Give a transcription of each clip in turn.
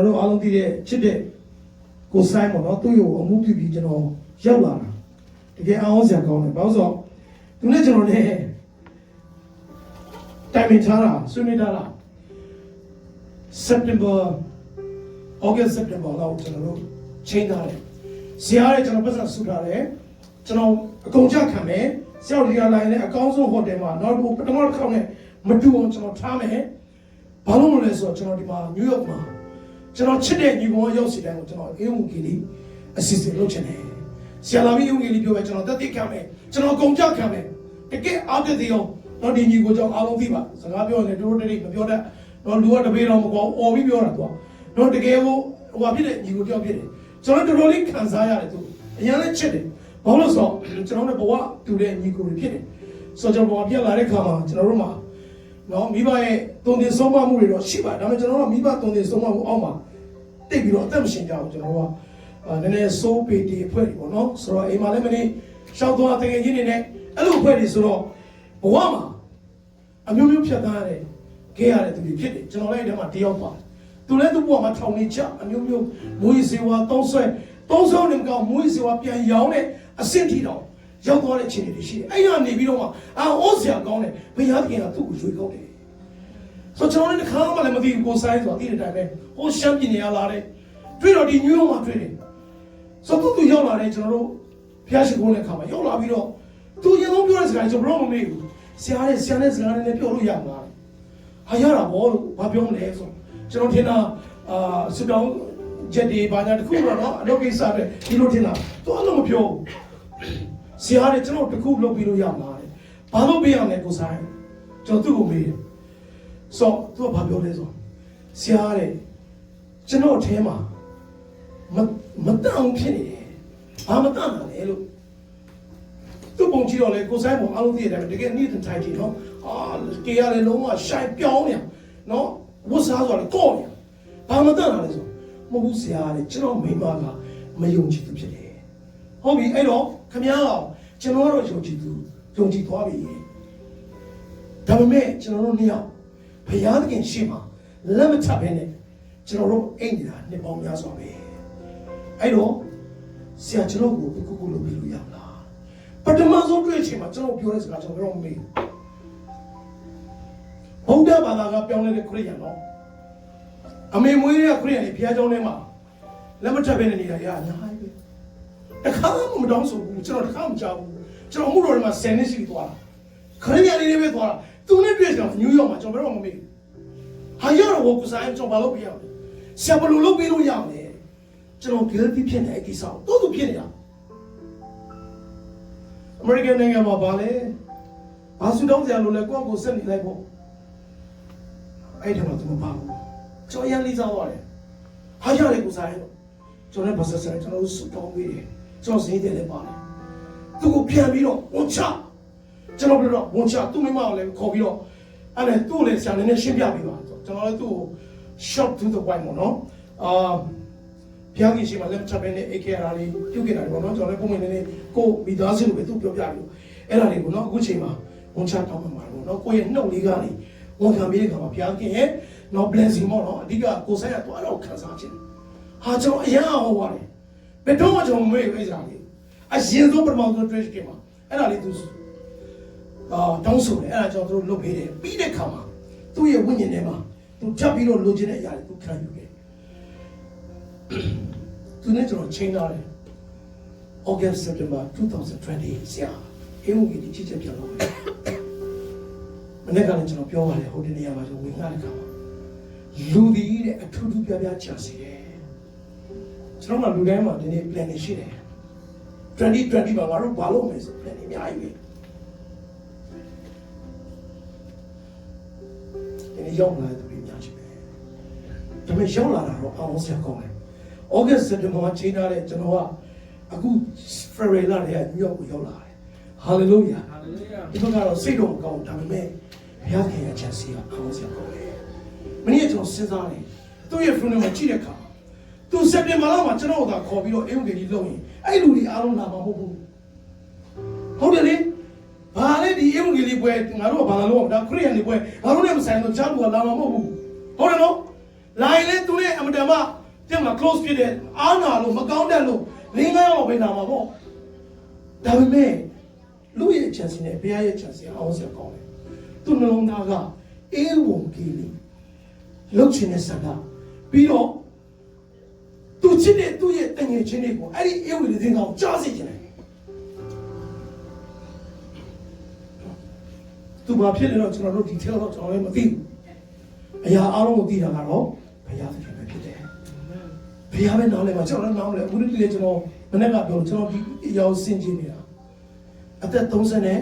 တို့အားလုံးသိတဲ့ချစ်တဲ့ကိုဆိုင်ပေါ့နော်သူ့ကိုအမှုပြုပြီးကျွန်တော်ရောက်လာတာတကယ်အောင်စရာကောင်းတယ်ဘာလို့ဆိုတော့သူနဲ့ကျွန်တော်နဲ့တိုင်ပင်ထားတာဆွေးနွေးထားတာ September August September လောက်ကျွန်တော်တို့ချိန်ထားတယ်ဇာတ်ရဲကျွန်တော်ပတ်စံဆူထားတယ်ကျွန်တော်အကုန်ကြခံမယ်ဆရာဒီကလိုင်းနဲ့အကောင်းဆုံးဟိုတယ်မှာနောက်ပထမတစ်ခေါက်နဲ့မတူအောင်ကျွန်တော်ထားမယ်ဘာလို့မလဲဆိုတော့ကျွန်တော်ဒီမှာနယူးယောက်မှာကျွန်တော်ချစ်တဲ့ညီကောင်ရောက်စီတိုင်းကိုကျွန်တော်အေးဝူကလေးအစီအစဉ်လုပ်ချင်တယ်ဆရာလာပြီးအေးဝူကလေးပြောပဲကျွန်တော်တက်တိခံမယ်ကျွန်တော်အကုန်ကြခံမယ်တကယ်အားတည်းရောတော့ဒီညီကိုကြောင့်အားလုံးသိပါစကားပြောရင်တို့တိတ်မပြောတတ်တော့လူကတပေးတော့မကွာအော်ပြီးပြောတာသူကတော့တကယ်ဟိုဖြစ်တဲ့ညီကိုကြောင့်ဖြစ်တယ်ကျွန်တော်တော်တော်လေးခံစားရတယ်သူအရင်လည်းချစ်တယ်ဘာလို့ဆိုတော့ကျွန်တော်နဲ့ဘဝတူတဲ့ညီကိုတွေဖြစ်တယ်ဆိုတော့ကျွန်တော်ဘဝပြက်လာတဲ့ခါမှာကျွန်တော်တို့မှာနော်မိဘရဲ့တုံတင်ဆုံးမမှုတွေတော့ရှိပါတယ်ဒါပေမဲ့ကျွန်တော်တို့မိဘတုံတင်ဆုံးမမှုအောက်မှာတိတ်ပြီးတော့အသက်မရှင်ကြဘူးကျွန်တော်တို့ကနည်းနည်းစိုးပေတီအဖွဲ့တွေပေါ့နော်ဆိုတော့အိမ်မှာလည်းမနေရှောက်သွားတကယ်ချင်းနေနဲ့အဲ့လိုအဖွဲ့တွေဆိုတော့ဘဝမှာအမျိုးမျိုးဖြတ်သန်းရတယ်ခဲ့ရတဲ့သူတွေဖြစ်တယ်ကျွန်တော်လည်းအဲ့ထဲမှာတယောက်ပါတယ်သူလည်းသူ့ဘဝမှာထောင်နေချအမျိုးမျိုးမွေးစေဝါသုံးဆွဲနေကောင်းမွေးစေဝါပြန်ရောင်းတဲ့အဆင့်ထိတော့ရောက်သွားတဲ့အခြေအနေတွေရှိတယ်အဲ့ရနေပြီးတော့မှအော်စရာကောင်းတယ်ဘုရားသခင်ကသူ့ကိုရွေးကောက်တယ်ဆိုကျွန်တော်လည်းတစ်ခါမှလည်းမသိဘူးကိုဆိုင်ဆိုတာသိတဲ့အတိုင်းပဲဟိုရှမ်းပြည်နယ်ကလာတဲ့တွေ့တော့ဒီညို့မှာတွေ့တယ်ဆိုသူရောက်လာတဲ့ကျွန်တော်တို့ဖျားရှိခိုးတဲ့ခါမှာရောက်လာပြီးတော့သူရင်ဆုံးပြောတဲ့စကားကျွန်တော်မမေ့ဘူးဆရာနဲ့စကားနဲ့ပြောလို့ရမှာဟာရတာဘောလို့ဘာပြောမလဲဆိုကျွန်တော်ထင်တာစတောင်းချက်ဒီဘာညာတခုတော့နော်အလုပ်ကိစ္စတွေဒီလိုထင်တာသူအဲ့လိုမပြောဆရာနဲ့ကျွန်တော်တခုလုပ်ပြီးလို့ရမှာလေဘာလို့ပြရမလဲကိုဆိုင်ကျွန်တော်သူ့ကိုမေးတယ်ဆိုသူကဘာပြောလဲဆိုဆရာတဲ့ကျွန်တော်အထဲမှာမတန်ဖြစ်နေတယ်ဘာမတန်တာလဲလို့သူ့ပုံကြည့်တော့လေကိုဆိုင်ပုံအလုံးသိရတယ်တကယ်နေ့တိုင်းကြည့်နော်ကေရလေလုံးဝရှိုင်ပြောင်းနေနော်ဝတ်စားဆိုတော့ကော့နေဘာမတန်တာလဲဆိုမဟုတ်ဘူးဆရာတဲ့ကျွန်တော်မိမကမယုံကြည်သူဖြစ်တယ်ဟုတ်ပြီအဲ့တော့ခမည်းတော်ကျွန်တော်တို့ယုံကြည်သွားပြီဒါပေမဲ့ကျွန်တော်တို့နှစ်ယောက်ဘုရားသခင်ရှိမှလက်မထပ်ဘဲနဲ့ကျွန်တော်တို့အိမ်နေတာနှစ်ပေါင်းများစွာပဲအဲ့တော့ဆရာကျွန်တော်ကိုအခုလုပ်ပြီးလို့ရမလားပထမဆုံးတွေ့ချိန်မှာကျွန်တော်ပြောတဲ့စကားကျွန်တော်တော့မမေ့ဘုရားဘာသာကပြောင်းလဲတဲ့ခရစ်ယာန်တော့အမေမွေးတဲ့ခရစ်ယာန်တွေဘုရားကျောင်းထဲမှာလက်မထပ်ဘဲနဲ့နေတာရအများကြီးပဲတခါမှမတောင်းဆိုဘူးကျွန်တော်တခါမှမကြောက်ဘူးကျွန်တော်မှုတော်တွေမှာ10နှစ်ရှိပြီသွားတာခရစ်ယာန်တွေပဲသွားတာသူနဲ့တွေ့ကြတော့နယူးယောက်မှာကျွန်တော်ဘယ်တော့မှမမေ့ဘူးဟာရတော့ကိုဆိုင်ကျွန်တော်ဘာလုပ်ပြရမလဲဆရာဘယ်လိုလုပ်ပြီးလို့ရမလဲကျွန်တော် guilty ဖြစ်နေတဲ့အကိစ္စကိုသူဖြစ်နေတာအမေရိကန်နိုင်ငံမှာဗာလဲဘာစုတောင်းစရာလိုလဲကိုယ့်ကိုဆက်နေလိုက်ဖို့အဲ့ဒါမှသူမပါဘူးကျွန်တော်ရန်လေးစားသွားတယ်ဟာရတယ်ကိုဆိုင်တော့ကျွန်တော်လည်းဘာဆက်ဆက်ကျွန်တော်စုတောင်းပေးတယ်ကျွန်တော်စိတ်တယ်လည်းပါတယ်သူကိုပြန်ပြီးတော့ဝန်ချကျွန်တော်ပြောတော့ဝန်ချသူ့မိမကိုလည်းခေါ်ပြီးတော့အဲ့ဒါသူ့လည်းဆရာလည်းရှင်းပြပေးပါကျွန်တော်လည်းသူ့ကို shop to the white ပေါ့နော်ဘုရားကြီးရှိမှလည်းချက်ပဲနဲ့အိတ်ခဲ့တာလေးပြုတ်ခဲ့တာပေါ့နော်ကျွန်တော်လည်းပုံမှန်နေကိုမိသားစုလိုပဲသူပြောပြပြီးအဲ့ဒါတွေကိုနော်အခုချိန်မှာဝန်ချတောင်းမှမှာပေါ့နော်ကိုယ့်ရဲ့နှုတ်လေးကနေဝန်ခံပြီးတဲ့ခါမှာဘုရားခင်ရဲ့နော် blessing ပေါ့နော်အဓိကကိုဆိုင်ကတော့အဲ့တော့ခံစားခြင်းဟာကျွန်တော်အရန်ဟောပါတယ်ဘယ်တော့မှကျွန်တော်မမေ့ဘူးအဲ့ဒါလေးအရင်ဆုံးပထမဆုံး trash ကမှာအဲ့ဒါလေးသူတောင်းဆိုတယ်အဲ့ဒါကျွန်တော်တို့လုပ်ပေးတယ်ပြီးတဲ့ခါမှာသူ့ရဲ့ဝိညာဉ်ထဲမှာသူချက်ပြီးတော့လိုချင်တဲ့အရာတွေသူခံယူခဲ့သူနဲ့ကျွန်တော်ချိန်ထားတယ် August September 2020 ဆရာအေးဦးကြီးချစ်ချက်ပြောင်းလို့မနေ့ကလည်းကျွန်တော်ပြောပါတယ်ဟိုဒီနေရာမှာကျွန်တော်ဝင်လာတဲ့ခါမှာလူဒီတဲ့အထူးထူးပြပြချစီတယ်ကျွန်တော်ကလူတိုင်းမှာဒီနေ့ plan ရှိတယ်2020မှာငါတို့ဘာလုပ်မလဲဆို plan အများကြီးပဲဒီရောက်လာတဲ့ပြည်များချင်ပဲဒါပေမဲ့ရောက်လာတာတော့အောင်စရာကောင်းတယ် August September မှာချိန်ထားတဲ့ကျွန်တော်ကအခု February လတည်းက New York ကိုရောက်လာတယ် Hallelujah ဒီဘက်ကတော့စိတ်တော့မကောင်းဒါပေမဲ့ဘုရားခင်ရဲ့ချက်စီကအောင်စရာကောင်းတယ်မင်းကျွန်တော်စဉ်းစားတယ်သူ့ရဲ့ funeral မှာကြည့်တဲ့အခါသူ September လမှာကျွန်တော်ကခေါ်ပြီးတော့အင်္ဂလိပ်ကြီးလုပ်ရင်အဲ့လူတွေအားလုံးလာမှာမဟုတ်ဘူးဟုတ်တယ်လေဘာလဲဒီအင်္ဂလိပ်ပွဲငါတို့ကဘာလာလို့ဒါခရစ်ယာန်တွေပွဲငါတို့လည်းမဆိုင်တော့ကြားလူကလာမှာမဟုတ်ဘူးဟုတ်တယ်နော် line လေသူနဲ့အမတန်မှတင်မှာ close ဖြစ်တဲ့အားနာလို့မကောင်းတဲ့လို့လင်းငန်းအောင်ပဲနာမှာပေါ့ဒါပေမဲ့လူရဲ့ချန်စီနဲ့ဘုရားရဲ့ချန်စီအောင်စရာကောင်းတယ်သူနှလုံးသားကအေးဝံကြီးလေးလှုပ်ခြင်းနဲ့ဆန္ဒပြီးတော့သူချစ်တဲ့သူ့ရဲ့တငယ်ချင်းတွေကိုအဲ့ဒီအေးဝံလေးတင်ကောင်ကြားစေချင်တယ်သူဘာဖြစ်လဲတော့ကျွန်တော်တို့ detail တော့ကျွန်တော်လည်းမသိဘူးအရာအားလုံးကိုသိတာကတော့ဘုရားသခင်ပဲဖြစ်တယ်ဘုရားပဲနားလဲမှာကျွန်တော်လည်းနားလဲအခုတည်းကကျွန်တော်မနေ့ကပြောကျွန်တော်ဒီအရာကိုစင်ကြည့်နေတာအသက်30နဲ့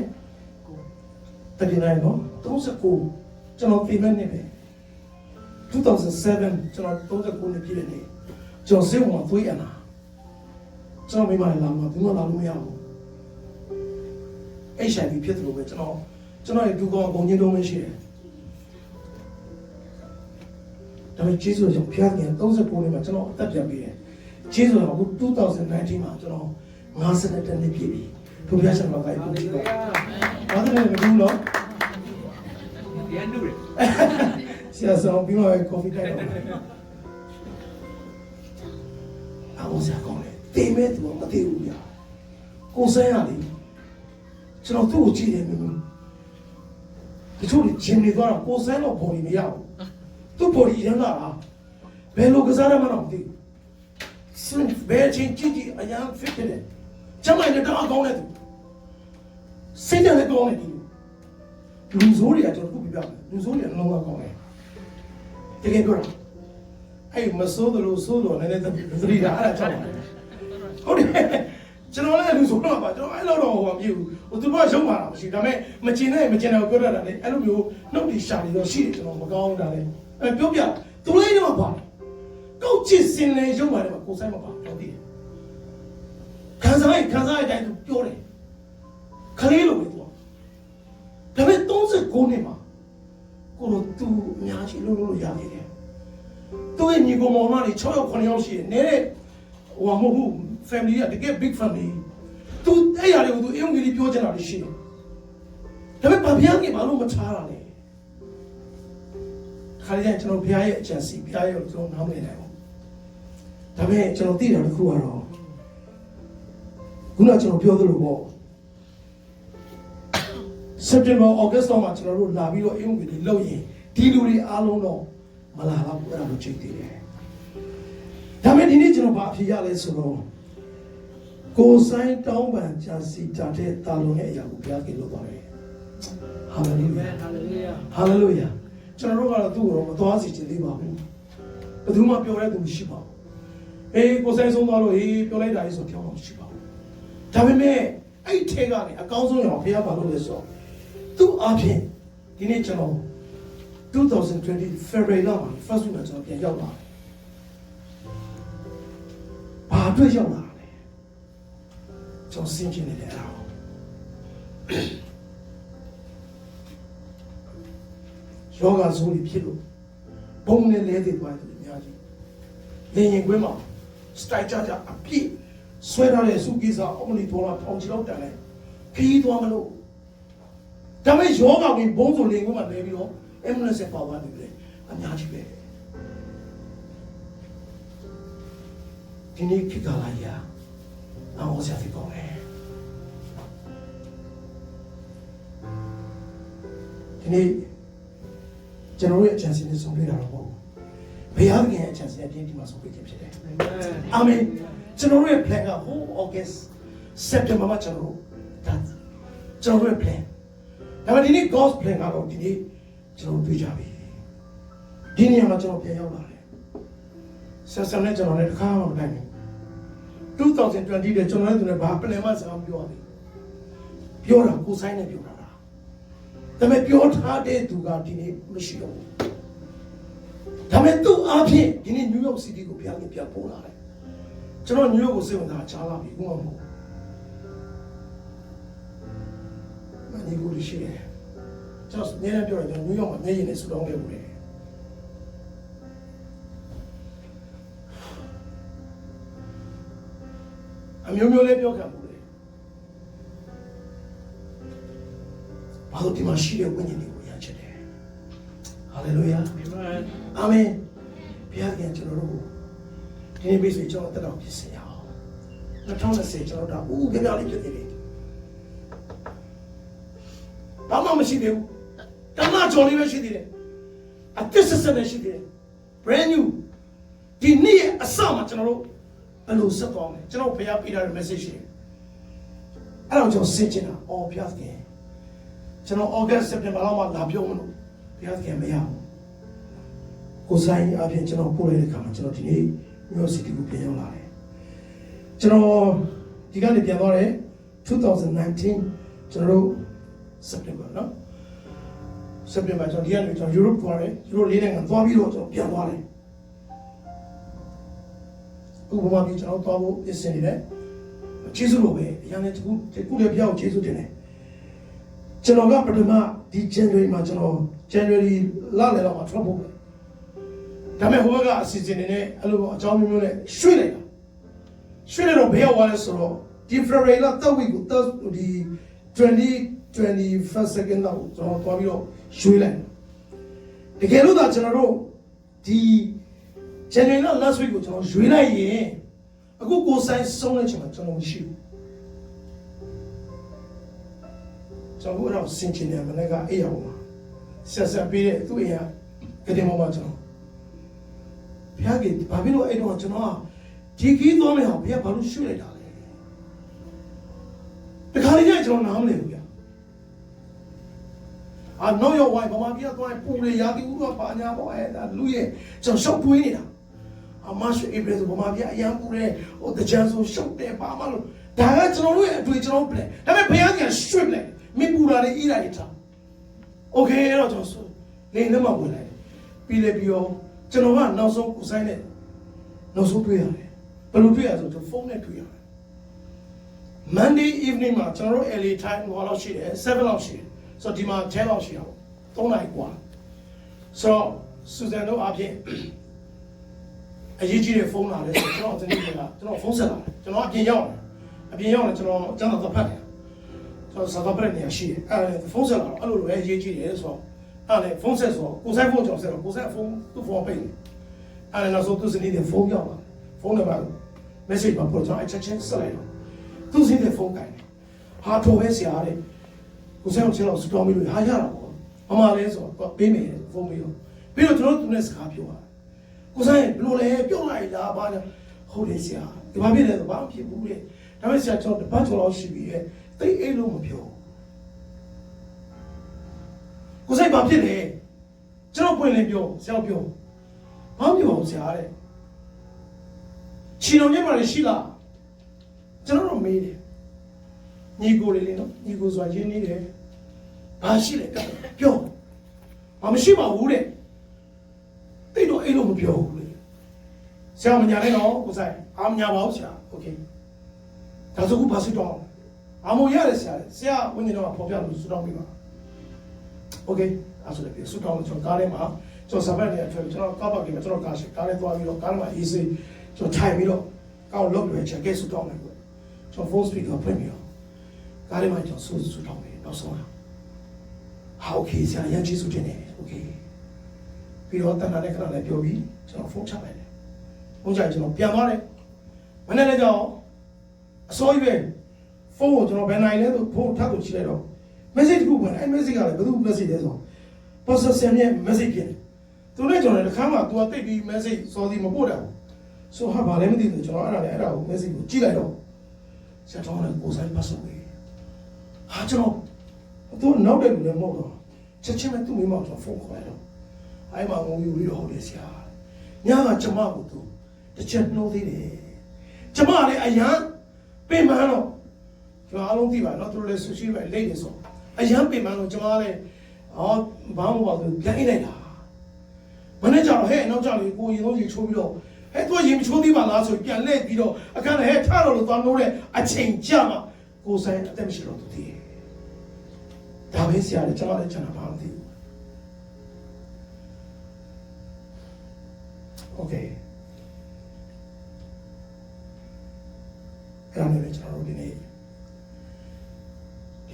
တကယ်နော်39ကျွန်တော်ပြင်မဲ့နေပဲ2007ကျွန်တော်39နှစ်ပြည့်တဲ့နေ့ကျွန်တော်စေဝါသွေးရနာကျွန်တော်မိမလာမှာဘူးမလာလို့မရဘူး HIV ဖြစ်တယ်လို့ပဲကျွန်တော်ရဲ့ဒူကောင်အကုန်ကြီးတုံးမရှိတယ်ဒါပေမဲ့ဂျေဇုကြောင့်ဖျားခင်39နှစ်မှာကျွန်တော်အသက်ပြန်ပြီးတယ်ဂျေဇုကအခု2019မှာကျွန်တော်50နှစ်ပြည့်ပြီဘုရားရှင်တော်ကအဲ့ဒီတော့ဘာသာနဲ့မဘူးလို့ရန်တူရဆရာဆောင်ပြီးတော့ကော်ဖီတိုက်တော့အောင်စကောင်းတယ်တေးမဲ့သူမသိဘူးညာကိုစမ်းရလေကျွန်တော်သူ့ကိုကြည့်တယ်မျိုးတချို့ဂျင်းနေတော့ကိုစမ်းတော့ပေါ်နေမရဘူးသူ့ပေါ်ရင်းလာတာဘယ်လိုကစားရမှန်းတော့မသိဘူးစင်ဘယ်ချင်းကြည့်အရင် fit တယ်ကျမလည်းတော့အကောင်းတယ်သူစိတ်နဲ့ကောင်းတယ်ဒီလူဆိုးတွေကကျွန်တော်ခုပြပြမယ်လူဆိုးတွေလုံးဝကောင်းတယ်တကယ်ပြောတာအဲ့မဆိုးတယ်လို့ဆိုးတော့လည်းသတိတာအဲ့ဒါကြောက်တယ်ဟုတ်တယ်ကျွန်တော်လည်းလူဆိုးတော့ပါကျွန်တော်အဲ့လိုတော့ဟိုမပြေဘူးဟိုသူတို့ကရုံမာတာမရှိဒါပေမဲ့မကျင်နဲ့မကျင်တော့ပြောတတ်တာလေအဲ့လိုမျိုးနှုတ်တီရှာနေတော့ရှိတယ်ကျွန်တော်မကောင်းတာလေအဲ့ပြောပြသူလေးတော့ပါကောက်ချစ်စင်လေရုံမာတယ်မှာကိုဆိုင်မပါတော့တည်ခံစားရတဲ့အတိုင်းသူပြောတယ်ခလေးလိုပဲသူဒါပေမဲ့39နှစ်မှာကိုလိုသူအများကြီးလို့ရနေတယ်သူရဲ့ညီကောင်မောင်မတွေ6ယောက်9ယောက်ရှိတယ်နေတဲ့ဟိုမဟုတ်ဘူး family ကတကယ် big family သူအဲ့ရတွေကိုသူအယုံကြီးပြောချင်တာရှိတယ်ဒါပေမဲ့ဘာဘုရားကြီးဘာလို့မချားတာလဲခါရရင်ကျွန်တော်ဘုရားရဲ့အကြံစီဘုရားရဲ့ကျွန်တော်နားမလည်နိုင်ဘူးဒါပေမဲ့ကျွန်တော်သိတာတစ်ခုကတော့ခုနကကျွန်တော်ပြောသလိုပေါ့September August တော့မှကျွန်တော်တို့လာပြီးတော့အင်္ဂုတွေလောက်ရင်ဒီလူတွေအားလုံးတော့မလာတော့ဘူးအဲ့ဒါကိုချိန်သေးတယ်ဒါပေမဲ့ဒီနေ့ကျွန်တော်ဘာအဖြစ်ရလဲဆိုတော့ကိုယ်ဆိုင်တောင်းပန်ကြစီတာတဲ့တာလုံးရဲ့အရာကိုဘုရားကလုပ်သွားတယ်ဟာလေလုယာဟာလေလုယာကျွန်တော်တို့ကတော့သူ့ကိုတော့မသွားစီချင်သေးပါဘူးဘယ်သူမှပြောတဲ့သူမရှိပါဘူးအေးကိုယ်ဆိုင်ဆုံးသွားလို့ဟေးပြောလိုက်တာလေးဆိုပြောတော့မရှိပါဘူးဒါပေမဲ့အဲ့ထဲကနေအကောင်းဆုံးရောဘုရားဘာလို့လဲဆိုတော့သူ့အပြင်ဒီနေ့ကျွန်တော်2020 February လောက်မှာ first week မှာကျွန်တော်ပြန်ရောက်လာတယ်။ဘာအတွက်ရောက်လာလဲ။ကျွန်တော်စဉ်းကျင်နေတယ်အဲ့ဒါ။ယောဂဆိုးတွေဖြစ်လို့ဘုံနဲ့လဲသေးသွားတယ်အများကြီး။လင်ရင်ကွင်းမှာ strike ကြအပြည့်ဆွဲထားတဲ့စုကိစ္စအမလီတော်လာပေါင်ချလောက်တန်လိုက်ခီးသွားမလို့ဒါပေမဲ့ယောဂဝင်ဘုံဆိုလင်ကွင်းမှာလဲပြီးတော့ambulance ပါသွားတယ်လေအများကြီးပဲဒီနေ့ခေတ်ကာလကြီးအောင်ဆရာဖြစ်ကောင်းတယ်ဒီနေ့ကျွန်တော်ရဲ့အချမ်းစီနဲ့ဆုံးဖြတ်တာတော့မဟုတ်ဘူးဘုရားသခင်ရဲ့အချမ်းစီနဲ့ဒီမှာဆုံးဖြတ်ခြင်းဖြစ်တယ်အာမင်ကျွန်တော်ရဲ့ plan ကဟို August September မှာကျွန်တော်ရဲ့ plan ဒါပေမဲ့ဒီနေ့ God's plan ကတော့ဒီနေ့ကျွန်တော်တွေ့ကြပြီဒီနေရာမှာကျွန်တော်ပြန်ရောက်လာတယ်ဆက်ဆံနဲ့ကျွန်တော်လည်းတစ်ခါမှမတိုင်ဘူး2020တဲ့ကျွန်တော်လည်းသူနဲ့ဘာ plan မှစကားမပြောရဘူးပြောတာကိုဆိုင်နဲ့ပြောတာဒါပေမဲ့ပြောထားတဲ့သူကဒီနေ့မရှိတော့ဘူးဒါပေမဲ့သူ့အားဖြင့်ဒီနေ့ New York City ကိုပြန်ပို့လာတယ်ကျွန်တော် New York ကိုစိတ်ဝင်စားချားလာပြီဘူးမဟုတ်မနီကိုရှိတယ်ကျွန်တော်နေနဲ့ပြောရင်ကျွန်တော် New York မှာနေရင်လည်းဆူတောင်းခဲ့ဘူးလေအမျိုးမျိုးလေးပြောခံဘူးလေဘာလို့ဒီမှာရှိတဲ့ဝိညာဉ်တွေကိုရချစ်တယ်ဟာလေလုယာအာမင်ဘ ဘုရားခင်ကျွန်တော်တို့ဒီနေ့ပြီးဆိုကျွန်တော်တက်တော်ဖြစ်စေအောင်2020ကျွန်တော်တို့ဦးပြပြလေးဖြစ်နေတယ်ဘာမှမရှိသေးဘူးတမကြော်လေးပဲရှိသေးတယ်အသစ်ဆက်ပဲရှိသေးတယ် brand new ဒီနေ့အစမှာကျွန်တော်တို့ဘယ်လိုဆက်သွားမလဲကျွန်တော်ဘုရားပေးထားတဲ့ message ရှိတယ်အဲ့တော့ကျွန်တော်ဆင်ချင်တာအော်ဘုရားခင်ကျွန်တော် August September လောက်မှလာပြောမလို့ဘုရားခင်မရဘူးကိုဆိုင်အပြင်ကျွန်တော်ပို့လိုက်တဲ့ခါမှာကျွန်တော်ဒီနေ့မြို့စီတီကိုပြန်ရောက်လာတယ်ကျွန်တော်ဒီကနေပြန်သွားတယ်2019ကျွန်တော်တို့ September နော် September ကျွန်တော်ဒီကနေကျွန်တော် Europe သွားတယ် Europe ၄နိုင်ငံသွားပြီးတော့ကျွန်တော်ပြန်သွားတယ်ဥပမာပြီးကျွန်တော်သွားဖို့ပြင်ဆင်နေတယ်ကျေးဇူးလို့ပဲအရင်ကတခုလည်းပြောင်းကျေးဇူးတင်တယ်ကျွန်တော်ကပထမဒီ January မှာကျွန်တော် January လလယ်လောက်မှာထွက်ဖို့ပဲဒါပေမဲ့ဟိုဘက်ကအစီအစဉ်နေနဲ့အဲ့လိုအကြောင်းမျိုးနဲ့ရွှေ့လိုက်တာရွှေ့လိုက်တော့ဘယ်ရောက်သွားလဲဆိုတော့ဒီ February လတက်ဝီကိုဒီ21st second လောက်ကျွန်တော်သွားပြီးတော့ရွှေ့လိုက်တကယ်လို့သာကျွန်တော်တို့ဒီ January လ last week ကိုကျွန်တော်ရွှေ့လိုက်ရင်အခုကိုဆိုင်ဆုံးတဲ့ချိန်မှာကျွန်တော်မရှိဘူးကျွန်တော်တို့ဆင်ချင်တယ်မနေ့ကအေးရအောင်ဆက်ပေးတဲ့သူ့အိမ်ကကြတဲ့မောင်မကျွန်တော်ဘုရားကြီးဘာဖြစ်လို့အဲ့တော့ကျွန်တော်ဒီခီးသွားမယ်ဟောဘုရားဘာလို့ရွှေ့လိုက်တာလဲတခါလေးကျကျွန်တော်နားမလည်ဘူးဗျာI know your wife ဘာမှပြတော့ပူလေရာဒီဥတော့ပါညာပေါ့အဲ့ဒါလူရဲ့ကျွန်တော်ရှောက်တွေးနေတာအမရှိအေးပဲဆိုဘာမှပြအရန်ပူတယ်ဟိုတကြံဆိုရှောက်တယ်ပါမလို့ဒါကကျွန်တော်တို့ရဲ့အတွေ့ကျွန်တော်ပြတယ်ဒါပေမဲ့ဘုရားကြီးရွှေ့လိုက်မင်းပူလာတယ်အေးလာတယ်ထားโอเคအဲ့တော့ကျွန်တော်ဆိုနေနဲ့မှဝင်လိုက်ပြီးလေပြီးတော့ကျွန်တော်ကနောက်ဆုံးကိုဆိုင်နဲ့နောက်ဆုံးတွေ့ရတယ်ဘယ်လိုတွေ့ရဆိုတော့ဖုန်းနဲ့တွေ့ရတယ် Monday evening မှာကျွန်တော်တို့ LA time ဟောလောက်ရှိတယ်7လောက်ရှိတယ်ဆိုတော့ဒီမှာ10လောက်ရှိအောင်3နိုင်กว่าဆိုတော့စူဇန်တို့အပြင်အရေးကြီးတဲ့ဖုန်းလာတယ်ဆိုတော့ကျွန်တော်ဒီနေ့ကကျွန်တော်ဖုန်းဆက်လာတယ်ကျွန်တော်အပြင်ရောက်တယ်ကျွန်တော်ကျန်တော့ဖတ်တယ်ဆိုတော့စာသပရနေရရှိတယ်အဲ့ဖုန်းဆက်လာတော့အဲ့လိုလိုပဲအရေးကြီးတယ်ဆိုတော့အဲ့လေဖုန်းဆက်ဆိုကိုဆိုင်ဖုန်းကြောင့်ဆက်တော့ကိုဆိုင်ဖုန်းသူ့ဖုန်းပိတ်တယ်အဲ့နောက်ဆုံးသူစနေတဲ့ဖုန်းရောက်လာဖုန်းနံပါတ် message မှာပို့ကျွန်တော်အချက်ချင်းဆက်လိုက်တော့သူစနေတဲ့ဖုန်းကိုင်တယ်ဟာထိုပဲဆရာတဲ့ကိုဆိုင်ကိုကျွန်တော်စတော်မီလို့ဟာရတာပေါ့မမလဲဆိုတော့ပေးမယ်ဖုန်းပေးတော့ပြီးတော့ကျွန်တော်သူနဲ့စကားပြောတာကိုဆိုင်ဘယ်လိုလဲပြုတ်လိုက်လားဘာလဲဟုတ်တယ်ဆရာဒီဘာဖြစ်လဲဆိုဘာမှဖြစ်ဘူးလေဒါပေမဲ့ဆရာကျွန်တော်တပတ်ကျော်လောက်ရှိပြီရဲ့တိတ်အိတ်လို့မပြောကိုဆိုင်ဘာဖြစ်လဲကျွန်တော်ပွင့်လင်းပြောဆရာပြောဘာမှမပြောဆရာတဲ့ချီတော်ညမှာရှိလားကျွန်တော်မေးတယ်ညီကိုလေးနော်ညီကိုဆိုရင်းနေတယ်ဘာရှိလဲပြောဘာမရှိပါဘူးတဲ့တိတ်တော့အိတ်လို့မပြောဘူးလေဆရာမညာနဲ့တော့ကိုဆိုင်အားမညာပါဘူးဆရာโอเคဒါဆိုခုဘာစစ်တော့အမိုးရတယ်ဆရာဝင်းနေတော့ပေါ်ပြလို့စတော့ပြီးပါโอเคအဲ့ဆိုလည်းစတော့ကျွန်တော်ကားထဲမှာကျွန်တော်စပတ်နေရထွက်ကျွန်တော်ကားပါကကျွန်တော်ကားရှိကားထဲသွားပြီးတော့ကားထဲမှာ easy ကျွန်တော်ထိုင်ပြီးတော့ကောက်လုပ်ပြီးချက်ကဲစတော့မယ်ကျွန်တော် phone speaker ဖွင့်ပြီးတော့ကားထဲမှာကျွန်တော်စတော့မယ်နောက်ဆုံးဟာโอเคဆရာရန်ကြီးစုတင်နေโอเคပြီးတော့တန်တာနဲ့ခဏလည်းပြောပြီးကျွန်တော်ဖုန်းချလိုက်တယ်ဖုန်းချကျွန်တော်ပြန်သွားတယ်မနေ့လည်းကြောက်အစိုးရပဲဖုန်းကိုကျွန်တော်ဘယ်နိုင်လဲဆိုဖုန်းထပ်ကိုချိလိုက်တော့ message တခုဝင်အဲ့ message ကလည်းဘယ်သူ message လဲဆိုတော့ process ရဲ့ message ဖြစ်တယ်သူနဲ့ကျွန်တော်လည်းတစ်ခါမှ तू ကတိတ်ပြီး message စောစီမပို့တာဘူးဆိုဟာဘာလဲမသိဘူးကျွန်တော်အဲ့ဒါကို message ကိုကြည့်လိုက်တော့ဆရာတော်လည်းကိုယ်ဆိုင်ပတ်စုံပဲဟာကျွန်တော်သူနောက်တဲ့လူလည်းမဟုတ်တော့ချက်ချင်းပဲသူ့မိမောင်ကျွန်တော်ဖုန်းခေါ်လိုက်တော့အဲ့မှာငုံယူပြီးတော့ဟုတ်တယ်ဆရာညကကျမကိုသူတစ်ချက်နှိုးသေးတယ်ကျမလည်းအရန်ပြင်မှန်းတော့ကျွန်တော်အားလုံးသိပါနော်သူတို့လည်းဆူရှိပဲလိမ့်နေဆိုအရန်ပြင်မှန်းတော့ကျမလည်းဘာမှမဟုတ်ဘူးပြန်အိတ်လိုက်တာမနေ့ကျတော့ဟဲ့နောက်ကျလေးကိုရင်လုံးကြီးချိုးပြီးတော့ဟဲ့သူရင်မချိုးသေးပါလားဆိုပြန်လှည့်ပြီးတော့အခန်းထဲဟဲ့ထားတော့လို့သွားလို့တဲ့အချိန်ကြာမှကိုဆိုင်အသက်မရှိတော့သူတည်ဒါပဲဆရာလည်းကျွန်တော်လည်းကျွန်တော်ဘာမှမသိဘူးโอเคအဲ့ဒါနဲ့ကျွန်တော်တို့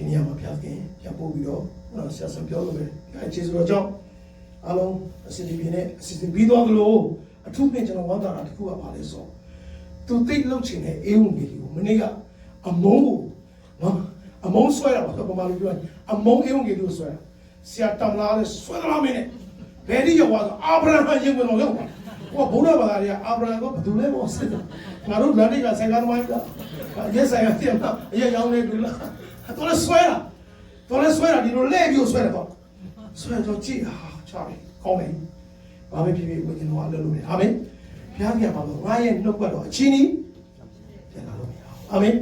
ဒီနေ့မှာဖျားခင်ပြန်ပို့ပြီးတော့ဆရာဆံပြောလို့ပဲအဲကျေးဇူးတော်ကြောင့်အားလုံးအစီအစဉ်ပြင်းနဲ့အစီအစဉ်ပြီးသွားသလို အထူးဖြင့်ကျွန်တော်ဝမ်းသာတာတစ်ခုကပါလဲဆိုသူသိလှုပ်ချင်တဲ့အေးဝင်ကြီးကိုမနေ့ကအမုန်းကိုနော်အမုန်းဆွဲတာပါပမာလို့ပြောအမုန်းအေးဝင်ကြီးကိုဆွဲတာဆရာတမ်လာလဲဆွဲသလားမင်းနဲ့ဘယ်ဒီရောက်သွားဆိုအာဗြဟံရင်ဝင်တော့ရောက်ပါဟောဘုရားဘာသာတွေကအာဗြဟံကဘယ်သူလဲပေါ့စစ်တာငါတို့လမ်းတွေကဆိုင်ကားသမားကရက်ဆိုင်ကတည်းကအရက်ရောင်းနေဘူးလားတော်လဲဆွဲတာဒီလိုလဲပြီးဆွဲတယ်ပေါ့ဆွဲတော့ကြည့်ဟာချားပြီကောင်းတယ်ဘာပဲဖြစ်ဖြစ်ဝိညာဉ်တော်အလုပ်လုပ်နေအာမင်ဘုရားကပါတော့ငါရဲ့နှုတ်ကပတ်တော်အချင်းကြီးပြန်လာလို့မရဘူးအာမင်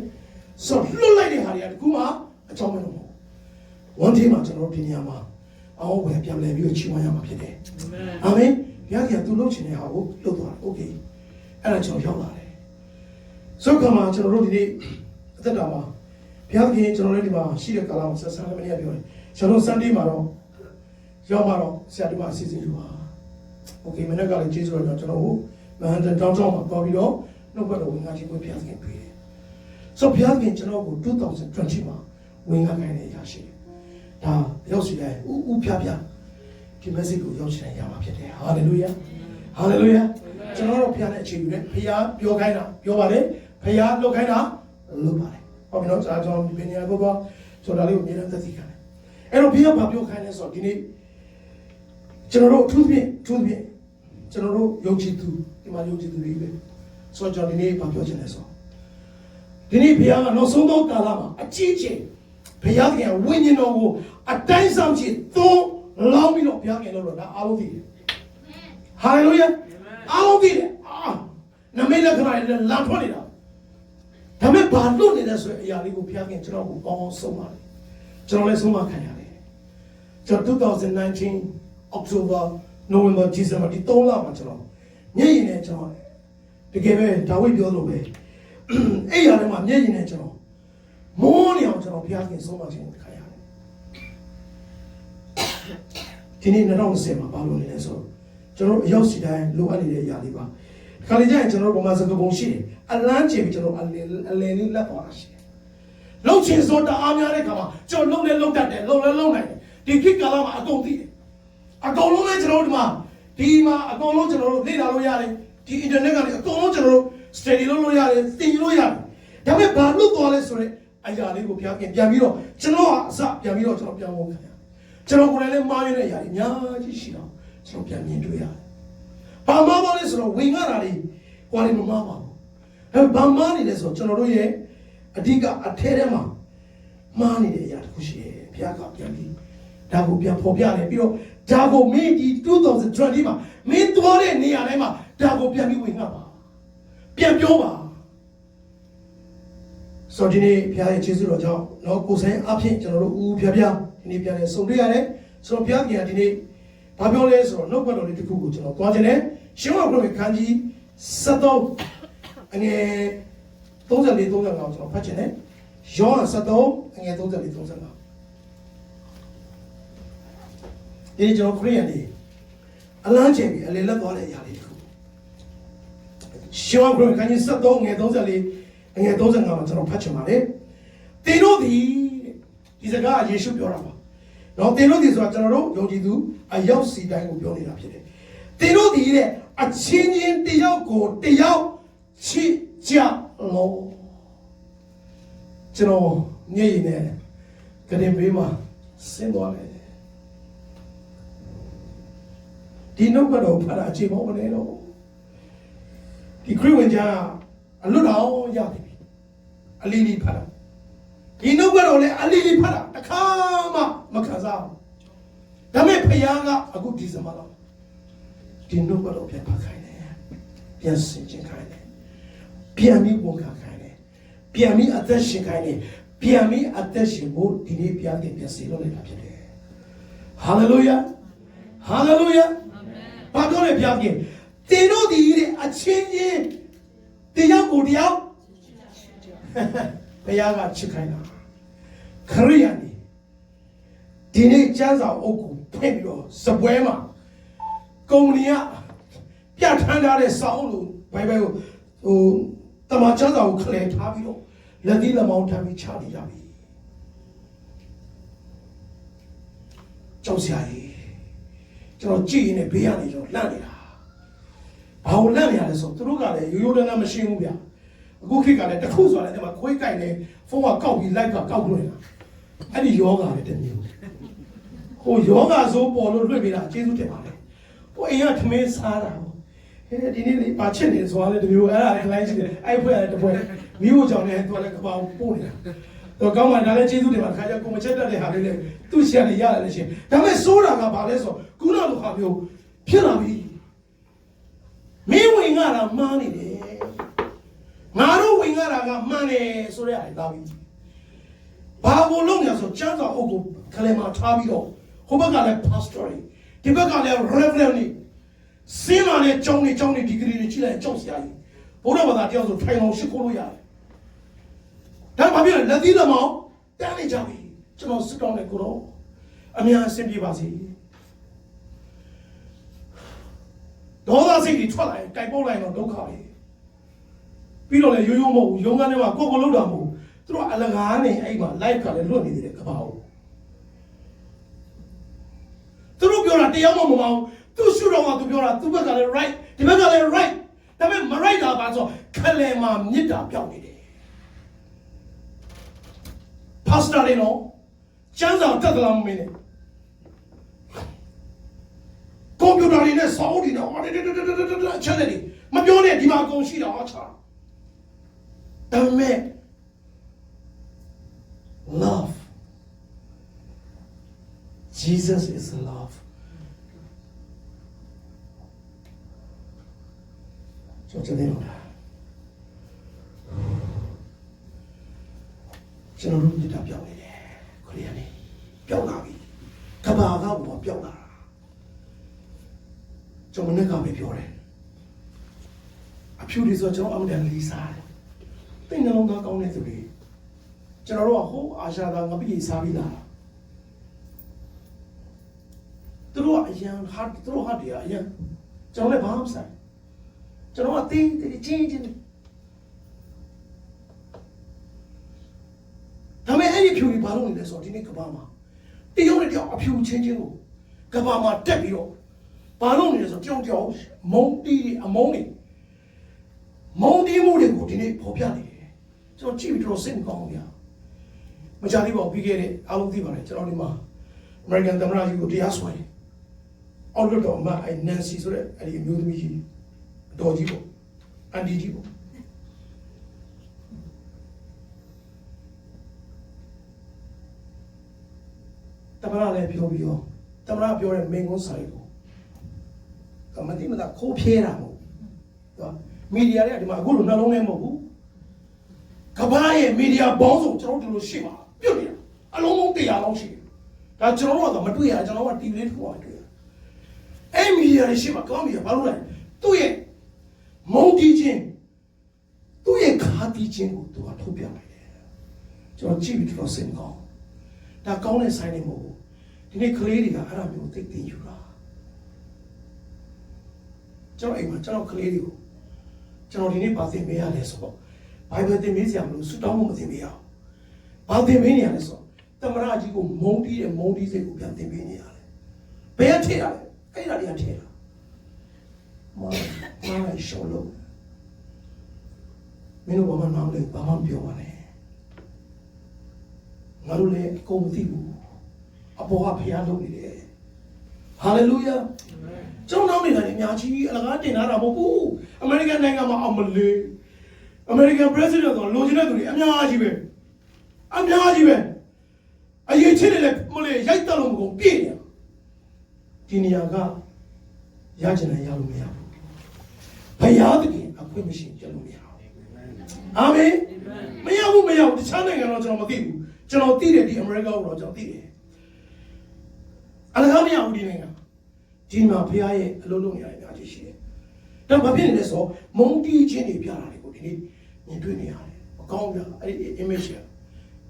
ဆိုလွတ်လိုက်တဲ့ဟာတွေကတခုမှအကြောင်းမလို့မဟုတ်ဝန်ထင်းမှာကျွန်တော်တို့ဒီနေရာမှာအောင်းဝယ်ပြန်လဲပြီးချီးမွမ်းရမှာဖြစ်တယ်အာမင်ဘုရားကသူလုပ်ချင်တဲ့ဟာကိုလုပ်သွားတယ်โอเคအဲ့ဒါကျွန်တော်ရောက်လာတယ်ဆိုခါမှာကျွန်တော်တို့ဒီနေ့အသက်တာမှာဘုရားခင်ကျွန်တော်တို့ဒီမှာရှိတဲ့ကာလမှာဆက်ဆံလည်းမနေရပြောတယ်ကျွန်တော်စန်ဒေးမှာတော့ရောက်မှာတော့ဆရာဒီမှာအစီအစဉ်ယူပါโอเคမနေ့ကလည်းကျေးဇူးတော်ကျွန်တော်တို့မဟန်တန်တောင်းတောင်းမှာပေါ်ပြီးတော့နှုတ်ဘက်တော်ဝင်ငါချင်းကိုဘုရားခင်ပေးတယ်ဆိုဘုရားခင်ကျွန်တော်ကို2020မှာဝင်ငါခိုင်းတဲ့အရာရှိတယ်ဒါရောက်စီတိုင်းဥဖျားဖျားဒီ message ကိုရောက်ချင်ရမှာဖြစ်တယ်ဟာလေလုယာဟာလေလုယာကျွန်တော်တို့ဘုရားနဲ့အခြေပြုတယ်ဘုရားပြောခိုင်းတာပြောပါတယ်ဘုရားလုပ်ခိုင်းတာလုပ်ပါတယ်ဟုတ်ပြီနော်ကျွန်တော်ဒီနေရာကိုဆိုတာလေးကိုအများနဲ့သက်သေခံတယ်အဲ့တော့ဘုရားဘာပြောခိုင်းလဲဆိုတော့ဒီနေ့ကျွန်တော်တို့အထူးဖြင့်ကျွန်တော်တို့ယုံကြည်သူဒီမှာယုံကြည်သူတွေပဲဆိုတော့ကျွန်တော်ဒီနေ့ဘာပြောချင်လဲဆိုတော့ဒီနေ့ဘုရားကနောက်ဆုံးသောကာလမှာအကြီးကြီးဘုရားကဝိညာဉ်တော်ကိုအတိုင်းဆောင်ချင်သုံးလောင်းပြီးတော့ဘုရားကလို့တော့ဒါအားလုံးသိတယ်ဟာလေလုယာအားလုံးသိတယ်နမိတ်လက္ခဏာတွေလာထွက်နေတာဒါပေမဲ့ဘာလို့နေလဲဆိုတဲ့အရာလေးကိုဘုရားကကျွန်တော်ကိုပေါင်းဆုံးပါတယ်ကျွန်တော်လည်းဆုံးမခံရတယ်ကျွန်တော်2019 October November December ဒီ3လမှာကျွန်တော်မျက်ရည်နဲ့ကျွန်တော်တကယ်ပဲဒါဝိဒ်ပြောလို့ပဲအဲ့ရတဲ့မှာမျက်ရည်နဲ့ကျွန်တော်မောနေအောင်ကျွန်တော်ဘုရားခင်ဆုံးမခြင်းခံရတယ်ဒီနေ့2020မှာဘာလို့နေလဲဆိုတော့ကျွန်တော်အရောက်စီတိုင်းလိုအပ်နေတဲ့အရာလေးပါခါလေးကျရင်ကျွန်တော်ဗမာစကားပုံရှိတယ်အလန်းချင်ပြီးကျွန်တော်အလယ်လေးလက်သွားတာရှိတယ်လှုပ်ချင်စိုးတအားများတဲ့ခါမှာကျွန်တော်လှုပ်လဲလှုပ်တတ်တယ်လှုပ်လဲလှုပ်နိုင်တယ်ဒီခေတ်ကာလမှာအကုန်သိတယ်အကုန်လုံးလည်းကျွန်တော်တို့ဒီမှာအကုန်လုံးကျွန်တော်တို့လေ့လာလို့ရတယ်ဒီ internet ကနေအကုန်လုံးကျွန်တော်တို့ study လုပ်လို့ရတယ်သင်လို့ရတယ်ဒါပေမဲ့ဘာလို့သွားလဲဆိုတော့အရာလေးကိုဘုရားခင်ပြန်ပြီးတော့ကျွန်တော်ကအစပြန်ပြီးတော့ကျွန်တော်ပြန်ဖို့ခံရတယ်ကျွန်တော်ကိုယ်တိုင်လည်းမှားရတဲ့အရာတွေအများကြီးရှိတော့ကျွန်တော်ပြန်မြင်တွေ့ရတယ်ဘာမှမလဲဆိုတော့ဝင်ရတာတွေဟောတယ်မမှားပါဘူးအဲဘာမှနေလဲဆိုတော့ကျွန်တော်တို့ရဲ့အဓိကအထဲထဲမှာမှားနေတဲ့အရာတစ်ခုရှိတယ်ဘုရားကပြန်ပြီးဒါကိုပြန်ဖော်ပြတယ်ပြီးတော့ဒါကိုမင်းဒီ2020မှာမင်းသွားတဲ့နေရာတိုင်းမှာဒါကိုပြန်ပြီးဝင်ငါပါပြန်ပြောပါဆိုတော့ဒီနေ့ဘုရားရဲ့ကျေးဇူးတော်ကြောင့်တော့ကိုယ်ဆိုင်အဖြစ်ကျွန်တော်တို့ဦးဖျားဖျားဒီနေ့ပြန်လဲဆုံတွေ့ရတယ်ဆိုတော့ဘုရားခင်ကဒီနေ့ဘာပြောလဲဆိုတော့နှုတ်ကပတ်တော်လေးတစ်ခုကိုကျွန်တော်သွားခြင်းနဲ့ရှင်းအောင်ပြောခန်းကြီး73အငယ်34 35ကျွန်တော်ဖတ်ခြင်းနဲ့ယောဟန်73အငယ်34 35ဒီကျွန်တော်ခရစ်ယာန်တွေအလန်းချင်ပြီးအလေလက်သွားတဲ့အရာလေးတစ်ခုရှင်းအောင်ပြောခန်းကြီး73အငယ်34အငယ်35မှာကျွန်တော်ဖတ်ချင်ပါတယ်သင်တို့သည်ဒီစကားယေရှုပြောတာပါနော်သင်တို့သည်ဆိုတာကျွန်တော်တို့ယုံကြည်သူအရောက်စီတိုင်းကိုပြောနေတာဖြစ်တယ်သင်တို့သည်တဲ့အချင်းချင်းတယောက်ကိုတယောက်ချစ်ကြလို့ကျွန်တော်ညည်နေကရင်ဘေးမှာဆင်းသွားတယ်ဒီနှုတ်ကတော့ဖတ်တာအချိန်မဟုတ်နဲ့တော့ဒီခရစ်ဝင်ကြားအလွတ်တော်ရပြီအလီလီဖတ်တာဒီနှုတ်ကတော့လည်းအလီလီဖတ်တာတစ်ခါမှမခံစားဘူးဒါပေမဲ့ဖခင်ကအခုဒီစမလောက်ဒီနှုတ်ကတော့ပြန်ဖတ်ခိုင်းတယ်ပြန်ဆင်ခြင်ခိုင်းတယ်ပြန်ပြီးဝန်ခံခိုင်းတယ်ပြန်ပြီးအသက်ရှင်ခိုင်းတယ်ပြန်ပြီးအသက်ရှင်ဖို့ဒီနေ့ပြန်စီလို့နေတာဖြစ်တယ်ဟာလေလုယာဟာလေလုယာဘာပြောလဲဘုရားခင်သင်တို့ဒီတဲ့အချင်းချင်းတယောက်ကိုတယောက်ဘုရားကချစ်ခိုင်းတာခရိယာန်ဒီနေ့ကျမ်းစာအုပ်ကိုဖွင့်ပြီးတော့စပွဲမှာကုမ္ပဏီကပြဋ္ဌာန်းထားတဲ့စာအုပ်လိုဘိုင်ဘယ်ကိုတမန်ကျမ်းစာကိုခလဲထားပြီးတော့လက်သီးလက်မောင်းထမ်းပြီးချနေကြပြီကြောက်စရာကြီးကျွန်တော်ကြည့်ရင်ဘေးကနေကျွန်တော်လှမ်းနေတာဘာ ကိုလန့်နေရတယ်ဆိုသူတို့ကလည်းရိုးရိုးတန်းတန်းမရှင်းဘူးဗျာအခုခေတ်ကလည်းတစ်ခုဆိုလည်းဒီမှာခွေးကြိုက်နေဖုန်းကကောက်ပြီးလိုက်ကကောက်လွှင့်တာအဲ့ဒီယောဂလည်းတမျိုးဟိုယောဂဆိုပေါ်လို့လွှင့်ပေးတာကျေးဇူးတင်ပါတယ်ဟိုအိမ်ကထမင်းစားတာဟဲ့ဒီနေ့လေးပါချစ်နေဆိုတာလည်းတမျိုးအဲ့ဒါလည်းခလိုက်ရှိတယ်အဲ့ဖွဲ့လည်းတစ်ဖွဲ့မိဖို့ကြောင့်လည်းသူကလည်းကပောင်ပို့နေတာတော့ကောင်းမှဒါလည်းကျေးဇူးတင်ပါခါကျကိုမချက်တတ်တဲ့ဟာလေးလည်းသူ့ရှက်နေရတယ်လည်းရှင်ဒါပေမဲ့စိုးတာကဘာလဲဆိုခုနလိုဟာမျိုးဖြစ်လာပြီမင်းဝင်ရတာမှားနေတယ်ငါတို့ဝင်ရတာကမှန်တယ်ဆိုတဲ့အရာလာပြီဘာကိုလုံးရဆိုကျမ်းစာအုပ်ကိုခလဲမှာထားပြီးတော့ဟိုဘက်ကလည်း pastor ဒီဘက်ကလည်း reverend နေစင်းလာတဲ့ကျောင်းနေဒီဂရီတွေကြီးလိုက်ကြောက်စရာကြီးဘုရားဘာသာတယောက်ဆိုထိုင်အောင်ရှိခိုးလို့ရတယ်ဒါဘာဖြစ်လဲလက်သီးလက်မောင်းတန်းနေကြပြီကျွန်တော်စစ်တောင်းတဲ့ကိုတော့အများအဆင်ပြေပါစေဒေါသစိတ်တွေထွက်လာရင်ကြိုက်ပုတ်လိုက်တော့ဒုက္ခပဲပြီးတော့လေရိုးရိုးမဟုတ်ဘူးရုံးကနေမှာကိုယ်လုံးတာမဟုတ်ဘူးသူတို့အလကားနေအဲ့မှာ live ကလည်းလွတ်နေသေးတယ်ကဘာဟုတ်သူတို့ပြောတာတရားမှမမအောင်သူရှုတော့ကသူပြောတာသူဘက်ကလည်း right ဒီဘက်ကလည်း right ဒါပေမဲ့မ right တာပါဆိုခလဲမှာမြစ်တာပြောင်းနေတယ်pastor တွေနော်ကျမ်းစာတက်သလားမမင်းနဲ့ကွန်ပျူတာတွေနဲ့စာအုပ်တွေနဲ့အချက်တွေမပြောနဲ့ဒီမှာအကုန်ရှိတာအားချဒါပေမဲ့ love Jesus is love ကျွန်တော်တို့မြစ်တာပြောင်းနေတယ်ခရီးကနေပြောင်းလာပြီကဘာကဘောပြောင်းလာတာကျွန်တော်လည်းကပဲပြောတယ်အဖြူတွေဆိုကျွန်တော်အမှန်တန်လေးစားတယ်တိတ်နှလုံးသားကောင်းတဲ့သူတွေကျွန်တော်တို့ကဟိုအာရှသားငပိစားပြီးလာသူတို့ကအရန်ဟာသူတို့ဟာတွေကအရန်ကျွန်တော်လည်းဘာမှမဆိုင်ကျွန်တော်ကတင်းချင်းဒါပေမဲ့အဲ့ဒီဖြူတွေဘာလို့နေလဲဆိုတော့ဒီနေ့ကဘာမှာတရုတ်နဲ့တယောက်အဖြူချင်းကိုကဘာမှာတက်ပြီးတော့ဘာလို့နေလဲဆိုတော့တယောက်မုံတီးအမုံတွေမုံတီးမှုတွေကိုဒီနေ့ပေါ်ပြနေတယ်ကျွန်တော်ကြည့်ပြီးတော့စိတ်မကောင်းဘူးဗျာမကြသေးပါဘူးပြီးခဲ့တဲ့အားလုံးသိပါတယ်ကျွန်တော်ဒီမှာ American သမ္မတကြီးကိုတရားစွဲအောက်လွှတ်တော်မှာအဲ့ Nancy ဆိုတဲ့အဲ့ဒီအမျိုးသမီးကြီးအတော်ကြီးပေါ့အန်တီကြီးပေါ့သမ္မတလည်းပြောပြီးတော့သမ္မတပြောတဲ့မိန့်ခွန်းစာရေးကိုမတိမတာခိုးဖြဲတာမဟုတ်ဘူးမီဒီယာတွေကဒီမှာအခုလိုနှလုံးထဲမဟုတ်ဘူးကဘာရဲ့မီဒီယာဘောင်းဆုံးကျွန်တော်တို့လိုရှိပါပြုတ်နေတာအလုံးလုံး100လောက်ရှိတယ်ဒါကျွန်တော်တို့ကမတွေ့ရကျွန်တော်က TV လေးထုတ်အောင်တွေ့ရအဲ့မီဒီယာတွေရှိမှာကောင်းပြီဘာလို့လဲသူ့ရဲ့မုံတီးခြင်းသူ့ရဲ့ခါတီးခြင်းကိုသူကထုတ်ပြလိုက်တယ်ကျွန်တော်ကြည့်ပြီးတော့စိတ်ကောင်းဒါကောင်းတဲ့ဆိုင်နေမဟုတ်ဘူးဒီနေ့ကလေးတွေကအဲ့ဒါမျိုးသိသိယူတာကျွန်တော်အိမ်မှာကျွန်တော်ကလေးတွေကိုကျွန်တော်ဒီနေ့ပါသင်ပေးရတယ်ဆိုတော့ဘိုင်ဘယ်သင်ပေးစရာမလိုဆူတောင်းဖို့မသင်ပေးရအောင်ဘာသင်ပေးနေရလဲဆိုတော့သမရကြီးကိုမုန်းတီးတဲ့မုန်းတီးစိတ်ကိုပြန်သင်ပေးနေရတယ်ဘယ်ထည့်ရလဲအဲ့ဒါတွေကထည့်တာမာရှောလို့မင်းတို့ဘာမှမလုပ်ဘာမှမပြောပါနဲ့ငါတို့လည်းအကုန်မသိဘူးအပေါ်ကဖျားလုပ်နေတယ်ဟာလေလုယာကျွန်တော်နေတာအများကြီးအလကားတင်ထားတာမဟုတ်ဘူးအမေရိကန်နိုင်ငံမှာအောင်မလေးအမေရိကန် president ဆိုလိုချင်တဲ့သူတွေအများကြီးပဲအရေးချင်းတွေလည်းမလေးရိုက်တက်လို့မကုန်ပြည့်နေဒီနေရာကရချင်တယ်ရလို့မရဘူးဘုရားသခင်အခွင့်မရှိကြလို့မရဘူးအာမင်မရဘူးတခြားနိုင်ငံတော့ကျွန်တော်မသိဘူးကျွန်တော်သိတယ်ဒီအမေရိကန်ကိုတော့ကျွန်တော်သိတယ်အလကားမရဘူးဒီနိုင်ငံဒီမှာဘုရားရဲ့အလုံးလုံးနေရာအများကြီးရှိတယ်ဒါဘာဖြစ်နေလဲဆိုတော့မုံတီးခြင်းတွေပြတာတွေကိုဒီနေ့မြင်တွေ့နေရတယ်မကောင်းဘူးအဲ့ဒီ image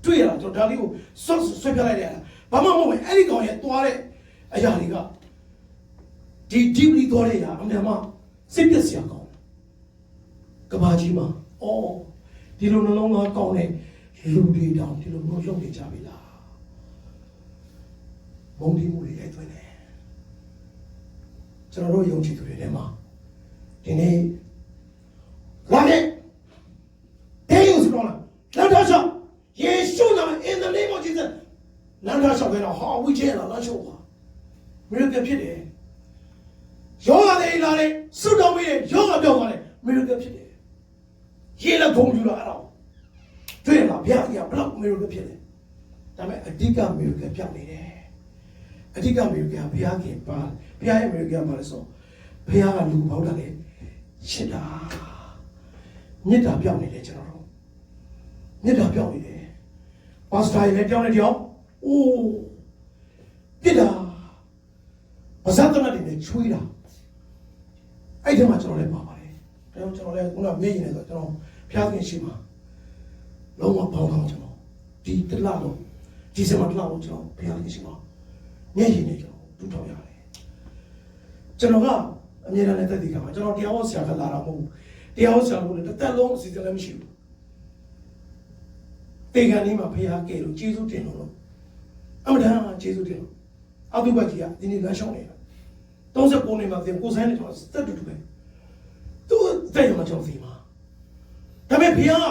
တွေ့ရတာကျွန်တော်ဒါလေးကိုဆွဲပြလိုက်တယ်ဘာမှမဟုတ်ဘူးအဲ့ဒီကောင်ရဲ့သွားတဲ့အရာတွေကဒီ deeply သွားတဲ့အရာအမှန်မှစိတ်ပျက်စရာကောင်းကဘာကြီးမှာအော်ဒီလိုနှလုံးသားကောင်းတဲ့လူတွေတောင်ဒီလိုမျိုးလုပ်နေကြပြီလားမုံတီးမှုတွေရိုက်သွင်းတယ်ကျွန်တော်တို့ယုံကြည်သူတွေထဲမှာဒီ ဒီနေ့လာခဲ့ဒဲယူစတော့လာတော့ဆောယေရှုနာမ in the name of Jesus လမ်းထားလျှောက်ခဲ့တော့ဟာဝိချဲလာလမ်းလျှောက်ပါမီရကယ်ဖြစ်တယ်ယောဂတွေလာတယ်စွတ်တော်ပြီးတယ်ယောဂပြောင်းသွားတယ်မီရကယ်ဖြစ်တယ်ရေးလက်ခုံယူလာအဲ့တော့တွေ့လားဘုရားကြီးကဘလောက်မီရကယ်ဖြစ်တယ်ဒါပေမဲ့အဓိကမီရကယ်ပြောင်းနေတယ်အဓိကမီရကယ်ဘုရားခင်ပါဘုရားရဲ့မီရကယ်ပါလဲဆိုဘုရားကလူပေါင်းတာလေရှင်းတာမြစ်တာပြောင်းနေတယ်ကျွန်တော်တို့မြစ်တာပြောင်းနေတယ်ပါစတာရဲ့ပြောင်းနေတယ်ရောအိုးပြစ်တာဘာသာတနာတွေနဲ့ချွေးတာအဲ့ဒီမှာကျွန်တော်လည်းပါပါတယ်ဒါကြောင့်ကျွန်တော်လည်းခုနမျက်ရည်နဲ့ဆိုကျွန်တော်ဖျားခင်ရှိမှာလုံးဝပေါင်းတော့ကျွန်တော်ဒီတလလုံးဒီစမတလလုံးကျွန်တော်ဖျားခင်ရှိမှာမျက်ရည်နဲ့ကျွန်တော်တူထောင်ရတယ်ကျွန်တော်ကအမြဲတမ်းလည်းတက်တည်ကြမှာကျွန်တော်တရားဟောဆရာကလာတာမဟုတ်ဘူးတရားဟောဆရာလို့လည်းတစ်သက်လုံးအစီအစဉ်လည်းမရှိဘူးတေကန်လေးမှာဖျားကဲလို့ကျေးဇူးတင်လို့အမှန်တမ်းကျေးဇူးတင်လို့အောက်တုပတ်ကြီးကဒီနေ့လမ်းလျှောက်နေတာ39နှစ်မှာသင်ကိုဆိုင်နေတော့တက်တူတူပဲသူတဲ့ရမှာကျွန်တော်စီမှာဒါပေမဲ့ဘုရား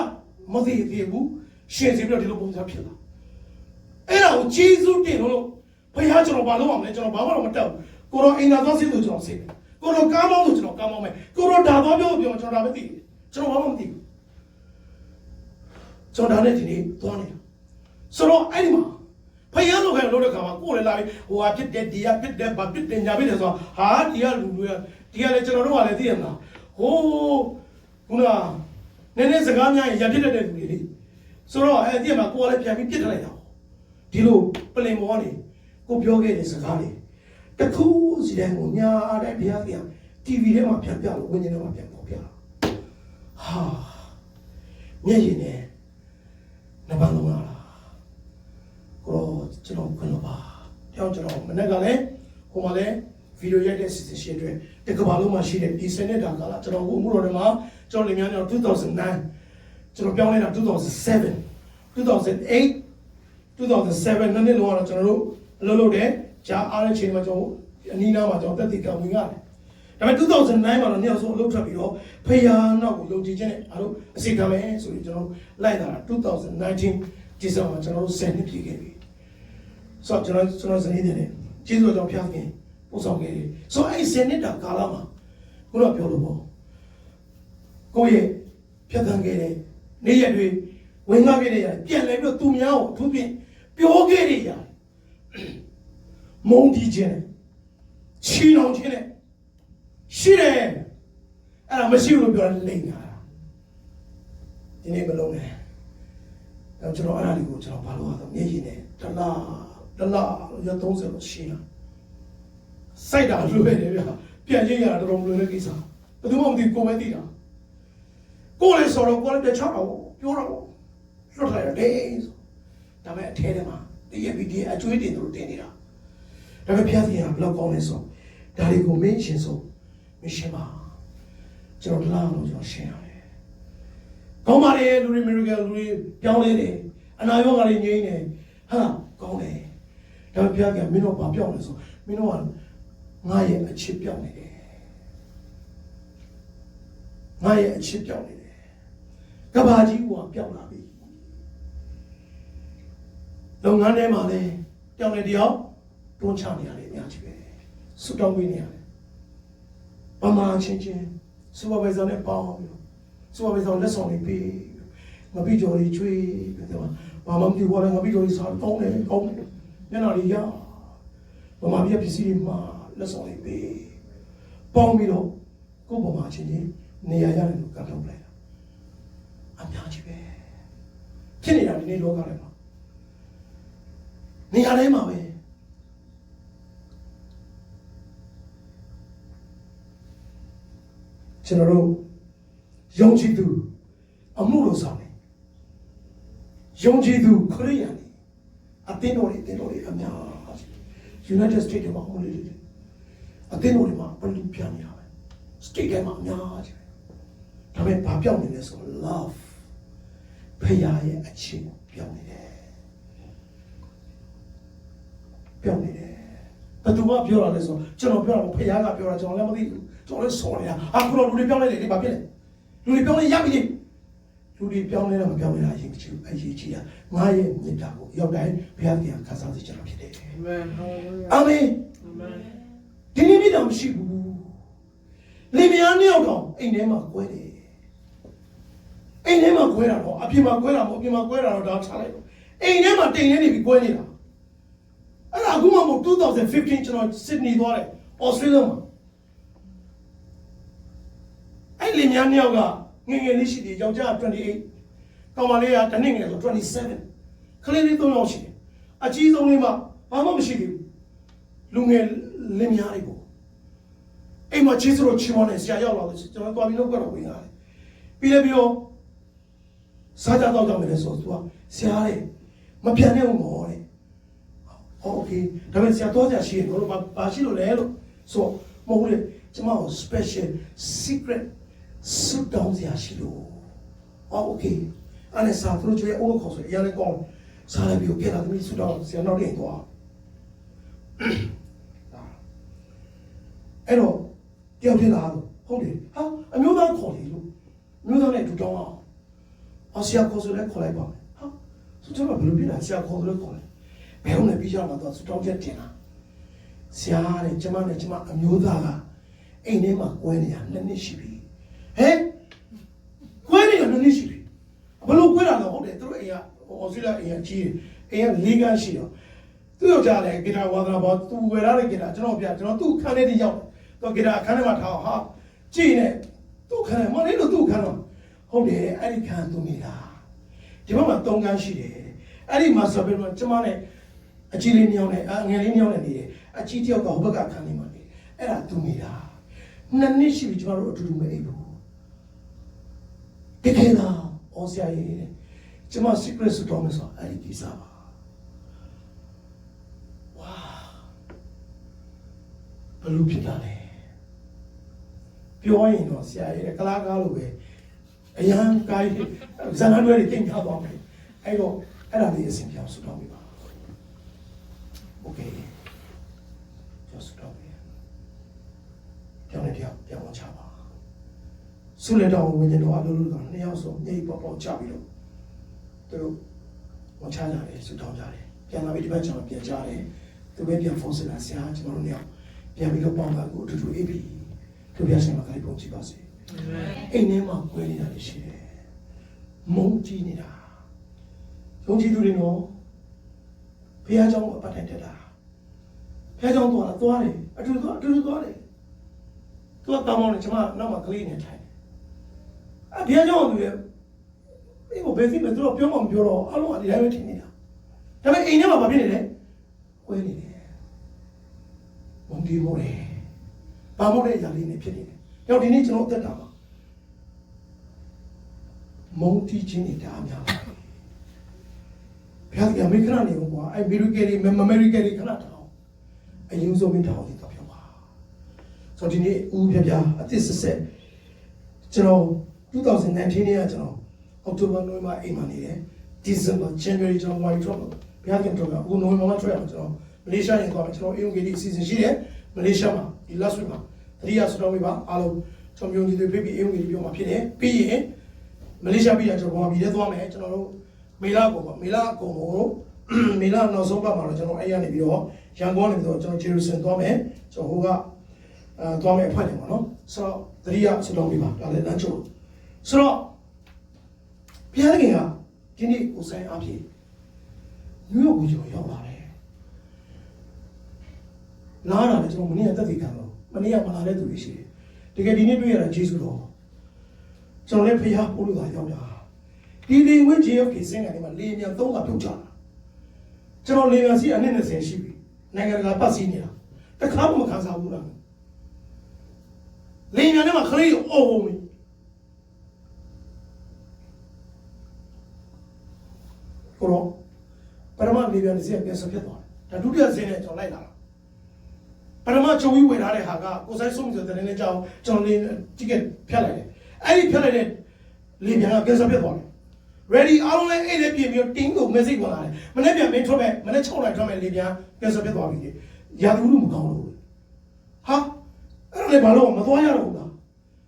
မသိသေးဘူးရှင်စီပြီးတော့ဒီလိုပုံစံဖြစ်လာအဲ့ဒါကိုကျေးဇူးတင်လို့ဘုရားကျွန်တော်ဘာလုပ်အောင်လဲကျွန်တော်ဘာမှတော့မတက်ဘူးကိုရောအင်တာသွားစီလို့ကျွန်တော်စီတယ်ကိုရောကားမောင်းလို့ကျွန်တော်ကားမောင်းမယ်ကိုရောဓာသွားပြောကျွန်တော်ဒါပဲသိတယ်ကျွန်တော်ဘာမှမသိဘူးကျွန်တော်ဒါနဲ့ဒီနေ့သွားနေတာဆိုတော့အဲ့ဒီမှာဖယားလိုခိုင်လို့တဲ့ခါမှာကိုယ်လည်းလာပြီးဟိုဟာဖြစ်တယ်ဒီကဖြစ်တယ်ဘာဖြစ်တယ်ညာဖြစ်တယ်ဆိုတော့ဟာဒီကလူတွေကဒီကလည်းကျွန်တော်တို့ကလည်းသိရမလားဟိုးခုနနည်းနည်းစကားများရင်ရဖြစ်တဲ့လူတွေလေဆိုတော့အဲ့ဒီမှာကိုယ်လည်းပြန်ပြီးပြစ်ထလိုက်တာဒီလိုပလင်မောနေကိုပြောခဲ့တဲ့စကားတွေတခုစီတိုင်းကိုညာတဲ့ဘုရားကြီး TV ထဲမှာပြန်ပြလို့ဝိညာဉ်ထဲမှာပြန်ပေါ်ပြတာဟာမျက်ရည်နဲ့နဘာလုံးလာကိုကျွန်တော်ခွင့်လို့ပါကြောင်းကျွန်တော်မနေ့ကလည်းဟိုမှာလည်းဗီဒီယိုရိုက်တဲ့စီစဉ်ရှင်းတွေတကဘာလုံးမှာရှိတဲ့ဒီစနစ်တာကလာကျွန်တော်ကိုမှုတော်တွေမှာကျွန်တော်လင်များကျွန်တော်2009ကျွန်တော်ပြောင်းလဲတာ2007 2008 2007နှစ်လုံးကတော့ကျွန်တော်တို့အလုပ်လုပ်တယ်ဂျာအားတဲ့ချိန်မှာကျွန်တော်အနီးနားမှာကျွန်တော်တက်တည်ကဝင်ရတယ်ဒါပေမဲ့2009မှာတော့နေ့အောင်ဆုံးအလုပ်ထွက်ပြီးတော့ဖယားနောက်ကိုယုံကြည်ခြင်းနဲ့အားလုံးအစီခံမယ်ဆိုပြီးကျွန်တော်လိုက်လာတာ2019ဒီဇင်ဘာကျွန်တော်တို့10နှစ်ပြည့်ခဲ့ပြီဆိုတော့ကျွန်တော်စနေတယ်ကျေးဇူးတော်ဖျားခင်ပို့ဆောင်ခဲ့တယ်ဆိုတော့အဲ့10နှစ်တာကာလမှာခုနပြောလို့ပေါ့ကိုယ့်ရဲ့ဖြတ်သန်းခဲ့တဲ့နေ့ရက်တွေဝင်ငှခဲ့တဲ့ရတယ်ပြန်လဲပြီးတော့သူများကိုသူပြင်ပြောခဲ့တဲ့ရတယ်မုန်းတီးခြင်းနဲ့ချီနှောင်ခြင်းနဲ့ရှိတယ်အဲ့ဒါမရှိဘူးလို့ပြောတယ်လိမ့်တာဒီနေ့မလုံးနဲ့အဲ့ကျွန်တော်အဲ့ဒါလေးကိုကျွန်တော်ဘာလို့လဲဆိုမျက်ရည်နဲ့တလားရ30လို့ရှိလားစိုက်တာလွယ်တယ်ဗျာပြန်ကြည့်ရတာတော်တော်လွယ်တဲ့ကိစ္စဘယ်သူမှမသိကိုပဲသိတာကိုလည်းဆိုတော့ကိုလည်းတခြားတော့ပြောတော့လွတ်လာတယ်ဒါပေမဲ့အထဲထဲမှာဒီရဗီဒီအကျွေးတင်တို့တင်နေတာဒါပေမဲ့ဖျားကြီးကဘယ်လောက်ကောင်းလဲဆိုဒါတွေကိုမင်းရှင်ဆိုမရှင်းပါကျွန်တော်လာလို့ကျွန်တော်ရှင်းရတယ်ကောင်းပါလေလူတွေအမေရိကန်လူတွေပြောင်းလဲတယ်အနာရောဂါတွေငြိမ်းတယ်ဟာကောင်းတယ်ဒါပေမဲ့ဖျားကြီးကမင်းတို့ဘာပြောင်းလဲဆိုမင်းတို့ကငါရဲ့အချစ်ပြောင်းနေတယ်ငါရဲ့အချစ်ပြောင်းနေတယ်ကဘာကြီးကပြောင်းလာပြီလုပ်ငန်းထဲမှာလည်းပြောင်းနေတယောက်တွန်းချနေရတယ်အများကြီးပဲဆူတောင်းပေးနေရတယ်ပမာချင်းစူပါဗိုင်ဇာနဲ့ပေါင်းပြီးစူပါဗိုင်ဇာလက်ဆောင်တွေပေးငါပြီးကြော်လေးချွေးပြီးတော့ဘာမှမပြောရငါပြီးကြော်လေးစားကောင်းတယ်မျက်နှာလေးရပမာပြပစ္စည်းတွေမှာလက်ဆောင်လေးပေးပေါင်းပြီးတော့ကိုယ့်ပမာချင်းနေရာရတယ်လို့ကတ်ထုတ်လိုက်တာအများကြီးပဲဖြစ်နေတာဒီနေ့လောကထဲမှာနေရာတိုင်းမှာပဲကျွန်တော်တို့ယုံကြည်သူအမှုလို့ဆောင်တယ်ယုံကြည်သူခရိယန်အသင်းတော်တွေအများကြီး United States မှာအမှုလေးတွေအသင်းတော်တွေမှာဘယ်လိုပြန်နေရလဲ State ထဲမှာအများကြီးဒါပေမဲ့ဘာပြောင်းနေလဲဆိုတော့ love ဖခင်ရဲ့အချစ်ပြောင်းနေတယ်ပြောင်းနေတယ်တ ဘယ်သူမှပြောတာလဲဆိုကျွန်တော်ပြောတာဖခင်ကပြောတာကျွန်တော်လည်းမသိဘူးကျွန်တော်လည်းစော်နေတာအခုတော့လူတွေပြောင်းလဲတယ်ဒီဘာဖြစ်လဲလူတွေပြောင်းလဲရပြီလူတွေပြောင်းလဲတော့မပြောင်းလဲတာအရေးကြီးဘူးအရေးကြီးတာငါရဲ့မြတ်တာကိုရောက်တိုင်းဘုရားခင်ခါစားစေချင်တာဖြစ်တယ်အာမင်ဒီနေ့မြတ်တာမရှိဘူးလေမယားနှစ်ယောက်တော့အိမ်ထဲမှာကွဲတယ်အိမ်ထဲမှာကွဲတာတော့အပြင်မှာကွဲတာမဟုတ်အပြင်မှာကွဲတာတော့ဒါချလိုက်တော့အိမ်ထဲမှာတိမ်နေပြီကွဲနေတာအဲ့ဒါအခုမှမဟုတ်2015ကျွန်တော်စစ်ဒနီသွားတယ်ဩစတြေးလျမှာအဲ့လေများနှစ်ယောက်ကငယ်ငယ်လေးရှိတယ်ယောက်ျား28ကောင်မလေးကတနည်းငယ်ဆို27ခလေးလေး3ယောက်ရှိတယ်အကြီးဆုံးလေးမှဘာမှမရှိသေးဘူးလူငယ်လင်မယားလေးပေါ့အိမ်မှာချစ်စလို့ချီမနဲ့ဆရာရောက်လာတယ်ကျွန်တော်သွားပြီးလောက်ကတော့ဝင်လာတယ်ပြီးလည်းပြီးတော့စားကြတော့ကြောင်းမယ်ဆိုတော့ဆရာလေးမပြန်နဲ့ဦးမော်တဲ့โอเคဒါပေမဲ့ဆရာတော့ကြာရှိရင်တို့ဘာရှိလို့လဲလို့ဆိုမဟုတ်လေကျွန်မကို special secret sit down ဆရာရှိလို့โอเคအဲ့ဒါစားသူတို့ကျွေးအိုးခေါ်ဆိုရရကောင်းစားလိုက်ပြီးပြတာသမီး sit down ဆရာနောက်တင်သွားအဲ့တော့တယောက်ဖြစ်လာတော့ဟုတ်တယ်ဟာအမျိုးသားခေါ်တယ်လို့မျိုးသားနဲ့တူတောင်းအောင်ဆရာခေါ်ဆိုလဲခေါ်လိုက်ပါမယ်ဟာဆိုတော့ဘယ်လိုဖြစ်လဲဆရာခေါ်ဆိုလဲခေါ်လိုက်ဘယ်ဟုတ်လဲပြီးကြမှာတော့စတောင်းချက်တင်လာဆရာတဲ့ကျမနဲ့ကျမအမျိုးသားကအိမ်ထဲမှာကွဲနေတာ2နှစ်ရှိပြီဟဲ့ကွဲနေတာ2နှစ်ရှိပြီဘယ်လိုကွဲတာလဲဟုတ်တယ်သူတို့အိမ်ကဩစတြေးလျအိမ်ကကြီးတယ်အိမ်က၄ခန်းရှိတော့သူ့ယောက်ျားလည်းဂီတာဝါသနာပေါ်သူဝယ်ထားတဲ့ဂီတာကျွန်တော်ပြကျွန်တော်သူ့ခန်းထဲထိရောက်တော့ဂီတာအခန်းထဲမှာထားအောင်ဟာကြည့်နေသူ့ခန်းထဲမလေးလို့သူ့ခန်းတော့ဟုတ်တယ်အဲ့ဒီခန်းသူနေတာဒီဘက်မှာ3ခန်းရှိတယ်အဲ့ဒီမှာဆိုပြီးတော့ကျမနဲ့အကြီးလေးနှစ်ယောက်နဲ့ငယ်လေးနှစ်ယောက်နဲ့နေတယ်အကြီးတစ်ယောက်ကဟိုဘက်ကခန်းလေးမှာနေအဲ့ဒါသူနေတာ2နှစ်ရှိပြီကျမတို့အတူတူမအိပ်ဘူးတကယ်လားဩဆရာကြီးကျမ secret ဆိုတော့မဆိုအဲ့ဒီကိစ္စပါဝါဘယ်လိုဖြစ်တာလဲပြောရင်တော့ဆရာကြီးကလာကားလို့ပဲအရန်ကိုင်းဇာတ်တွေတင်ပြသွားမယ်အဲ့တော့အဲ့ဒါလေးအဆင်ပြေအောင်ဆိုတော့ပြီပါโอเคကျော်ဆိုတော့ပြီပြောင်းနေပြောင်းချပါဆုလက်တော်ဝင်ကျင်တော်အလိုလိုက2ယောက်ဆိုညိပေါပေါချပြီးတော့သူတို့ဝန်ချကြတယ်ဆုတောင်းကြတယ်ပြန်လာပြီးဒီဘက်ကျွန်တော်ပြန်ကြတယ်သူပဲပြန်ဖုန်းဆက်လာဆရာကျွန်တော်တို့2ယောက်ပြန်ပြီးတော့ပေါင်းတာကိုအတူတူအေးပြီးသူပြဆင်မှာကြိုက်ပုံကြည့်ပါစေအိမ်ထဲမှာကွဲနေတာလည်းရှိတယ်မုန်းကြည့်နေတာယုံကြည်သူတွေနော်ဘုရားကျောင်းအပတ်တိုင်းတက်တာဘုရားကျောင်းသွားတယ်အတူတူသွားတယ်သူကတောင်းမောင်းနေကျွန်မနောက်မှာကလေးနေထိုင်ဘုရားကျောင်းကသူရဲ့အေးဘယ်စီမသူတော့ပြောမှမပြောတော့အလုံးအဒီတိုင်းပဲထင်နေတာဒါပေမဲ့အိမ်ထဲမှာဘာဖြစ်နေလဲကွဲနေတယ်မုန်းကြည့်မို့တယ်ဘာမို့လဲရာလေးနေဖြစ်နေတယ်ရောက်ဒီနေ့ကျွန်တော်အသက်တာပါမုန်းတီးခြင်းနေတာအများပါဘုရားကအမေရိကန်နေဘောကွာအမေရိကန်တွေမမေရိကန်တွေခဏတောင်းအရင်ဆုံးပြီးတောင်းနေတာပြောပါဆိုဒီနေ့ဦးပြအသစ်ဆက်ကျွန်တော်2019เนี่ยကျွန်တော် October November အိမ်မှာနေတယ် December January ကျွန်တော် White Drop ဘုရားကတော့အခု November မှာထွက်အောင်ကျွန်တော်မလေးရှားရင်သွားမယ်ကျွန်တော် AOKD အစီအစဉ်ရှိတယ်မလေးရှားမှာဒီ last week မှာတတိယစတော့ဝေးပါအားလုံးကျွန်တော်မျိုးကြီးတွေပြပြီး AOKD ပြောမှာဖြစ်တယ်ပြီးရင်မလေးရှားပြည်ကျွန်တော်ဘာပြည်လဲသွားမယ်ကျွန်တော်တို့မေလာကုန်ပါမေလာကုန်ကိုမေလာနောက်ဆုံးပတ်မှာတော့ကျွန်တော်အဲ့ရနေပြီးတော့ရန်ကုန်နေပြီးတော့ကျွန်တော် Jerusalem သွားမယ်ကျွန်တော်ဟိုကသွားမယ်အဖွဲ့တယ်ပေါ့နော်ဆိုတော့တတိယစတော့ဝေးပါဒါလည်းလမ်းချို့ဆိုတော့ဘုရားခင်ကဒီနေ့ကိုဆိုင်အဖြစ်နယူးယောက်ကိုကျွန်တော်ရောက်လာတယ်လာတာလည်းကျွန်တော်မနေ့ကတက်တည်ခံတော့မနေ့ကမလာတဲ့သူတွေရှိတယ်တကယ်ဒီနေ့တွေ့ရတာဂျေစုတော်ကျွန်တော်လည်းဖျားပို့လို့သာရောက်တာဒီလေဝင်း JFK စင်ကနေမှလေမြန်3ကပြုတ်ကြတာကျွန်တော်လေမြန်စီအနှစ်20ရှိပြီနိုင်ငံတကာပတ်စီနေတာတခါမှမခံစားဘူးလားလေမြန်ထဲမှာခလေးအော်ဝင်ကိုတော့ပရမလေမြန်စီကပြန်ဆက်ဖြစ်သွားတယ်ဒါဒုတိယစင်နဲ့ကျွန်တော်လိုက်လာတာပရမချုပ်ပြီးဝယ်ထားတဲ့ဟာကကိုဆိုင်ဆုံးဆိုတဲ့တနေ့ကြောင်းကျွန်တော်လေတိကက်ဖြတ်လိုက်တယ်အဲ့ဒီဖြတ်လိုက်တဲ့လေမြန်ကပြန်ဆက်ဖြစ်သွားတယ် ready အားလုံးလည်းအဲ့လည်းပြင်ပြီးတင်းကို message ဝင်လာတယ်မနေ့ပြန်မင်းထွက်မဲ့မနေ့6နိုင်ထွက်မဲ့လေမြန်ပြန်ဆက်ဖြစ်သွားပြီ ရာသီဥတုမကောင်းလို့ဟာအဲ့ဒါလည်းဘာလို့မသွားရတော့ဘူးလား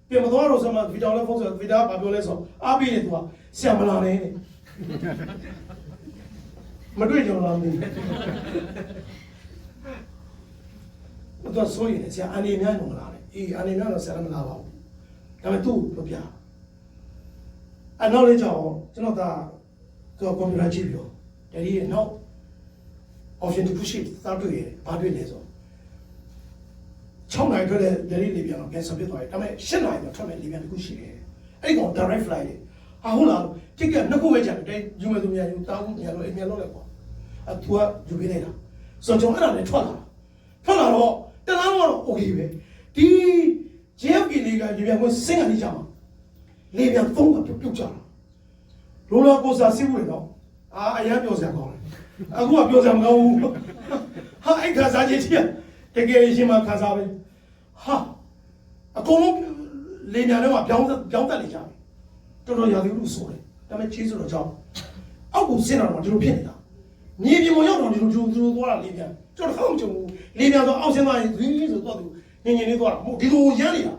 ပြန်မသွားတော့ဆိုမှဗီတာလည်းဖုန်းဆိုဗီတာဘာပြောလဲဆိုအားပေးတယ်သူကဆရာမလာနဲ့မတွေ့ကြလားမသိဘူးတော့ဆိုရင်ဆရာအနေများတော့မလာနဲ့အေးအနေများတော့ဆရာမလာပါဘူးဒါပေမဲ့သူ့ပြောပြအနောက်လေးကြောင်ကျွန်တော်ကကွန်ပျူတာကြည့်ပြီးတော့တတိယနောက် option တစ်ခုရှိသားတွေ့ရတယ်ဘာတွေ့လဲဆို6နိုင်ထွက်တဲ့ဒရီလေးပြန်တော့ပြန်ဆပ်ပြသွားတယ်ဒါပေမဲ့7နိုင်တော့ထွက်မဲ့လေးပြန်တစ်ခုရှိတယ်အဲ့ဒီကောင် direct flight လေဟာဟုတ်လားတိကနှစ်ခုပဲကြာတယ်ယူမယ်သူများယူတားဘူးညာလို့အိမ်ပြန်လို့လည်းပေါ့အတူကယူပေးလိုက်တာဆိုတော့ကျွန်တော်အဲ့ဒါလည်းထွက်လာတော့တလားတော့ okay ပဲဒီ JFK လေးကဒီပြန်ကိုစင်ကနေကြမှာလေးပြန်သုံးကပြုတ်ကြတာလိုလာကိုစားစီးဘူးလေတော့အရန်ပြောစရာကောင်းတယ်အခုကပြောစရာမကောင်းဘူးဟာအဲ့ခါစားချင်းကြီးတကယ်ရှင်မခါစားပဲဟာအကုန်လုံးလေညာထဲမှာပြောင်းတက်နေကြတယ်တော်တော်ရာသီဥတုဆိုတယ်ဒါပေမဲ့ကြီးဆိုတော့ကြောက်အောက်ကိုဆင်းတော့ဒီလိုဖြစ်နေတာမြေပြင်ပေါ်ရောက်တော့ဒီလိုသွားတာလေပြန်ကျွန်တော်တော့မကြုံဘူးလေပြန်ဆိုအောက်ဆင်းသွားရင်ဇင်းဆိုတော့သူငင်လေးသွားတာမဟုတ်ဒီလိုရမ်းနေတာ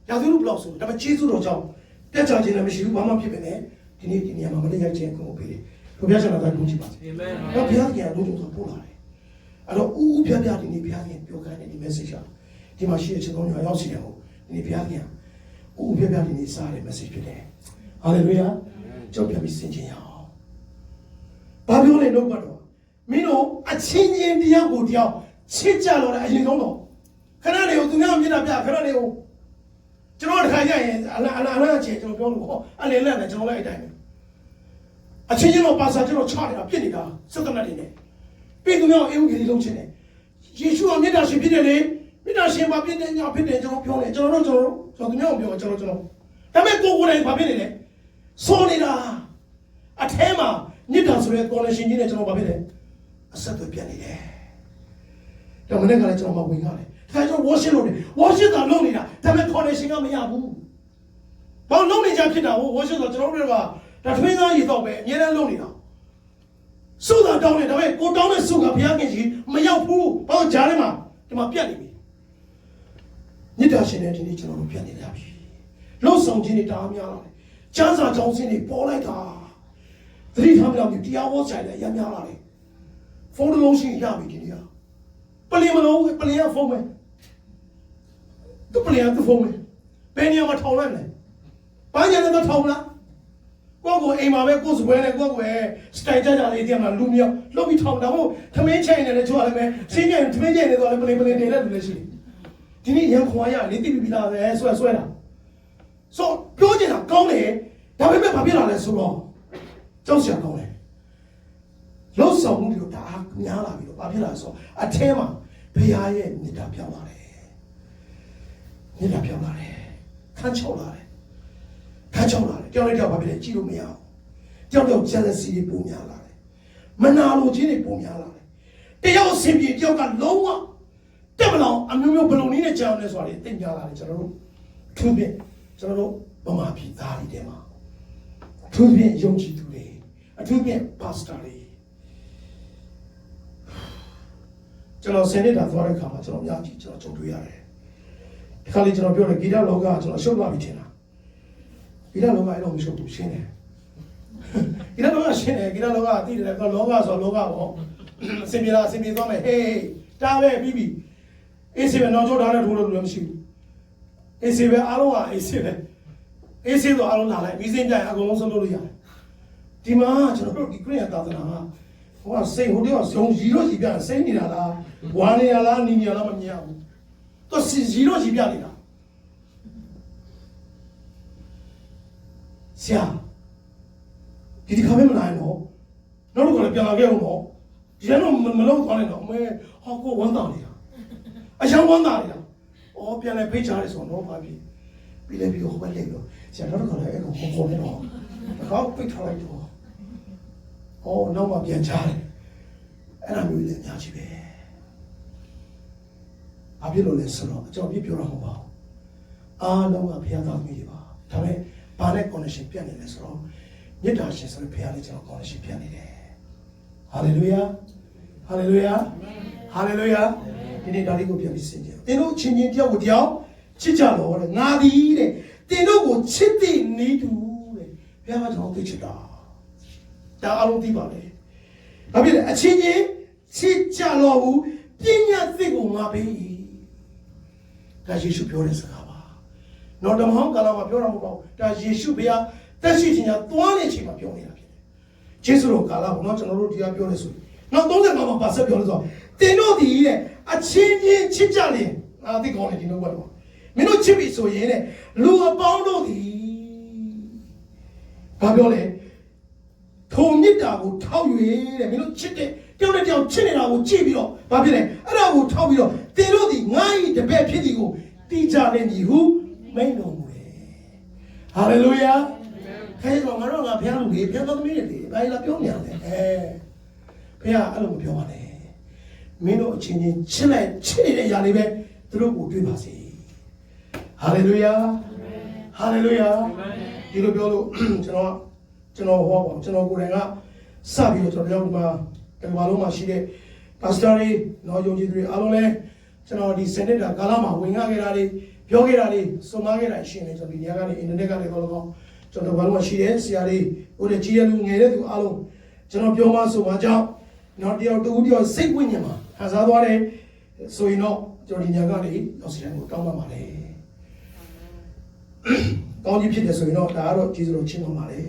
ရာသီဥတုဘယ်လောက်ဆိုဒါပေမဲ့ကြီးဆိုတော့ကြောက်တက်ချခြင်းလည်းမရှိဘူးဘာမှဖြစ်ပဲနဲ့ဒီနေ့ဒီနေရာမှာမလေးရိုက်ခြင်းကိုပေးတယ်ဘုရားရှင်ကလည်းကြည့်ပါစေအာမင်တော့ဘုရားကြီးကလုံးလုံးဆိုပို့လာတယ်အဲ့တော့ဥဖျားဒီနေ့ဘုရားကြီးပြောခိုင်းတဲ့ဒီ message ဒီမှာရှိတဲ့ချင်းကောင်းတွေရောက်စီတယ်ဟုတ်ဒီနေ့ဘုရားကြီးဥဖျားဒီနေ့စားတဲ့ message ဖြစ်တယ်ဟာလေလုယာကြောက်ပြပြီးဆင်ခြင်ရအောင်ဘာပြောလဲလို့ကတော့မင်းတို့အချင်းချင်းတယောက်ကိုတယောက်ချစ်ကြလို့လည်းအရင်ဆုံးတော့ခဏလေးကိုသူများမျက်နှာပြခဏလေးကိုကျွန်တော်တခါကျရင်အလားချင်းကျွန်တော်ပြောလို့ဟောအလေလက်နဲ့ကျွန်တော်လည်းအဲ့တိုင်းပဲအချင်းချင်းတော့ပါစာကျွန်တော်ချနေတာပြစ်နေတာစက်တနတ်တွေနဲ့ပြီးသူများအေးဦးကြီးလုံးချင်းတယ်ယေရှုကမေတ္တာရှင်ဖြစ်တယ်လေမေတ္တာရှင်မှာပြည့်တဲ့ညာဖြစ်တယ်ကျွန်တော်ပြောတယ်ကျွန်တော်သူများကိုပြောကျွန်တော်ဒါပေမဲ့ကိုယ်ကိုယ်တိုင်ဘာဖြစ်နေလဲစောနေတာအထဲမှာမေတ္တာဆိုတဲ့ connection ကြီးနဲ့ကျွန်တော်ဘာဖြစ်လဲအဆက်သွယ်ပြတ်နေတယ်ဒါမနေ့ကလည်းကျွန်တော်မဝင်ကြတယ်ဒါကျွန်တော် worship လုပ်တယ် worship တာလုပ်နေတာဒါပေမဲ့ connection ကမရဘူးဘာလုပ်နေကြဖြစ်တာဟို worship ဆိုကျွန်တော်တို့ကဒါထွေးသားရည်တော့ပဲအများနဲ့လုပ်နေတာစုတာတောင်းတယ်ဒါပေမဲ့ကိုတောင်းတဲ့စုကဘုရားခင်ကြီးမရောက်ဘူးဘာလို့ဂျားထဲမှာဒီမှာပြတ်နေပြီမေတ္တာရှင်နဲ့ဒီနေ့ကျွန်တော်တို့ပြတ်နေကြပြီလှုပ်ဆောင်ခြင်းတွေတအားများလာတယ်ကျမ်းစာကြောင်းစင်းတွေပေါ်လိုက်တာသတိထားကြည့်တရားဟောဆိုင်လည်းရများလာတယ်ဖုန်းတစ်လုံးရှိရပြီဒီနေ့ပလင်မလုံးပလင်ကဖုန်းပဲသူပလင်ကဖုန်းပဲဘယ်နေရာမှာထောင်လိုက်လဲဘာညာနဲ့တော့ထောင်လားကိုအိမ်မှာပဲကိုစပွဲနဲ့ကိုစတိုင်ကြကြလေးတည်းမှာလူမျိုးလှုပ်ပြီးထောင်တာဟုတ်သမင်းချိန်နေတယ်ချို့ကလည်းပဲစင်းချိန်သမင်းချိန်နေတော့လည်းပလင်နေတဲ့လူလည်းရှိတယ်ဒီနေ့ရန်ခွာရလေးတိပိပိလာပဲဆွဲတာဆိုပြောချင်တာကောင်းတယ်ဒါပေမဲ့ဘာဖြစ်လာလဲဆိုတော့ကြောက်စရာကောင်းတယ်လှုပ်ဆောင်မှုတွေတော့ဒါများလာပြီတော့ဘာဖြစ်လာဆိုအထဲမှာဘုရားရဲ့မေတ္တာပြောင်းလာတယ်မေတ္တာပြောင်းလာတယ်ခန်းချောက်လာတယ်ခါချောင်းလာတယ်ကြောက်လိုက်တော့ဘာဖြစ်လဲကြည့်လို့မရအောင်ကြောက်တော့ jealousy တွေပုံများလာတယ်မနာလိုခြင်းတွေပုံများလာတယ်တယောက်အစဉ်ပြေတယောက်ကလုံးဝတက်မလောင်အမျိုးမျိုးဘလုံနည်းနဲ့ကြောက်နေဆိုတာတွေသိကြလာတယ်ကျွန်တော်တို့သူဖြင့်ကျွန်တော်တို့ဗမာပြည်သားတွေထဲမှာသူဖြင့်ယုံကြည်သူတွေအထူးဖြင့်ပါစတာတွေကျွန်တော်ဆယ်နှစ်တာသွားတဲ့ခါမှာကျွန်တော်အများကြီးကျွန်တော်ကြုံတွေ့ရတယ်ဒီခါလေးကျွန်တော်ပြောတယ်ဂီတလောကကျွန်တော်ရှုပ်လာပြီထင်တာဂီတလောကအဲ့လိုမရှုပ်ဘူးရှင်းတယ်ဂီတလောကရှင်းတယ်ဂီတလောကသိတယ်ကောလောကဆိုလောကပေါ့အစင်ပြေသွားမယ်ဟေးတားပဲပြီးအေးစီပဲနောက်ကျောထားတဲ့ထိုးလို့လည်းမရှိဘူးအေးစီပဲအားလုံးကအေးစီတော့အားလုံးလာလိုက်ပြီးစင်းကြရင်အကုန်လုံးဆုံးလို့ရတယ်ဒီမှာကျွန်တော်တို့ဒီခရစ်ယာန်သာသနာကဟိုကစိတ်ဟိုတည်းကဇုံရီတော့ရီပြစိတ်နေတာလားဝါနေတာလားနီနေတာလားမမြင်ဘူးသူရီတော့ရီပြနေတာဆရာဒီခါပဲမလာရင်တော့နောက်တော့လည်းပြန်လာခဲ့အောင်တော့ဒီကတော့မလုံးသွားနဲ့တော့အမေဟောကိုဝမ်းသာနေတာအချမ်းဝမ်းသာနေတာအော်ပြန်လဲဖိတ်ချရဲဆိုတော့ဘာဖြစ်ပြီးလဲပြီးဟိုဘက်လိုက်တော့ဆရာတော့လည်းအဲ့ကိုခေါ်နေတော့ကောက်ပိတ်ထားလိုက်တော့အော်နောက်မှပြန်ချတယ်အဲ့ဒါမျိုးလည်းအများကြီးပဲဘာဖြစ်လို့လဲဆိုတော့အကြောင်းပြပြောတာမဟုတ်ပါဘူးအားလုံးကဘုရားသားသမီးတွေပါဒါပေမဲ့ဘာနဲ့ connection ပြတ်နေလဲဆိုတော့မေတ္တာရှင်ဆိုတဲ့ဘုရားနဲ့ကျွန်တော် connection ပြတ်နေတယ်ဟာလေလုယာ ဟာလေလုယာဟာလေလုယာဒီနေ့ဒါလေးကိုပြန်ပြီးဆင်ခြင်သင်တို့ချင်းချင်းတယောက်ကိုတယောက်ချစ်ကြတော့တဲ့ငါသည်တဲ့သင်တို့ကိုချစ်တဲ့နေတူတဲ့ဘုရားကကျွန်တော်သိချစ်တာဒါအလုံးသိပါလေဘာဖြစ်လဲအချင်းချင်းချစ်ကြတော့ဘူးပညာသစ်ကိုငါပေးဒါယေရှုပြောတဲ့စကားပါနော်ဓမ္မဟောင်းကာလမှာပြောတာမဟုတ်ပါဘူးဒါယေရှုဘုရားတက်ရှိခြင်းညာသွားနေချိန်မှာပြောနေတာဖြစ်တယ်ဂျေစုတော်ကာလပေါ့နော်ကျွန်တော်တို့ဒီကပြောနေဆိုနောက်35မှာပါဆက်ပြောလို့ဆိုတင်တို့ဒီတဲ့အချင်းချင်းချစ်ကြတယ်သိကောင်းတယ်ဒီလိုကတော့မင်းတို့ချစ်ပြီဆိုရင်တဲ့လူအပေါင်းတို့ဒီဘာပြောလဲထုံမြစ်တာကိုထောက်၍တဲ့မင်းတို့ချစ်တဲ့တယောက်နဲ့တယောက်ချစ်နေတာကိုကြည့်ပြီးတော့ဘာဖြစ်လဲအဲ့ဒါကိုထောက်ပြီးတော့တင်တို့ဒီငါ့ဤတပည့်ဖြစ်သည်ကိုတိကြနေပြီဟုမိန့်တော်မူတယ်ဟာလေလုယာခဲတော့ငါတို့ကဘုရားလူကြီးဘုရားတော်သမီးတွေဘာလဲပြောနေရလဲဘုရားအဲ့လိုမပြောပါနဲ့မင်းတို့အချင်းချင်းချစ်လိုက်ချစ်နေတဲ့ຢာလေးပဲသူတို့ကိုတွေ့ပါစေဟာလေလုယာဟာလေလုယာဒီလိုပြောလို့ကျွန်တော်ဟောပါကျွန်တော်ကိုယ်တိုင်ကစပြီးတော့ကျွန်တော်ဒီမှာဒီမှာလုံးမှာရှိတဲ့ပါစတာတွေနော်ယုံကြည်သူတွေအားလုံးလဲကျွန်တော်ဒီစနစ်တာကာလမှာဝင်ရခဲ့တာတွေပြောခဲ့တာတွေစုံမခဲ့တာရှင်းနေကျွန်တော်ဒီနေရာကနေအင်တာနက်ကနေတော့ကျွန်တော်ဘာလို့မှရှိတယ်ဆရာတွေဟိုတဲ့ကြီးရလူငယ်တဲ့သူအားလုံးကျွန်တော်ပြောမှဆိုမှကြောင့်နောက်တယောက်တူတယောက်စိတ်ဝိညာဉ်မှာခံစားသွားတယ်ဆိုရင်တော့ကျွန်တော်ဒီညကနေရောက်စတဲ့ကိုတောင်းပန်ပါလေကောင်းကြီးဖြစ်တယ်ဆိုရင်တော့ဒါကတော့ကျေးဇူးတော်ချင်းပါပါလေ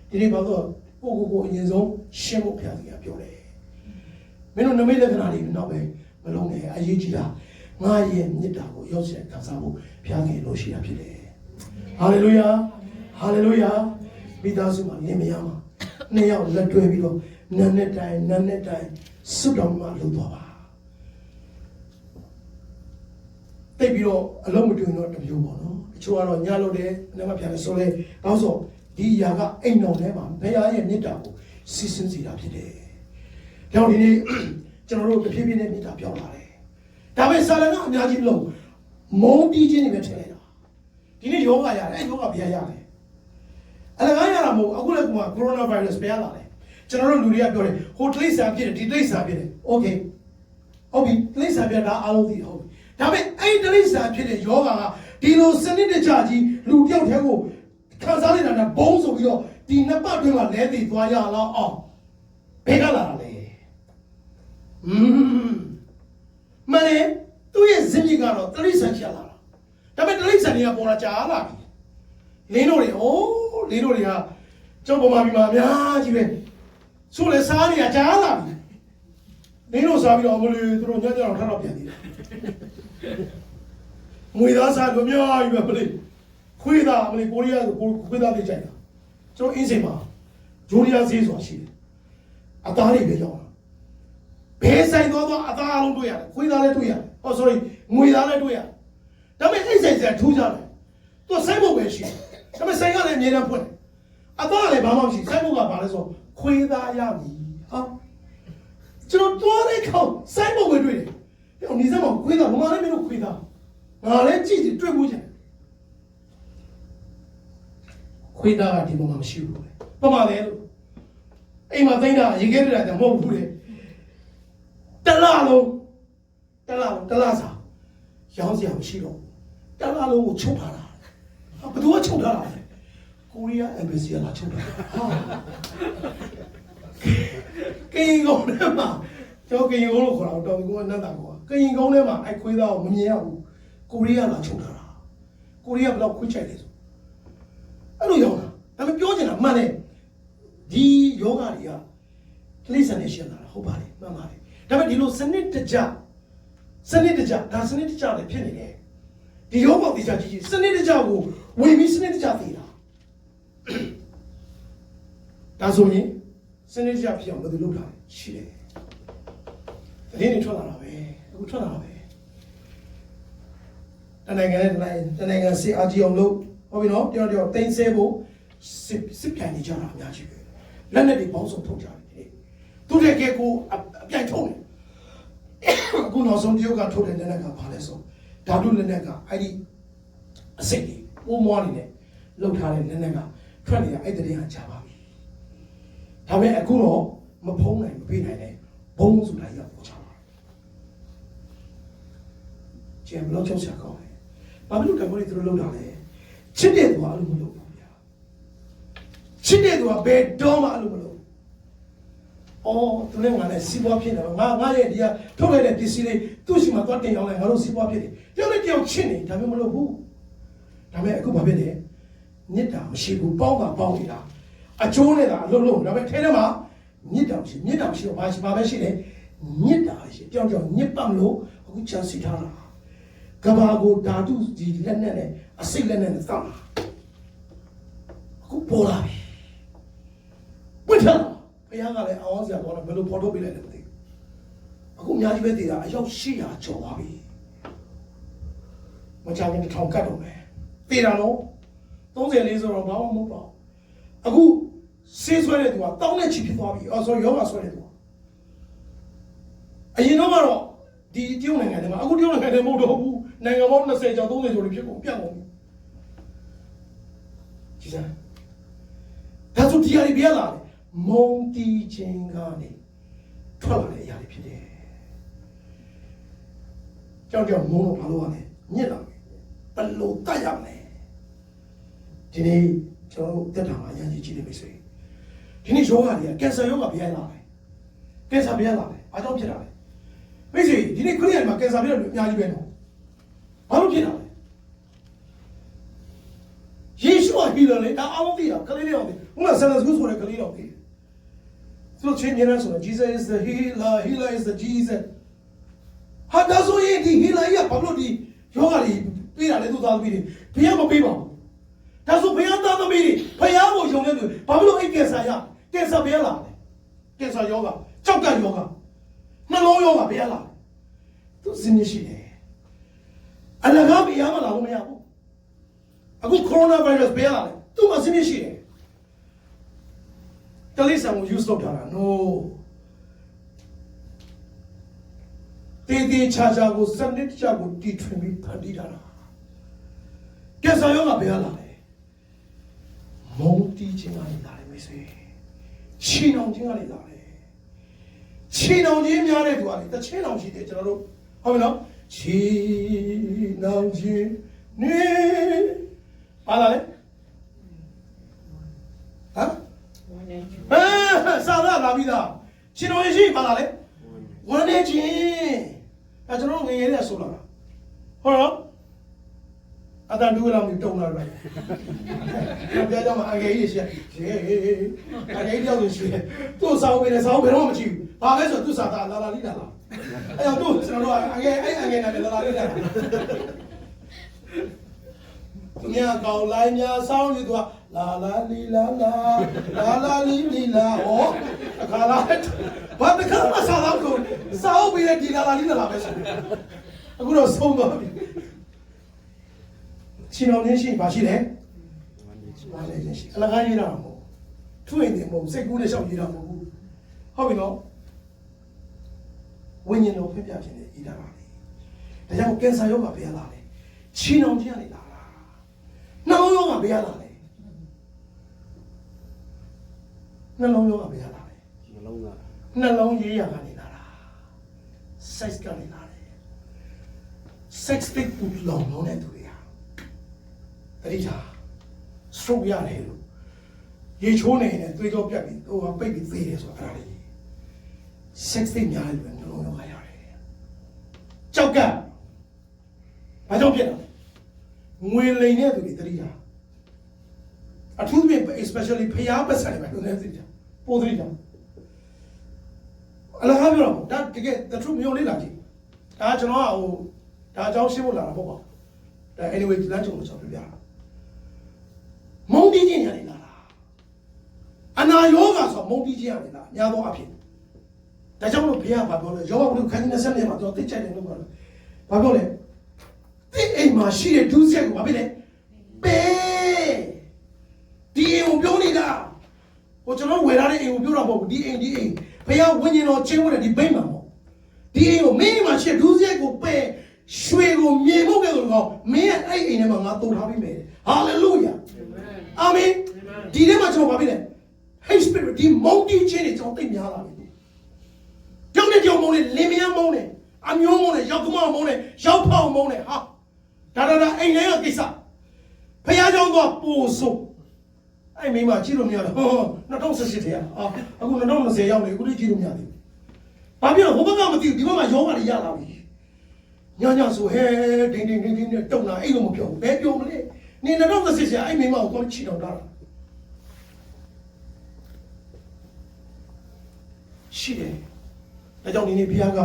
ဒီနေ့ဘာလို့ကိုအရင်ဆုံးရှင်းဖို့ဖျားစီကပြောတယ်မင်းတို့နမိတ်လက္ခဏာတွေတော့ပဲမလုံးနဲ့အရေးကြီးတာငါရဲ့မြတ်တာကိုရောက်စေခံစားဖို့ဖျားခင်လို့ရှိတာဖြစ်တယ်ဟာလေလုယာဟာလေလုယာမိသားစုမှာလင်မယားမှာနှစ်ယောက်လက်တွဲပြီးတော့နာနဲ့တိုင်းစွတ်တော်မှာလုပ်သွားပါတိတ်ပြီးတော့အလုံးမတွင်တော့တမျိုးပေါ့နော်တချို့ကတော့ညလို့တယ်နာမပြန်လဲဆိုလဲဘာလို့ဆိုဒီຢာကအိမ်တော်ထဲမှာဘုရားရဲ့မြတ်တာကိုစီစဉ်စီတာဖြစ်တယ်။ဒါကြောင့်ဒီနေ့ကျွန်တော်တို့တဖြည်းဖြည်းနဲ့မြတ်တာပြောင်းလာတယ်။ဒါပေမဲ့ဆာလန်ကအများကြီးမလုပ်မုန်းတီးခြင်းတွေပဲထည့်လိုက်တာ။ဒီနေ့ယောဂရတယ်အဲ့ယောဂဘယ်ရရတယ်။အလကားရတာမဟုတ်အခုလည်းကိုရိုနာဗိုင်းရပ်စ်ဘယ်ရလာလဲ။ကျွန်တော်တို့လူတွေကပြောတယ်ဟိုတိရစ္ဆာန်ဖြစ်တယ်ဒီတိရစ္ဆာန်ဖြစ်တယ်။ Okay ။ဟုတ်ပြီတိရစ္ဆာန်ပြတာအားလုံးသိဟုတ်ပြီ။ဒါပေမဲ့အဲ့တိရစ္ဆာန်ဖြစ်တဲ့ယောဂကဒီလိုစနစ်တကျကြီးလူတယောက်တည်းကိုခံစားနေတာနဲ့ဘုံဆိုပြီးတော့ဒီနှစ်ပတ်တွင်းမှာလဲတည်သွားရအောင်အောင်ဘယ်ကလာတာလဲမင်းသူ့ရဲ့ဇင်းကြီးကတော့တိရစ္ဆာန်ချလာတာဒါပေမဲ့တိရစ္ဆာန်တွေကပေါ်လာကြာလာပြီလင်းတို့တွေကကျောင်းပေါ်မှာပြီးမှအများကြီးပဲဆိုလေစားနေရကြာလာပြီလင်းတို့စားပြီးတော့မလို့သူတို့ညတော့ထပ်တော့ပြန်သေးတယ်ငွေသားစားလို့များကြီးပဲမလို့ခွေးသားမလေးကိုရီးယားကိုခွေးသားတွေကြိုက်တာကျွန်တော်အင်းစိန်မှာဂျိုရီးယားဈေးဆိုတာရှိတယ်အသားတွေပဲရောက်တာဘယ်ဆိုင်သွားအသားအလုံးတွေ့ရတယ်ခွေးသားလည်းတွေ့ရတယ်sorry ငွေသားလည်းတွေ့ရတယ်ဒါပေမဲ့အဲ့ဆိုင်ထူးကြတယ်သူဆိုင်ဖို့ပဲရှိတယ်ဒါပေမဲ့ဆိုင်ကလည်းအမြဲတမ်းဖွင့်အသားလည်းဘာမှမရှိဆိုင်ဖို့ကဘာလဲဆိုခွေးသားရပြီဟာကျွန်တော်သွားတဲ့ခေါက်ဆိုင်ဖို့ပဲတွေ့တယ်ဟိုနေစမ်းမှာခွေးသားဘာမှလည်းမင်းတို့ခွေးသားငါလည်းကြည့်တွေ့မှုချင်ခွေးသားကဒီပုံမှာမရှိဘူးလေပမာတယ်လို့အိမ်မှာသိမ်းတာရေခဲပြတာတမဟုတ်ဘူးလေတလားစာရောင်းစရာမရှိတော့တလားလုံးကိုချုပ်ထားတာဘယ်သူကချုပ်ထားတာလဲကိုရီးယား embassy ကလာချုပ်ထားတာကရင်ကုန်းထဲမှာကျွန်တော်ကရင်ကုန်းလို့ခေါ်တာတော်ပြီကိုအနတ်တာကောကရင်ကုန်းထဲမှာအဲ့ခွေးသားကိုမမြင်ရဘူးကိုရီးယားလာချုပ်ထားတာကိုရီးယားဘယ်တော့ခွေးချိုက်လဲဆိုအဲ့လိုရောက်တာဒါပေမဲ့ပြောချင်တာမှန်တယ်ဒီယောဂတွေကတိရစ္ဆာန်နဲ့ရှင်းလာတာဟုတ်ပါတယ်မှန်ပါတယ်ဒါပေမဲ့ဒီလိုစနစ်တကျဒါစနစ်တကျလည်းဖြစ်နေတယ်ဒီယောဂတိကျကြီးစနစ်တကျကိုဝင်ပြီးစနစ်တကျသိတာဒါဆိုရင်စနစ်တကျဖြစ်အောင်ဘယ်လိုလုပ်တာလဲရှိတယ်သတင်းတွေထွက်လာတာပဲအခုထွက်လာတာပဲတနိုင်ငံစီအာဂျီအောင်လို့ဟုတ်ပြီနော်တယောက်တင်းဆဲဖို့စစ်ပြန်နေကြတာအများကြီးပဲလက်နဲ့တွေပေါင်းစုံထုတ်ကြတယ်သူတကယ်ကိုအပြိုင်ထုတ်တယ်အခုနောက်ဆုံးတယောက်ကထုတ်တဲ့လက်နက်ကဘာလဲဆိုဓာတုလက်နက်ကအဲ့ဒီအစိတ်တွေပိုးမွားနေတဲ့လှုပ်ထားတဲ့လက်နက်ကထွက်နေတာအဲ့တဲ့ဟာကြာပါပြီဒါပေမဲ့အခုတော့မဖုံးနိုင်မပေးနိုင်တဲ့ ဘုံဆိုတာရပေါ်ချလာကျန်ဘလောက်ကြောက်ရှာကောင်းတယ်ဘာဖြစ်လို့တမိုးတွေသူတို့လောက်တာလဲချစ်တဲ့သူကအဲ့လိုမလုပ်ဘူးဗျာချစ်တဲ့သူကဘယ်တော့မှအဲ့လိုမလုပ်အော်သူလည်းငါလည်းစီးပွားဖြစ်နေမှာငါရဲ့ဒီကထုတ်လိုက်တဲ့ပစ္စည်းလေးသူ့ရှိမှသွားတင်အောင်လဲငါတို့စီးပွားဖြစ်တယ်တယောက်နဲ့တယောက်ချစ်နေဒါမျိုးမလုပ်ဘူးဒါပေမဲ့အခုဘာဖြစ်လဲမြစ်တာမရှိဘူးပေါင်းတာပေါင်းနေတာအကျိုးနဲ့တာအလုံးလုံးဒါပေမဲ့ထဲထဲမှာမြစ်တာမရှိတော့ဘာပဲရှိလဲမြစ်တာရှိတယောက်ညစ်ပတ်မလို့အခုချန်စီထားတာကဘာကိုဓာတုဒီလက်နဲ့အစိတ်လက်နဲ့စောင့်လာအခုပေါ်လာပြီပွင့်ထားဘုရားကလည်းအောင်စရာပေါ်လာဘယ်လိုဖော်ထုတ်ပေးလိုက်လဲမသိဘူးအခုအများကြီးပဲတည်တာအယောက်800ကျော်သွားပြီမချခင်1000ကတ်တော့မယ်တည်တာနော်30 40တော့ဘာမှမဟုတ်ပါဘူးအခုဆေးဆွဲတဲ့သူကတောင်းတဲ့ချီဖြစ်သွားပြီဆိုယောဂဆွဲတဲ့သူအရင်တော့ကတော့ဒီတရုတ်နိုင်ငံထဲမှာအခုတရုတ်နိုင်ငံထဲမဟုတ်တော့ဘူးနိုင်ငံပေါင်း20ကျော်30ကျော်ဖြစ်ကုန်ပြတ်ကုန်ပြီကြည်စမ်းဒါဆိုဒီအရာတွေပြလာတယ်မုံတီချင်းကနေထွက်လာတဲ့အရာတွေဖြစ်တယ်ကြောက်မုံတော့ဘာလို့ရလဲညစ်လာပြီဘယ်လိုတတ်ရမလဲဒီနေ့ကျွန်တော်တက်တာမှာအရင်ကြီးနေပြီဆိုရင်ဒီနေ့ယောဂတွေကကင်ဆာယောဂပြရလာတယ်ကင်ဆာပြရလာတယ်အားကြောင့်ဖြစ်တာလေမိတ်ဆွေဒီနေ့ခရီးရမှာကင်ဆာပြရလို့အများကြီးပဲနော်ဘာလို့ဖြစ်တာလဲယေရှုကဟီလာလေဒါအောင်သိတာကလေးလေးအောင်သိဘုရားဆန္ဒစကူးဆိုတဲ့ကလေးတော်သိသူချင်းနေရဆိုတော့ Jesus is the healer is the Jesus ဟာဒါဆိုရင်ဒီ healer ကြီးကဘာလို့ဒီယောဂတွေပြေးတာလဲသူသားသမီးတွေဘုရားမပေးပါဘူးဒါဆိုဘုရားသားသမီးတွေဘုရားကိုယုံနေသူဘာလို့အဲ့ကင်ဆာပြရလာလဲကင်ဆာယောဂကြောက်ကယောဂနှလုံးယောဂပြရလာသူစင်းရှိတယ်အလကားပြရမလာလို့မရဘူးအခုကိုရိုနာဗိုင်းရပ်စ်ပြရလာတယ်သူမှစင်းရှိတယ်တလိဆန်ကို use လုပ်တာလား no တေချာကိုစနစ်ချကိုတီထွင်ပြီးဖန်တီးတာလားကင်ဆာယောဂပြရလာတယ်မုံတီးခြင်းကနေလာတယ်မိတ်ဆွေချီနှောင်ခြင်းကနေလာတယ်ချီနှောင်ခြင်းများတဲ့သူကလေတချင်းအောင်ရှိတယ်ကျွန်တော်တို့ဟုတ်ပြီနော်ချီနှောင်ခြင်းနေပါလာလေဟမ်စာရလာပြီးသားချီနှောင်ခြင်းရှိပါလာလေဝမ်းနေခြင်းအဲကျွန်တော်ငယ်ငယ်လေးဆိုလာတာဟုတ်နော်အတန်ဒူလာမီတုံလာတယ်။ပြောကြမှာအငယ်ကြီးရှိရဲ့။အငယ်ကြီးကြောက်လို့ရှိရဲ့။သူ့စာအုပ်ပဲစာအုပ်ဘယ်တော့မှမကြည့်ဘူး။ဘာလဲဆိုသူ့စာသားလာလာလေးလာလာ။အဲ့တော့သူ့ကျွန်တော်တို့အငယ်နဲ့လာလာလေးလာလာ။သူများကောင်းလိုက်များစောင်းပြီးသူကလာလာလီလာလာလာလာလီလီလာဟောအခါလာဘာတခါမှစာအုပ်ကိုစာအုပ်ပြီးဒီလာလာလေးလာလာပဲဆို။အခုတော့ဆုံးသွားပြီ။ချီနှောင်ခြင်းရှိပါရှိတယ်။ဝမ်းနေခြင်းရှိအလကားရေးတာမဟုတ်။ထွင်နေမဟုတ်စိတ်ကူးနဲ့ရှောက်ရေးတာမဟုတ်ဘူး။ဟုတ်ပြီနော်။ဝိညာဉ်တော်ပြပြခြင်းနဲ့ရေးတာပါလေ။ဒါကြောင့်ကင်ဆာယောဂဘယ်လာလဲ။ချီနှောင်ခြင်းကနေလာတာ။နှလုံးယောဂဘယ်လာလဲ။နှလုံးယောဂဘယ်လာလဲ။နှလုံးရေးရကနေလာတာ။ sex ကနေလာတယ်။ sex တိတ်ပူလောင်လုံးတဲ့သူတတိထား stroke ရတယ်လို့ရေချိုးနေတယ်သွေးကြောပြတ်ပြီးဟိုပိတ်ပြီးသေးတယ်ဆိုတာအဲ့ဒါလေး sex တွေများတယ်လို့နှလုံးရောဂါရတယ်ကြောက်ကဘာကြောင့်ဖြစ်လဲငွေလိမ်တဲ့သူတွေတတိထားအထူးသဖြင့် especially ဖျားပတ်ဆိုင်ပဲလို့လည်းသိကြပိုတတိထားအလကားပြောတော့ဒါတကယ် the truth မျိုးလေးလာကြည့်ဒါကျွန်တော်ကဟိုဒါအကြောင်းရှင်းဖို့လာတာပေါ့ပါဒါ anyway လမ်းကြုံလို့ကျွန်တော်ပြပြတာမုံတီးခြင်းရတယ်လားအနာယောဂဆိုမုံတီးခြင်းရတယ်လားညာတော့အဖြစ်ဒါကြောင့်လို့ဘုရားဘာပြောလဲယောဂဘုရားခန်းကြီး20နှစ်မှာတော့သိချိုက်တယ်လို့ပြောတယ်ဘာပြောလဲဒီအိမ်မှာရှိတဲ့ဒုစရိုက်ကိုဘာဖြစ်လဲပဲဒီအိမ်ကိုပြောနေတာဟိုကျွန်တော်ဝယ်ထားတဲ့အိမ်ကိုပြောတာမဟုတ်ဘူးဒီအိမ်ဘုရားဝိညာဉ်တော်ချင်းဝင်တဲ့ဒီဘိတ်မှာမဟုတ်ဒီအိမ်ကိုမင်းမှာရှိတဲ့ဒုစရိုက်ကိုပဲရွှေကိုမြေမှုကဲလို့ကောမင်းရဲ့အဲ့အိမ်ထဲမှာငါတုံထားပြီးမယ်ဟာလေလုယာအာမင်ဒီထဲမှာကျွန်တော်ဘာဖြစ်လဲ Hey Spirit ဒီမုန်တီးခြင်းတွေကျွန်တော်သိများလာပြီကြောင့် နဲ့ကြောင်မုန်းနဲ့လင်မယားမုန်းနဲ့အမျိုးမုန်းနဲ့ရောက်ခမမုန်းနဲ့ရောက်ဖောက်မုန်းနဲ့ဟာဒါအိမ်ထဲကကိစ္စဖះเจ้าတော့ပို့ဆိုအဲ့မိမကြည့်လို့မရတော့2018ထဲအခု2020ရောက်နေအခုလေးကြည့်လို့မရသေးဘူးဘာဖြစ်လို့ဟိုဘက်ကမသိဘူးဒီဘက်မှာယောဂတွေရလာပြီညဆိုဟဲဒင်းနဲ့တုံလာအဲ့လိုမပြောဘူးဘယ်ပြောမလဲနေ2020ဆရာအဲ့မိမကိုတော့ချီတော့တာရှိတယ်ဒါကြောင့်ဒီနေ့ဘုရားက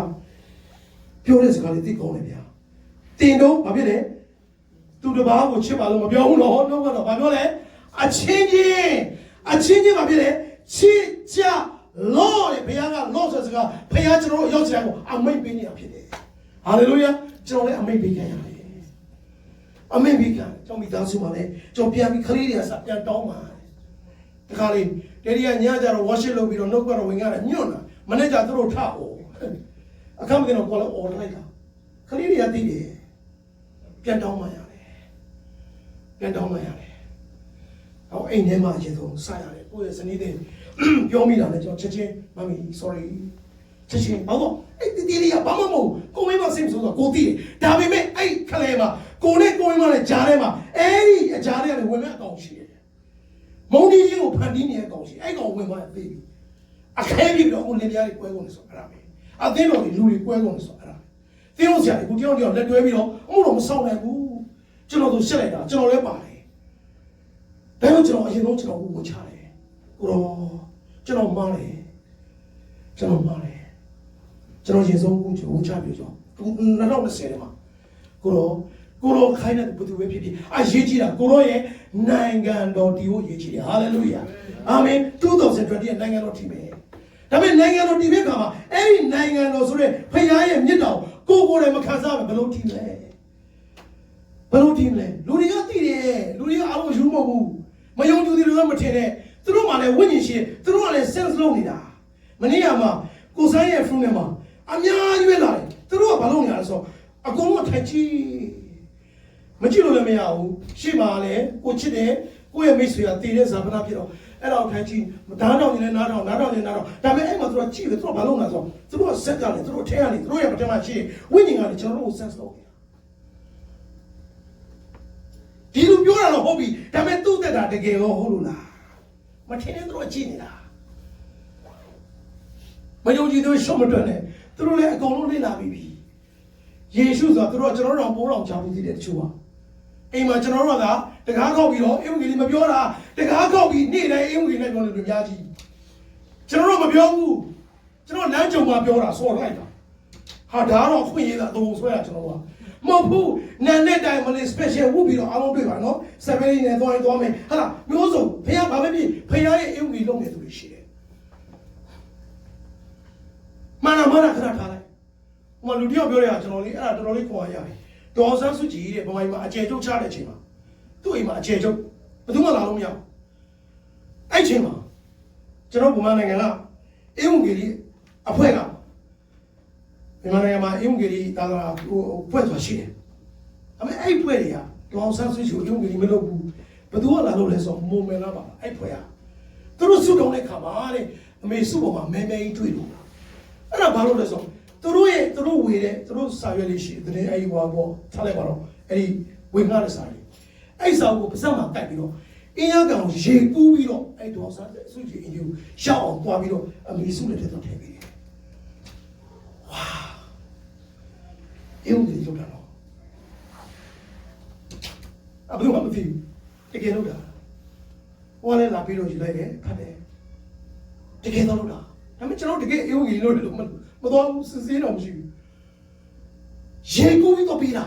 ပြောတဲ့စကားလေးသိကောင်းတယ်ဗျာတင်တော့ဘာဖြစ်လဲသူတစ်ပါးကိုချစ်ပါလို့မပြောဘူးနော်တော့ဘာပြောလဲအချင်းချင်းဘာဖြစ်လဲချစ်ကြလော့ဘုရားကလော့ဆိုစကားဘုရားကျွန်တော်တို့ရောက်ချင်ကိုအမိတ်ပေးနေတာဖြစ်တယ်ဟာလေလုယာကျွန်တော်လည်းအမိတ်ပေးခံရတယ်အမိတ်ပေးခံကျွန်တော်မိသားစုမှာလည်းကျွန်တော်ပြန်ပြီးခလေးတွေကစပြန်တောင်းပါတခါလေးဒေဒီကညကြတော့ worship လုပ်ပြီးတော့နှုတ်ကတော့ဝင်ရတယ်ညွန့်လာမနေ့ကသူတို့ထအောင်အခမတင်တော့ခေါ်လို့ order လိုက်တာခလေးတွေကသိတယ်ပြန်တောင်းပါရတယ်ပြန်တောင်းပါရတယ်ဟောအိမ်ထဲမှာအရင်ဆုံးစရတယ်ကိုယ့်ရဲ့ဇနီးတွေပြောမိတာနဲ့ကျွန်တော်ချက်ချင်းမမီ sorry ချက်ချင်းဘာလို့အဲ့ဒီလေးကဘာမှမဟုတ်ကိုမင်းမစိတ်မဆိုးတော့ကိုသိတယ်ဒါပေမဲ့အဲ့ခလဲမှာကိုနဲ့ကိုမင်းမနဲ့ဂျားထဲမှာအဲ့ဒီအဂျားထဲကနေဝင်မဲ့အကောင်ရှိတယ်မုံဒီချင်းကိုဖန်တီးနေတဲ့အကောင်ရှိအဲ့ကောင်ဝင်သွားပြီအခဲပြီးတော့ကိုလင်ပြားတွေကွဲကုန်နေဆိုအဲ့ဒါပဲအသင်းတော်တွေလူတွေကွဲကုန်နေဆိုအဲ့ဒါသင်းလို့ဆရာတွေကိုတယောက်လက်တွဲပြီးတော့အမှုတော်မဆောင်နိုင်ဘူးကျွန်တော်တို့ရှက်လိုက်တာကျွန်တော်လည်းပါတယ်ဒါကြောင့်ကျွန်တော်အရင်ဆုံးကျွန်တော်ကိုဝင်ချတယ်ကိုတော့ကျွန်တော်မားတယ်ကျွန်တော်ရင်ဆုံးကိုကျွန်တော်ချပြကြော2020ထဲမှာကိုတော့ခိုင်းတဲ့ဘုသူပဲဖြစ်အရေးကြီးတာကိုတော့ရဲ့နိုင်ငံတော်တည်ဖို့အရေးကြီးတယ်ဟာလေလုယာအာမင်2020ရဲ့နိုင်ငံတော်တည်မယ်ဒါပေမဲ့နိုင်ငံတော်တည်တဲ့အခါမှာအဲ့ဒီနိုင်ငံတော်ဆိုတဲ့ဖခင်ရဲ့မြစ်တော်ကိုယ်လည်းမခံစားဘယ်လိုတည်မလဲလူတွေကသိတယ်လူတွေကအားလုံးယူမဟုတ်ဘူးမယုံကြည်သူတွေကမထင်နဲ့သူတို့မှလည်းဝိညာဉ်ရှိတယ်သူတို့ကလည်း sense လုပ်နေတာမနေ့ကမှကိုဆိုင်ရဲ့ fruit နဲ့မှာအများကြီးပဲလာတယ်သူတို့ကဘာလုပ်နေလဲဆိုတော့အကုန်လုံးထိုင်ကြည့်မကြည့်လို့လည်းမရဘူးရှေ့မှာလည်းကိုချစ်တယ်ကိုရဲ့မိတ်ဆွေကတည်တဲ့ဇာပနာဖြစ်တော့အဲ့တော့ထိုင်ကြည့်ဓာတ်တော်နေလဲနားတော်ဒါပေမဲ့အဲ့မှာသူကကြည့်တယ်သူတို့ဘာလုပ်နေလဲဆိုတော့သူတို့က set ကြတယ်သူတို့ထဲကနေသူတို့ရဲ့ပထမရှိဝိညာဉ်ကလည်းကျွန်တော်တို့ကို sense လုပ်နေတာဒီလိုပြောတာတော့ဟုတ်ပြီဒါပေမဲ့သူ့တက်တာတကယ်ရောဟုတ်လို့လားမထင်နဲ့သူတို့ကြည့်နေတာမယုံကြည်သူရှုံးမတွက်နဲ့သူတို့လည်းအကုန်လုံးလေ့လာပြီးပြီယေရှုဆိုတာသူတို့ကကျွန်တော်တို့ပိုးတော်ချဘူးသိတယ်တချို့ကအိမ်မှာကျွန်တော်တို့ကတကားခောက်ပြီးတော့အင်္ဂလိပ်မပြောတာတကားခောက်ပြီးနေ့တိုင်းအင်္ဂလိပ်နဲ့ပြောနေလို့များကြီးကျွန်တော်တို့မပြောဘူးကျွန်တော်လမ်းကြုံမှာပြောတာဆော်လိုက်တာဟာဒါတော့ခွင့်ရတာအကုန်ဆွဲတာကျွန်တော်တို့ကမဟုတ်ဘူးနာနဲ့တိုင်းမလေး special ဝုတ်ပြီးတော့အားလုံးတွေ့ပါနော်7လေးနဲ့သွားမယ်ဟာလားမျိုးစုံဖခင်ဘာပဲဖြစ်ဖခင်ရဲ့အင်္ဂလိပ်လုံးနေသူတွေရှိတယ်မာနခဏထားလိုက်ဟိုလူတယောက်ပြောရတာကျွန်တော်လေးအဲ့ဒါတော်တော်လေးခေါ်ရရတယ်ဒေါ်ဆန်းစုကြည်တဲ့ဗမာပြည်မှာအကျယ်ချုပ်ချတဲ့အချိန်မှာသူ့အိမ်မှာအကျယ်ချုပ်ဘယ်သူမှလာလို့မရဘူးအဲ့ချိန်မှာကျွန်တော်ဗမာနိုင်ငံကအင်္ဂလိပ်အဖွဲ့ကမြန်မာနိုင်ငံမှာအင်္ဂလိပ်သာသနာဖွဲ့ဆိုတာရှိတယ်။ဒါပေမဲ့အဲ့ဖွဲ့တွေကဒေါ်ဆန်းစုကြည်ကိုအင်္ဂလိပ်မလုပ်ဘူးဘယ်သူကလာလို့လဲဆိုတော့မိုမယ်လားပါအဲ့ဖွဲ့ကသူတို့စုတောင်းတဲ့ခါမှာတဲ့အမေစုပေါ်မှာမဲမဲကြီးတွေ့လို့အဲ့ဒါဘာလို့လဲဆိုတော့သူတို့ဝေတဲ့သူတို့စာရွက်လေးရှိတဲ့အဲ့ဒီဟောပေါ့ထားလိုက်ပါတော့အဲ့ဒီဝေငှတဲ့စာလေးအဲ့စာကိုပါစက်မှာတိုက်ပြီးတော့အင်းရကောင်ရေကူးပြီးတော့အဲ့ဒေါ်ဆန်းစုကြည်အင်ဂျီကိုရှောက်အောင်တွားပြီးတော့အမေစုလက်ထက်တော့ထည့်ပေးတယ်ဝါအင်္ဂလိပ်လောက်တာတော့အဘယ်မှာမသိဘူးတကယ်လောက်တာဟိုလည်းလာပြီးတော့ယူလိုက်တယ်ဖတ်တယ်တကယ်တော့လောက်တာဒါပေမဲ့ကျွန်တော်တကယ်အင်္ဂလိပ်လို့မတော်ဘူးစစ်စင်းတော့မရှိဘူးရေကူးပြီးတော့ပြီးတာ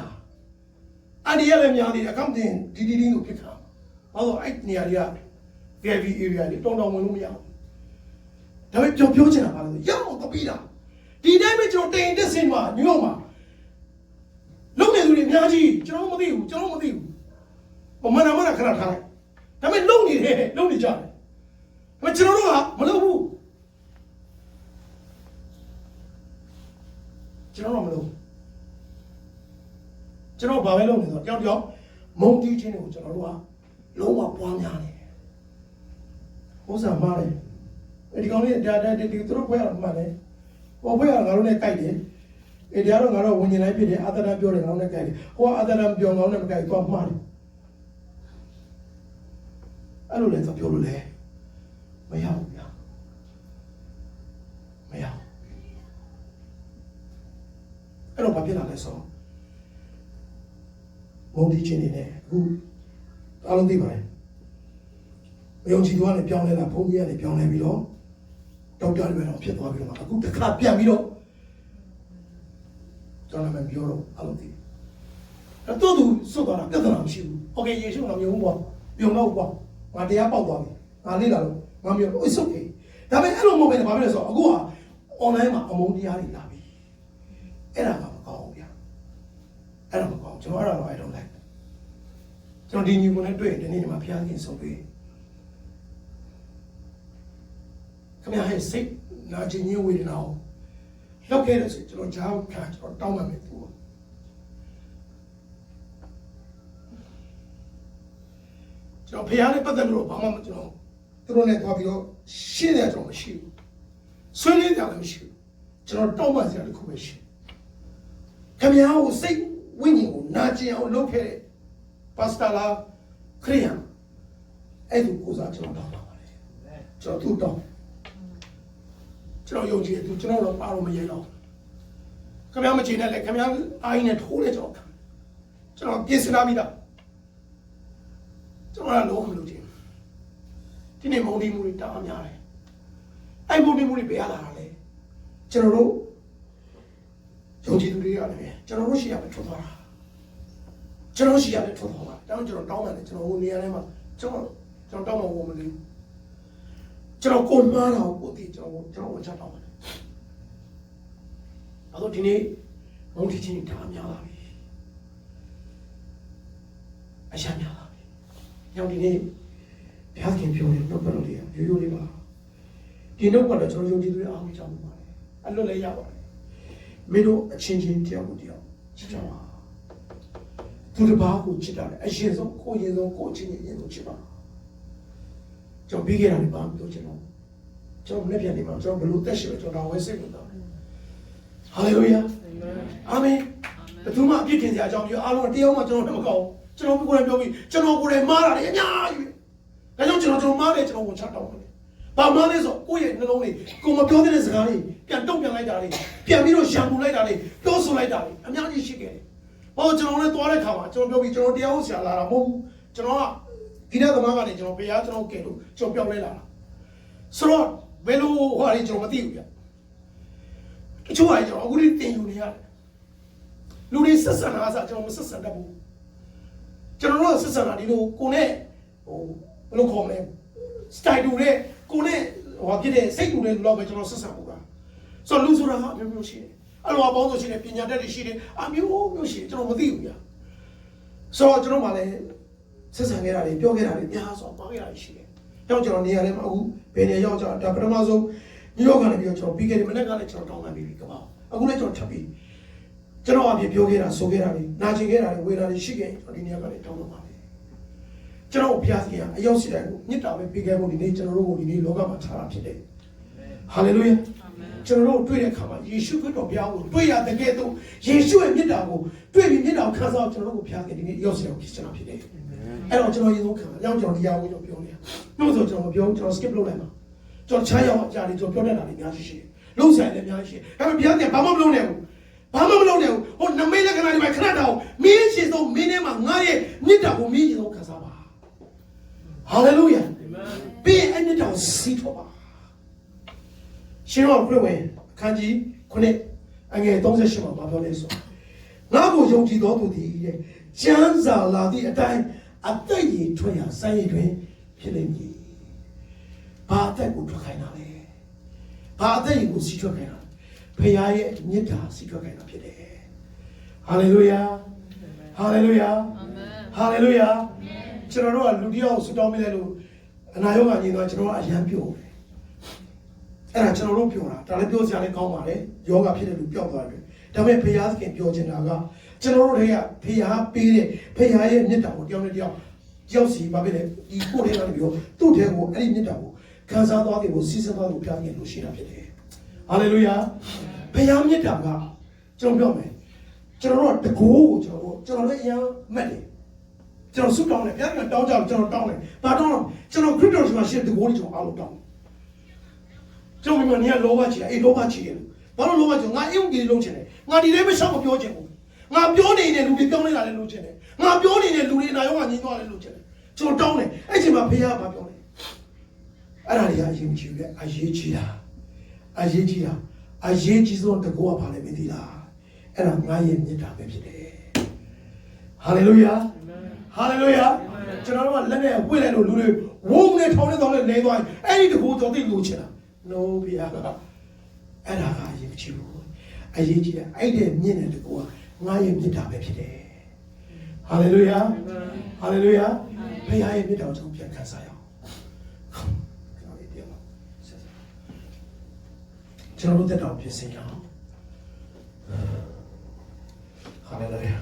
အဒီရလည်းများသေးတယ်အကောင့်တင်ဒီကိုဖြစ်တာဘာလို့အဲ့နေရာတွေက VIP area တွေတောင်းဝင်လို့မရဘူးဒါပေမဲ့ပြောချင်တာပါလို့ရအောင်တော့ပြီးတာဒီတိုင်းပဲကျွန်တော်တင်တက်စင်မှာညော့မှာလုံးနေသူတွေအများကြီးကျွန်တော်မသိဘူးမမနာခဏထားလိုက်ဒါပေမဲ့လုံးနေကြတယ်ဒါပေမဲ့ကျွန်တော်တို့ကမလုပ်ဘူးကျွန်တော်ဘာပဲလုပ်နေဆိုတော့တယောက်မုံတီးခြင်းတွေကိုကျွန်တော်တို့ကလုံးဝပွားများနေတယ်ဥစ္စာမှားတယ်ဒီကောင်လေးဒါသူတို့ပွဲရမှန်တယ်我不要搞那改的，一点都搞那文人来比的，阿达那标的搞那改的，我阿达那标搞那改多慢的，阿路来就标路来，没有，阿路把别拿来说，目的今年呢，阿龙对吧？用几多万的标来了，碰见的标来比咯。တောက်တယ်ပဲတော့ဖြစ်သွားပြီးတော့အခုတစ်ခါပြန်ပြီးတော့ကျွန်တော်လည်းပြောတော့အလုပ်တည်အဲ့တော့သူစွတ်သွားတာပြဿနာမရှိဘူးโอเคယေရှုငါမျိုးဘူးပေါ့ပြုံတော့ပေါ့ငါတရားပေါက်သွားပြီငါလေးလာလို့ငါမျိုး it's okay ဒါပေမဲ့အဲ့လိုမဟုတ်ဘဲနဲ့ဘာဖြစ်လဲဆိုတော့အခုက online မှာအမုန်းတရားတွေလာပြီအဲ့ဒါကမကောင်းဘူးဗျအဲ့ဒါမကောင်းကျွန်တော်အဲ့ဒါတော့ I don't like ကျွန်တော်ဒီညီကိုနဲ့တွေ့ဒီနေ့ဒီမှာဖျားခင်ဆုံးတွေ့ခင်ဗျားဟဲ့စိတ်နာကျင်ခြင်းဝေဒနာကိုလောက်ခဲ့တဲ့ဆိုကျွန်တော်ကြားခံကျွန်တော်တောင်းပါမယ်သူကျွန်တော်ဖျားနဲ့ပတ်သက်လို့ဘာမှမကျွန်တော်သူတို့နဲ့သွားပြီးတော့ရှင်းရကျွန်တော်မရှိဘူးဆွေးနွေးကြလည်းမရှိဘူးကျွန်တော်တောင်းပန်စရာတစ်ခုပဲရှိခင်ဗျားကိုစိတ်ဝိညာဉ်ကိုနာကျင်အောင်လုပ်ခဲ့တဲ့ပါစတာလာခရိယန်အဲ့ဒီကိုစားကျွန်တော်တောင်းပါပါတယ်ကျွန်တော်သူ့တောင်းကျွန်တော်ယုံကြည်တယ်သူကျွန်တော်တော့ပါလို့မရဲတော့ခင်ဗျားမချင်နဲ့လေခင်ဗျားအိုင်းနဲ့ထိုးလေကျွန်တော်ပြင်ဆင်လာပြီးသားကျွန်တော်ကလုံးဝမလုပ်ချင်ဒီနေ့မုံဒီမှုတွေတားများတယ်အဲ့မုံဒီမှုတွေပြရလာတာလေကျွန်တော်တို့ယုံကြည်သူတွေရတယ်ကျွန်တော်တို့ရှိရမယ်ထွက်သွားတာကျွန်တော်ရှိရမယ်ထွက်သွားတာတောင်းကျွန်တော်တောင်းတယ်ကျွန်တော်ဟိုနေရာထဲမှာကျွန်တော်တောင်းမှဝင်မလို့ကျွန်တော်ကိုမှားတာကိုသိကျွန်တော်ဝန်ချတောင်းတယ်အဲ့တော့ဒီနေ့မုံတီချင်းတာများလာပြီအရှာများလာပြီညောင်ဒီနေ့ဘုရားခင်ပြောတယ်နှုတ်ကတော်လေးရိုးရိုးလေးပါဒီနှုတ်ကတော့ကျွန်တော်ယုံကြည်သူတွေအားလုံးကြောင်းပါတယ်အလွတ်လည်းရပါတယ်မင်းတို့အချင်းချင်းတယောက်ကိုတယောက်ချစ်ကြပါသူတစ်ပါးကိုချစ်တာလေအရင်ဆုံးကိုရင်ဆုံးကိုချင်းရင်ဆုံးချစ်ပါကျွန်တော်ပြီးခဲ့တာလည်းပါပြောချင်တော့ကျွန်တော်လက်ပြန်နေမှာကျွန်တော်ဘလို့တက်ရှိတော့ကျွန်တော်ဝဲစိတ်လို့တော့ဟာလေလုယာအာမင်ဘယ်သူမှအပြစ်တင်စရာအကြောင်းပြောအားလုံးတရားမှကျွန်တော်မကောင်းကျွန်တော်ကိုယ်တိုင်ပြောပြီးကျွန်တော်ကိုယ်တိုင်မားတာလေအများကြီးဒါကြောင့်ကျွန်တော်မားတယ်ကျွန်တော်ဝန်ချတောင်းတယ်ဘာမှလဲဆိုကိုယ့်ရဲ့နှလုံးလေးကိုမပြောတဲ့စကားလေးပြန်တုံ့ပြန်လိုက်တာလေးပြန်ပြီးတော့ရှံပူလိုက်တာလေးပြောဆိုလိုက်တာလေးအများကြီးရှိခဲ့တယ်။ဘာလို့ကျွန်တော်လည်းသွားတဲ့ခါမှာကျွန်တော်ပြောပြီးကျွန်တော်တရားဟုတ်ဆရာလာတာမဟုတ်ဘူး။ကျွန်တော်ကဒီတဲ့သမားကနေကျွန်တော်ဘုရားကျွန်တော်ကဲလို့ကျွန်တော်ပြောင်းလဲလာတာ။ဆိုတော့ဘယ်လိုဟောရကျွန်တော်မသိဘူးဗျ။တချို့ကကျွန်တော်အခုလေးတင်ယူနေရတယ်။လူတွေဆက်ဆံတာအစားကျွန်တော်မဆက်ဆံတတ်ဘူး။ကျွန်တော်တို့ဆက်ဆံတာဒီလိုကိုနဲ့ဟိုဘယ်လိုခေါ်မလဲစတိုင်တူတဲ့ကိုနဲ့ဟောဖြစ်တဲ့စိတ်တူတဲ့လူတော့ပဲကျွန်တော်ဆက်ဆံဖို့ကဆိုတော့လူဆိုတာဟာမျိုးမျိုးရှိတယ်အဲ့လိုအပေါင်းဆိုရှိတယ်ပညာတတ်တွေရှိတယ်အမျိုးမျိုးရှိတယ်ကျွန်တော်မသိဘူးဗျာဆိုတော့ကျွန်တော်မှလည်းဆက်ဆံခဲ့တာတွေပြောခဲ့တာတွေများစွာပါခဲ့တာရှိတယ်ကြောင့်ကျွန်တော်နေရာထဲမှာအခုဘယ်နေရာရောက်ကြတာပထမဆုံးညော့ကနေပြီးတော့ကျွန်တော်ပြီးခဲ့တဲ့မနေ့ကလည်းကျွန်တော်တောင်းပန်ပြီးကပါအခုလည်းကျွန်တော်ထပ်ပြီးကျွန်တော်အပြင်ပြောခဲ့တာဆိုခဲ့တာတွေနာကျင်ခဲ့တာတွေဝေတာတွေရှိခဲ့ကျွန်တော်ဒီနေရာကနေတောင်းပန်ပါတယ်ကျွန်တော်ဘုရားသခင်အရောက်စီတိုင်းကိုမြစ်တာပဲပေးခဲ့ဖို့ဒီနေ့ကျွန်တော်တို့ကိုဒီနေ့လောကမှာထားတာဖြစ်တယ်ဟာလေလုယာကျွန်တော်တို့တွေ့တဲ့အခါမှာယေရှုခရစ်တော်ဘုရားကိုတွေ့ရတဲ့ကဲ့သို့ယေရှုရဲ့မြစ်တာကိုတွေ့ပြီးမြစ်တာကိုခံစားကျွန်တော်တို့ကိုဘုရားခင်ဒီနေ့ရောက်စီအောင်ဖြစ်ချင်တာဖြစ်တယ်အဲ့တော့ကျွန်တော်ရေဆုံးခံအကြောင်းကျွန်တော်ဒီဟာကိုကျွန်တော်ပြောနေတာနှုတ်ဆိုကျွန်တော်မပြောကျွန်တော် skip လုပ်လိုက်မှာကျွန်တော်ချမ်းရောက်အကြာလေးကျွန်တော်ပြောတတ်တာတွေအများကြီးရှိတယ်လုံးဆိုင်လည်းအများကြီးရှိတယ်ဒါပေမဲ့ဘုရားခင်ဘာမှမလုပ်နိုင်ဘူးဘာမှမလုပ်နိုင်ဘူးဟိုနမိတ်လက္ခဏာတွေမှာခဏတောင်မင်းရှင်ဆုံးမင်းထဲမှာငါရဲ့မြစ်တာကိုမင်းရှင်ဆုံးခံစားပါဟာလေလုယာပြီးအဲ့ဒီတော့စီထောပါရှင်တော်ပြည့်ဝင်အခန်းကြီး9အငယ်38မှာပြောလဲဆိုငါ့ကိုယုံကြည်တော်သူသည်တဲ့ကျမ်းစာလာသည့်အတိုင်းအသက်ရည်ထွက်ရာစိုင်းရည်တွင်ဖြစ်လိမ့်မည်ဘာအသက်ကိုထွက်ခိုင်းတာလဲဘာအသက်ရည်ကိုစီးထွက်ခိုင်းတာဖခင်ရဲ့မြတ်တာစီးထွက်ခိုင်းတာဖြစ်တယ်ဟာလေလုယာဟာလေလုယာဟာလေလုယာကျွန်တော်တို့ကလူတယောက်ဆူတောင်းမိတယ်လို့အနာရောဂါညင်တော့ကျွန်တော်ကအရန်ပြောတယ်အဲ့ဒါကျွန်တော်တို့ပြောတာဒါလည်းပြောစရာလည်းကောင်းပါတယ်ယောဂဖြစ်တဲ့လူပျောက်သွားတယ်ဒါပေမဲ့ဘုရားသခင်ပြောချင်တာကကျွန်တော်တို့တွေကဘုရားပေးတဲ့ဘုရားရဲ့မြတ်တာကိုတယောက်နဲ့တယောက်စီပါပဲလေဒီကိုယ်ထဲကနေပြောသူ့ထဲကိုအဲ့ဒီမြတ်တာကိုခံစားသွားတယ်ကိုစီးစပ်သွားတယ်ကိုဘုရားသခင်လို့ရှိတာဖြစ်တယ်ဟာ哈利路亚，培养你这个，ကျွန်တော်ပြောမယ်ကျွန်တော်တို့တကိုးကိုကျွန်တော်လည်းအရင်မှတ်တယ်ကျွန်တော်ဆုတောင်းတယ်ဘုရားကတောင်းကြကျွန်တော်တောင်းတယ်ဘာတောင်းတော့ကျွန်တော်ခရစ်တော်ရှိမှရှိတဲ့တကိုးကိုကျွန်တော်အားလုံးတောင်းကျွန်တော်မြင်နေရလောဘချီတယ်အေးလောဘချီတယ်ဘာလို့လောဘချီငါအင်္ဂလိပ်လုံးချင်တယ်ငါဒီလေးမရှောက်မပြောချင်ဘူးငါပြောနေတဲ့လူတွေပြောင်းနေတာလည်းလုပ်ချင်တယ်ငါပြောနေတဲ့လူတွေအနာရောကညင်းသွားလည်းလုပ်ချင်တယ်ကျွန်တော်တောင်းတယ်အဲ့ချိန်မှာဘုရားကပြောတယ်အဲ့ဒါတွေကအရေးကြီးတယ်အရေးကြီးတာအရေးကြီးဆုံးတကောကဘာလဲမသိလားအဲ့ဒါငါရဲ့မြတ်တာပဲဖြစ်တယ်ဟာလေလုယာဟာလေလုယာကျွန်တော်တို့ကလက်နဲ့ဝှေ့လိုက်လို့လူတွေဝုန်းနဲ့ထောင်းနဲ့တောင်းနဲ့လဲသွားရင်အဲ့ဒီတကောတော်သိလို့ချင်တာ no ဘုရားကအဲ့ဒါကအရေးကြီးဘူးအရေးကြီးတယ်အဲ့ဒီမြင့်တဲ့တကောကငါရဲ့မြတ်တာပဲဖြစ်တယ်ဟာလေလုယာဟာလေလုယာဘုရားရဲ့မြတ်တော်ကိုပြန်ခံစားရအောင်ကျွန်တော်တို့တက်တော်ပြင်ဆင်ရအောင်ဟာလေလုယာ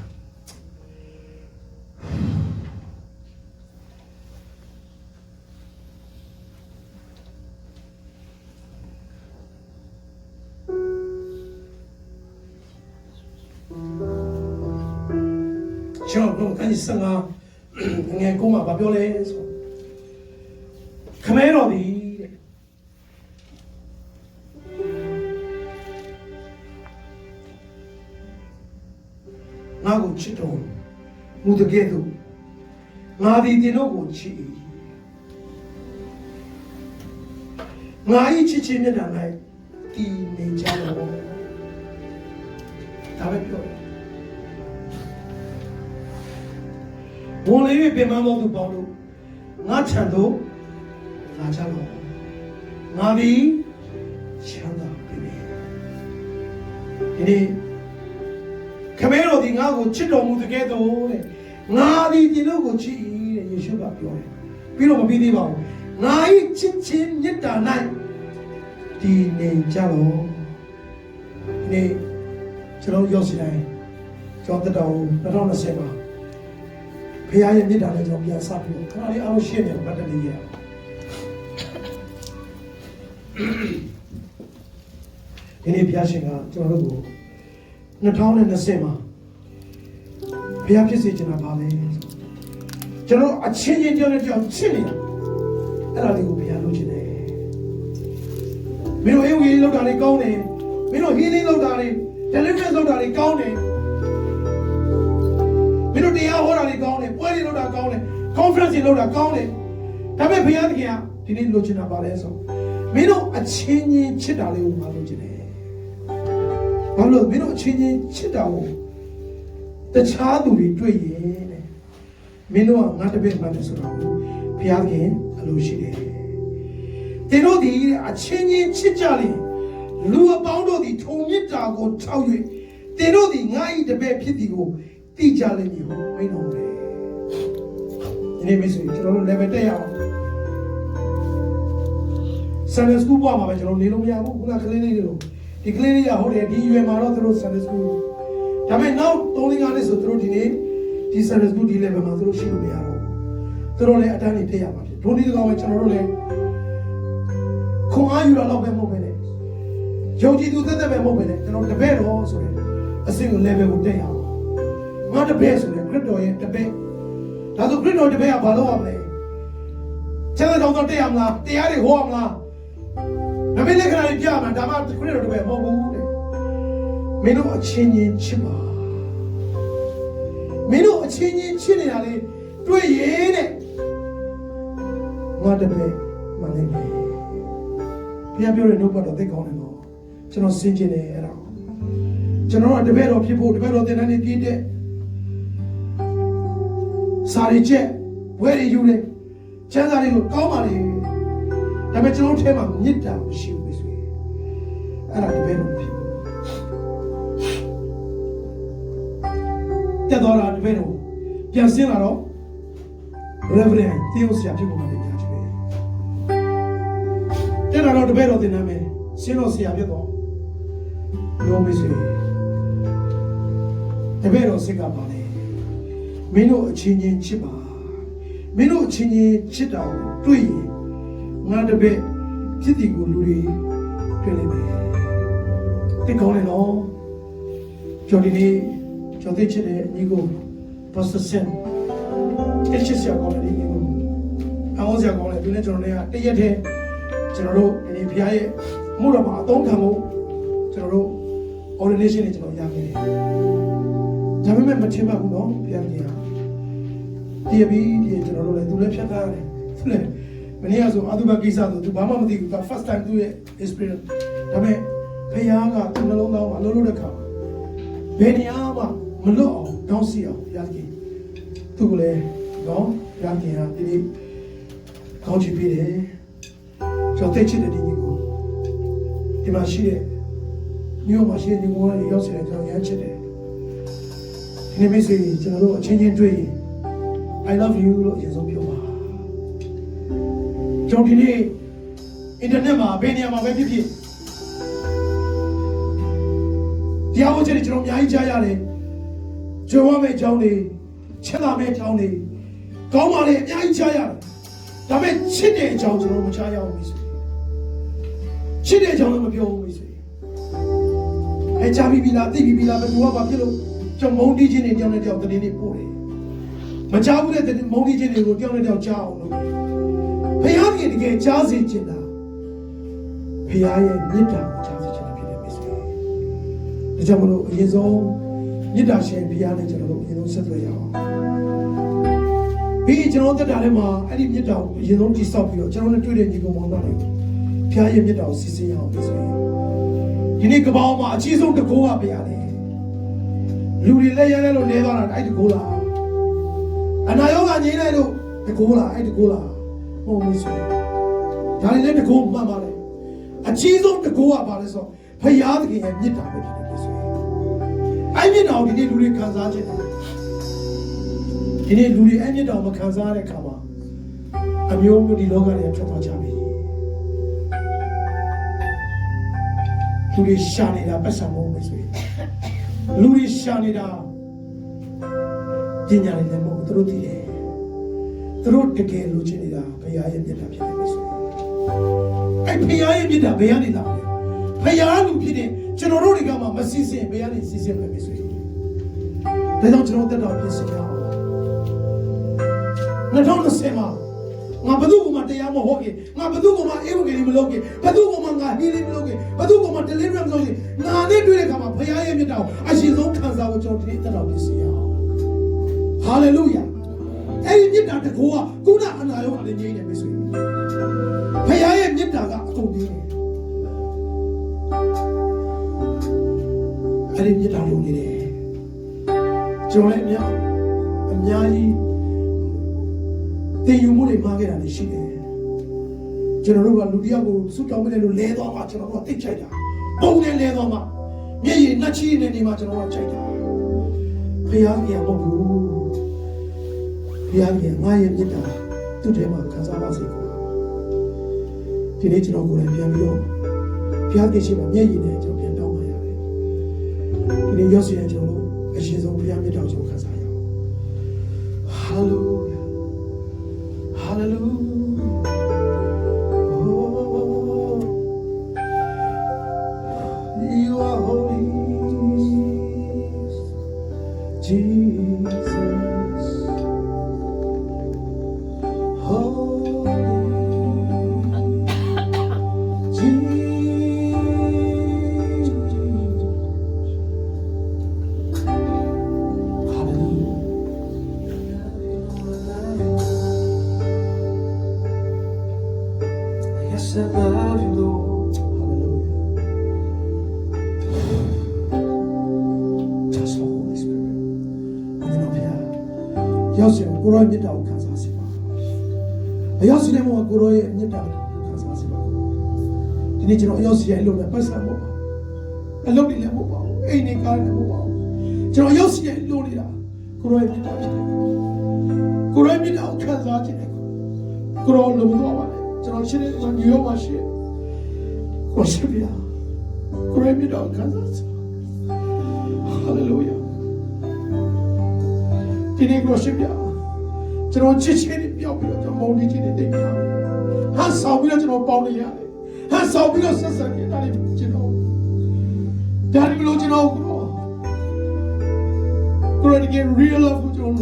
ကျွန်တော်ကစငါငယ်ကုန်းမှာဗာပြောလဲဆိုခမဲတော်ဒီငါကိုချစ်တော်မူတကယ်သူငါဒီတင်တို့ကိုချစ်ငါဤချစ်ချင်းမျက်နှာ၌တည်နေကြတော့ဒါပဲပြောဝန်လေးပြင်မတော်သူပေါင်းလို့ငါချန်တော့လာကြတော့ငါဒီချမ်းသာပြီဒီနေ့ခမဲတော်ဒီငါကိုချစ်တော်မူတကယ်တော့တဲ့ငါဒီဒီလိုကိုချစ်တဲ့ယေရှုကပြောတယ်ပြီးတော့မပြီးသေးပါဘူးငါဤချစ်ချင်းမြတ်တာ၌ဒီနေကြတော့ဒီနေ့ကျွန်တော်ရောက်စီတိုင်းကျွန်တော်တော်2020မှာဘုရားရဲ့မြတ်တာနဲ့ကျွန်တော်ပြန်စပြီးခဏလေးအားလုံးရှင်းနေပတ်တယ်ရဒီနေ့ဘုရားရှင်ကကျွန်တော်တို့ကို2020မှာဘုရားဖြစ်စေချင်တာပါလေကျွန်တော်အချင်းချင်းကြောင့်ချစ်နေတာအဲ့ဒါလေးကိုဘုရားလုပ်ချင်တယ်မင်းတို့အေးဝေးလောက်တာလေးကောင်းတယ်မင်းတို့ဟင်းလေးလောက်တာလေး deliverance လောက်တာလေးကောင်းတယ်မင်းတို့တရားဟောတာလေးကောင်းတယ်ပွဲလေးလောက်တာကောင်းတယ် conference တွေလောက်တာကောင်းတယ်ဒါပေမဲ့ဘုရားသခင်ကဒီနေ့လုပ်ချင်တာပါလေဆိုမင်းတို့အချင်းချင်းချစ်တာလေးကိုမလုပ်ချင်တယ်ဘာလို့မင်းတို့အချင်းချင်းချစ်တာကိုတခြားသူတွေတွေ့ရင်တဲ့မင်းတို့ကငါတပည့်မှတ်တယ်ဆိုတော့ဘုရားခင်အလိုရှိတယ်သင်တို့ဒီအချင်းချင်းချစ်ကြလေလူအပေါင်းတို့ဒီထုံမြစ်တာကိုထောက်၍သင်တို့ဒီငါ၏တပည့်ဖြစ်သည်ကိုသိကြလိမ့်မည်ဟုမိန့်တော်မူတယ်ဒီနေ့မိတ်ဆွေကျွန်တော်တို့ level တက်ရအောင်Sunday school ပွားမှာပဲကျွန်တော်နေလို့မရဘူးခုနကလေးလေးတွေဒီကလေးလေးရဟုတ်တယ်ဒီရွယ်မှာတော့သူတို့ Sunday school ဒါပေမဲ့နောက်3-5နှစ်ဆိုသူတို့ဒီနေ့ဒီ Sunday school ဒီ level မှာသူတို့ရှိလို့မရတော့သူတို့လည်းအတန်းနေတက်ရမှာဖြစ်ဒုနည်းတကောင်ပဲကျွန်တော်တို့လည်းခွန်အားယူတော့ပဲမဟုတ်ပဲနဲ့ယုံကြည်သူသက်သက်ပဲမဟုတ်ပဲနဲ့ကျွန်တော်တပည့်တော်ဆိုရင်အဆင့်ကို level ကိုတက်ရအောင်ငါတပည့်ဆိုရင်ခရစ်တော်ရဲ့တပည့်ဒါဆိုခရစ်တော်တပည့်ကဘာလုပ်ရမလဲကျမ်းစာတော်တက်ရမလားတရားတွေဟောရမလားဒါပေမဲ့ခဏလေးပြရမှာဒါမှခရစ်တော်တပည့်မဟုတ်ဘူးတဲ့မင်းတို့အချင်းချင်းချစ်ပါမင်းတို့အချင်းချင်းချစ်နေတာလေတွေ့ရင်တဲ့ငါတပည့်မလေးဘုရားပြောတဲ့နှုတ်ပတ်တော်သိကောင်းတယ်နော်ကျွန်တော်စင်ကြင်နေအဲ့ဒါကျွန်တော်ကတပည့်တော်ဖြစ်ဖို့တပည့်တော်တင်တဲ့နေ့ပြည့်တဲ့စာရီချက်ဝဲရီယူတယ်ကျမ်းစာတွေကိုကောင်းပါလေဒါပေမဲ့ကျွန်တော်ထဲမှာမြစ်တာမရှိဘူးဆိုရင်အဲ့ဒါတပည့်တော်ဖြစ်တက်တော်တာတပည့်တော်ပြန်ဆင်းလာတော့ Reverend သေယုဆရာဖြစ်ပေါ်လာတယ်ညာချပဲတက်လာတော့တပည့်တော်တင်နာမယ်ဆင်းတော်ဆရာဖြစ်တော့ရောမေးဆွေတပည့်တော်စိတ်ကပါလေမင်းတို့အချင်းချင်းချစ်ပါမင်းတို့အချင်းချင်းချစ်တာကိုတွေ့ရင်ငါတပည့်ဖြစ်သည်ကိုလူတွေတွေ့လိမ့်မယ် တိတ်ကောင်းတယ်နော်ကျွန်တော်ဒီနေ့ကျွန်တော်သိချင်တဲ့ညီကိုပါစဆန်တစ်ချက်စီကောင်းတယ်ညီကိုအောင်စရာကောင်းတယ်ဒီနေ့ကျွန်တော်လည်းတရက်တည်းကျွန်တော်တို့ဒီဖရားရဲ့မှုတော်မှာအသုံးခံဖို့ကျွန်တော်တို့ ordination တွေကျွန်တော်ရခဲ့တယ်ဒါပေမဲ့မထင်ပါဘူးနော်ဖရားကြီးဟာဒီပြီးကျွန်တော်တို့လည်းသူလည်းဖြတ်ထားရတယ်သူလည်းမနေ့ကဆိုအတုပကိစ္စဆိုသူဘာမှမသိဘူးက first time သူ့ရဲ့ experience ဒါပေမဲ့ဖရားကသူနှလုံးသားမှာအလုပ်လုပ်တဲ့ခါဘယ်နေရာမှမလွတ်အောင်တောင်းစီအောင်ဖရားကြီးသူကလည်းနော်ဖရားကြီးဟာဒီနေ့ကောင်းချီးပေးတယ်ကျွန်တော်သိချင်တဲ့ဒီညီကိုဒီမှာရှိတဲ့မြို့မှာရှိတဲ့ညီကိုလည်းရောက်စီတယ်ကျွန်တော်ရမ်းချစ်တယ်ဒီနေ့မိတ်ဆွေကျွန်တော်တို့အချင်းချင်းတွေ့ရင် I love you လို့အရင်ဆုံးပြောပါကျွန်တော်ဒီနေ့အင်တာနက်မှာဘယ်နေရာမှာပဲဖြစ်ဖြစ်တရားဟောချက်တွေကျွန်တော်အများကြီးကြားရတယ်ကြွယ်ဝမဲ့အကြောင်းတွေချမ်းသာမဲ့အကြောင်းတွေကောင်းပါလေအများကြီးကြားရတယ်ဒါပေမဲ့ချစ်တဲ့အကြောင်းကျွန်တော်မကြားရဘူးမိတ်ဆွေချစ်တဲ့အကြောင်းလည်းမပြောဘူးမိတ်ဆွေကြားပြီးပြီလားသိပြီးပြီလားဘယ်သူကဘာဖြစ်လို့ကျွန်တော်မုန်းတီးခြင်းတွေတယောက်နဲ့တယောက်တည်းနေပို့တယ်မကြားဘူးတဲ့မုန်းတီးခြင်းတွေကိုတယောက်နဲ့တယောက်ကြားအောင်လုပ်တယ်ဖခင်တကယ်ကြားစေချင်တာဖခင်ရဲ့မေတ္တာကိုကြားစေချင်တာဖြစ်တယ်မိတ်ဆွေဒါကြောင့်မလို့အရင်ဆုံးမေတ္တာရှင်ဖခင်နဲ့ကျွန်တော်တို့အရင်ဆုံးဆက်သွယ်ရအောင်ပြီးကျွန်တော်တက်တာထဲမှာအဲ့ဒီမေတ္တာကိုအရင်ဆုံးတိဆောက်ပြီးတော့ကျွန်တော်နဲ့တွေ့တဲ့ညီကောင်မောင်သားတွေဖခင်ရဲ့မေတ္တာကိုစီစဉ်ရအောင်မိတ်ဆွေဒီနေ့ကမ္ဘာမှာအကြီးဆုံးတကိုးကဖခင်လေလူတွေလက်ရလဲလို့နေသွားတာအဲ့တကိုးလားအနာရောဂါငြိမ်းလိုက်လို့တကိုးလားအဲ့တကိုးလားဟုတ်ပြီဆိုဒါလည်းတကိုးမှန်ပါလေအကြီးဆုံးတကိုးကဘာလဲဆိုဖခင်သခင်ရဲ့မေတ္တာပဲဖြစ်တယ်ဆိုအဲ့မေတ္တာကိုဒီနေ့လူတွေခံစားခြင်းဒီနေ့လူတွေအဲ့မေတ္တာကိုမခံစားတဲ့အခါမှာအမျိုးမျိုးဒီလောကတွေထွက်သွားကြပြီလူတွေရှာနေတာပတ်စံမဟုတ်ဘူးဆိုလူတွေရှာနေတာပညာတွေလည်းမဟုတ်သူတို့သိတယ်သူတို့တကယ်လိုချင်နေတာဘုရားရဲ့မြတ်တာဖြစ်တယ်ဆိုအဲ့ဘုရားရဲ့မြတ်တာဘယ်ကနေလာလဲဘုရားလူဖြစ်တဲ့ကျွန်တော်တို့တွေကမှမစီစဉ်ဘယ်ကနေစီစဉ်မလဲဆိုဒါကြောင့်ကျွန်တော်တက်တော်ပြင်ဆင်ရအောင်2020မှာငါဘယ်သူ့ကိုမှတရားမဟုတ်ခင်ငါဘယ်သူ့ကိုမှအေဝံဂေလိမလုပ်ခင်ဘယ်သူ့ကိုမှငါဟီးလိမလုပ်ခင်ဘယ်သူ့ကိုမှ deliverance မလုပ်ခင်ငါနဲ့တွေ့တဲ့အခါမှာဘုရားရဲ့မြတ်တာကိုအရှင်ဆုံးခံစားဖို့ကျွန်တော်ဒီနေ့တက်တော်ပြင်ဆင်ရအောင် hallelujah အဲ့ဒီမြတ်တာတကောကကုဏအနာရောအလင်းကြီးနေပြီဆိုရင်ဘုရားရဲ့မြတ်တာကအကုန်ကြီးတယ်အဲ့ဒီမြတ်တာလုံးနေတယ်ကျွန်တော်လည်းအများကြီးတင်ယူမှုတွေမှားခဲ့တာလည်းရှိတယ်ကျွန်တော်တို့ကလူတယောက်ကိုစုတောင်းပေးတယ်လို့လဲသွားမှကျွန်တော်တို့ကသိချိုက်တာပုံနဲ့လဲသွားမှမျက်ရည်နှက်ချီနေနေမှကျွန်တော်တို့ကချိုက်တာဘုရားကြီးမဟုတ်ဘူးဘုရားကြီးငါရဲ့မြတ်တာသူ့ထဲမှာခံစားပါစေကွာဒီနေ့ကျွန်တော်ကိုယ်တိုင်ပြန်ပြီးတော့ဘုရားကြီးရှိမှမျက်ရည်နဲ့ကျွန်တော်ပြန်တောင်းပါရတယ်ဒီနေ့ရောက်စီရင်ကျွန်တော်တို့အရှင်ဆုံးဘုရားမြတ်တော်ကိုခံစားရအောင် hallelujah hallelujah oh you are holy Jesus I love you, Lord. Hallelujah. Just the Holy Spirit. And then over here. Yes, Guru Mita Ukazasiba. Yes, Nemo Guru Mita Ukazasiba. The nature of Yossi, I love the person. I love the level. Any kind of wow. General Yossi, I love it. Guru Mita. Guru Mita Ukazasiba. Guru Lumuwa.ကျွန်တော်ရှိတဲ့ညရောမရှိကိုရှိပြကိုရမီတော့ခံစားစဟာလေလုယာဒီနေ့ကိုရှိပြကျွန်တော်ချစ်ချင်းပြောက်ပြီးတော့ကျွန်တော်မုန်းနေခြင်းတွေတိတ်ပြဟာဆောက်ပြီးတော့ကျွန်တော်ပေါင်းနေရတယ်ဟာဆောက်ပြီးတော့ဆက်ဆက်နေတာတွေကျွန်တော် Daddy belongs in all grow. Again, real love goes on.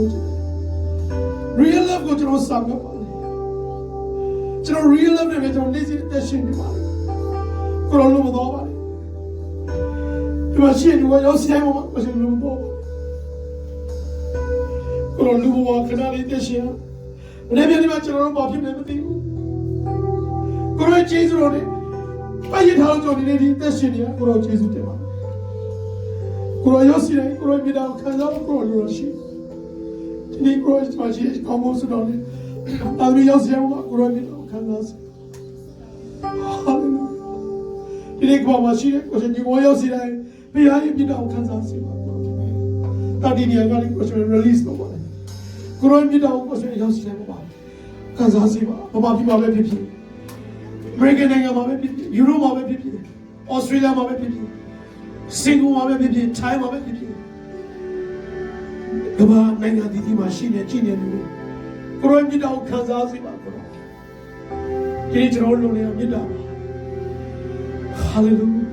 Real love goes on. Saga. Real love never on this. That's shame. Grow no more. The machine was your same was in no more. Grow no more. Can I eat this year? Whenever you mention a robot, you never think. Grow cheese on it. Why you tell Johnny this year? Grow cheese with him. Grow your city, grow me down, can I grow your sheep? He grows my cheese, almost on it. I'll be your same one, grow me down, can I say? Hallelujah. He didn't go my sheep, because you go your city, be I be down, can I say? That did you got it, because you release no one. Grow me down, because you're same one. Can I say, Mama, people are people. American, Europe, Australia, Single woman, time of it. About Nanga machine, genius. Growing it out, Kansas. Get it all on your Hallelujah.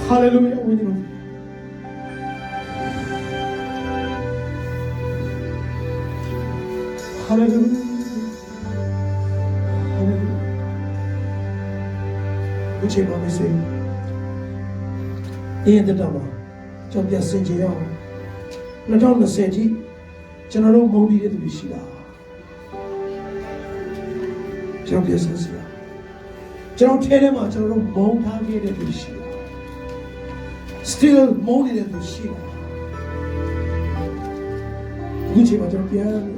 Hallelujah. Hallelujah. Hallelujah. Which Mama say? In the Dama, John Piacentia, Madonna Seti, General Modi de Vishida, John Piacentia, General Telema, General Montage de Vishida, still Modi de Vishida, Gucci Madame Piano,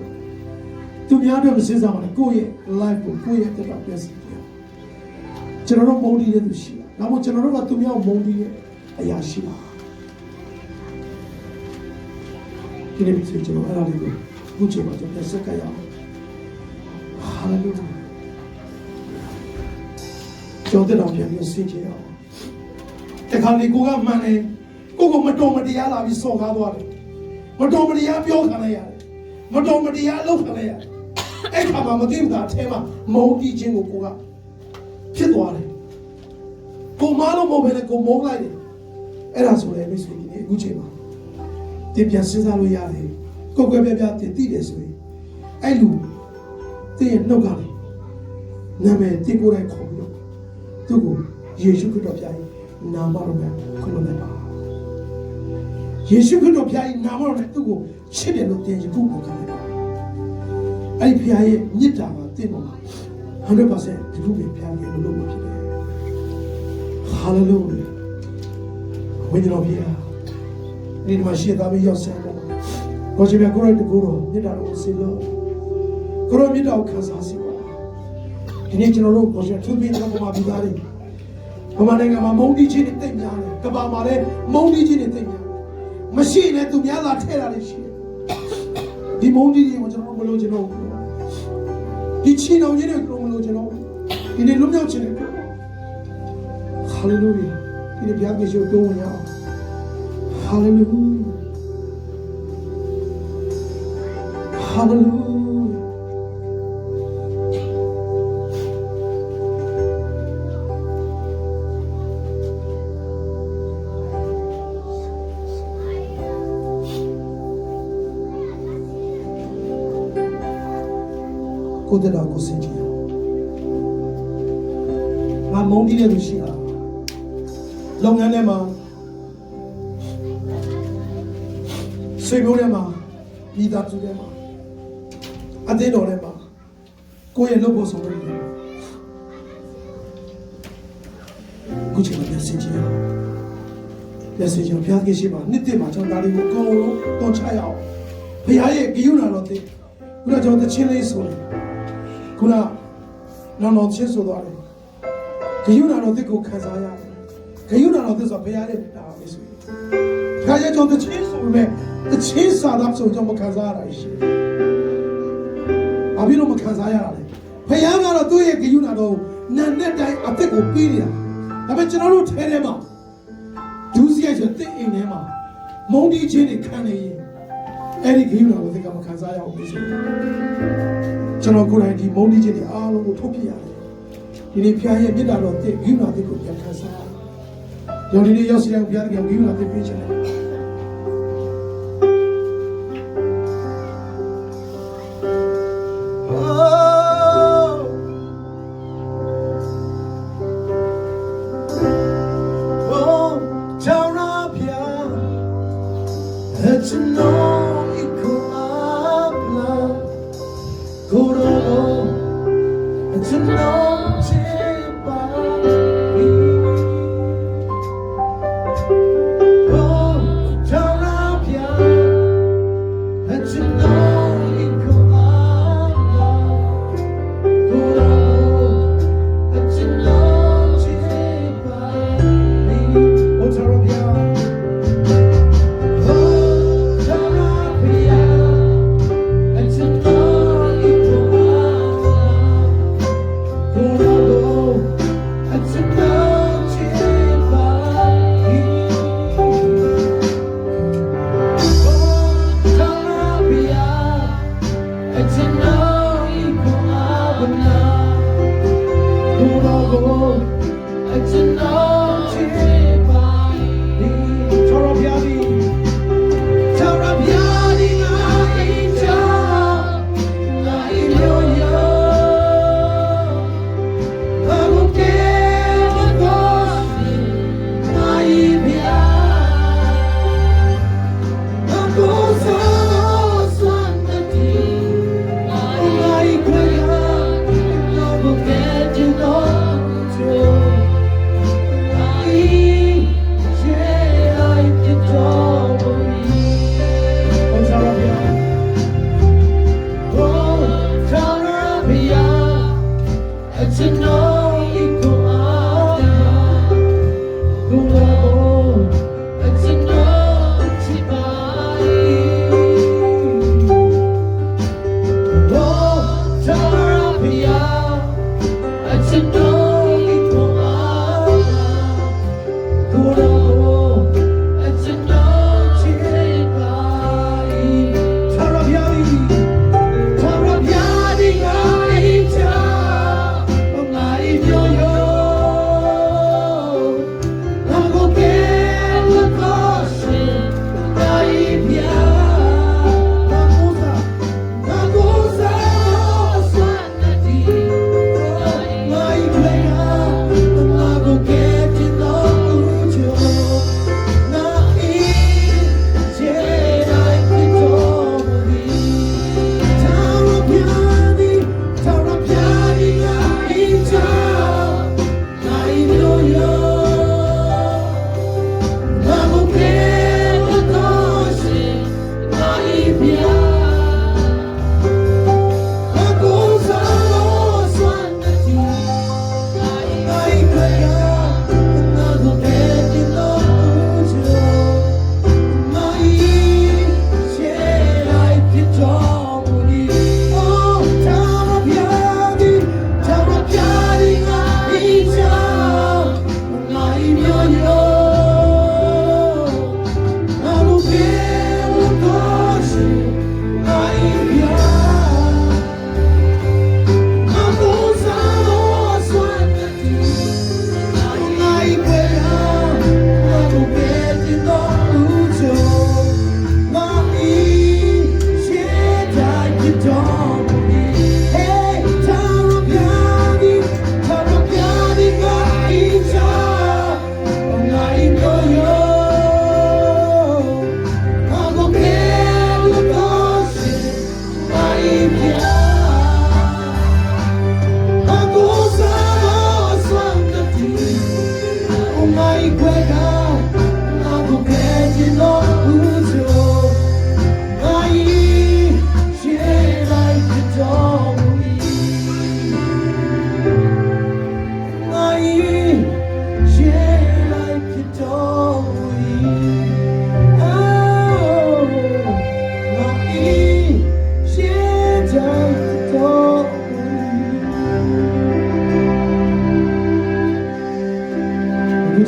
to be under the Cesar, go ye, life will go ye the Piacentia, General Modi de Vishida, now General to me out Modi. Ayashima. Can you say to Hallelujah? Which about the Pesakaya? Hallelujah. So the Lord can see you. The Kaligoga money, Gogo Madomadia, we saw how water. Madomadia, Yokanaya, Madomadia, Lokanaya. Ekama Madimda, Tema, Modi Jingoga. Pitwater. Go Malo Mobile, go more like it. That's what I was saying. Gucci. The Piacenza Loyale. Go go back to this way. I do. They no galley. Name, take what I call you. To go. Yes, you could apply. Namarome, Colonel. Yes, you could apply. Namarome to go. Chile no danger. Google. IPI, Nita, Timo. 100% to do a piano. Hallelujah. When you're here, need my shit, I'll be your son. Because you're going to go, you don't see love. Grow me down, Kansas. You need to know, because you're too big for my body. Commanding a Modi Gin thing, Kabamare, Modi Gin thing. Machine to Yala Terra. The Modi was a Romolo. The Chino, you know, Romolo. In the Lumio Chino. Hallelujah. In the Bible, you're going out. Hallelujah. Hallelujah. Go to the City. My Mondi de Lucia. Long anema. Segurema. Vida to them. Adenorema. Go and look for Gucci message. Message of Piagishima. Nitima, John Daddy will go. Don't try out. Piaye, you know what they. Kuna John the Chile so. Kuna no cheso dare. You know what they go Kazaya. You know this of Piaye. Kaya John the Chase over me. The chase are up so John Kazara. Abino Makazaya. Payana do it, you know, Nanetta, I take opinion. I bet you don't tell him out. Juicy as a thing in him. Modi Jenny Canny. Eric, you know, think I'm a Kazaya. General Kuraki, Modi Jenny, all over Topia. In a Pia, you know, you know, they could get Kazaya. ယောဒီလေးရောက်စီတဲ့ဘုရားတကယ်ကိုလာပြပေးချင်တယ်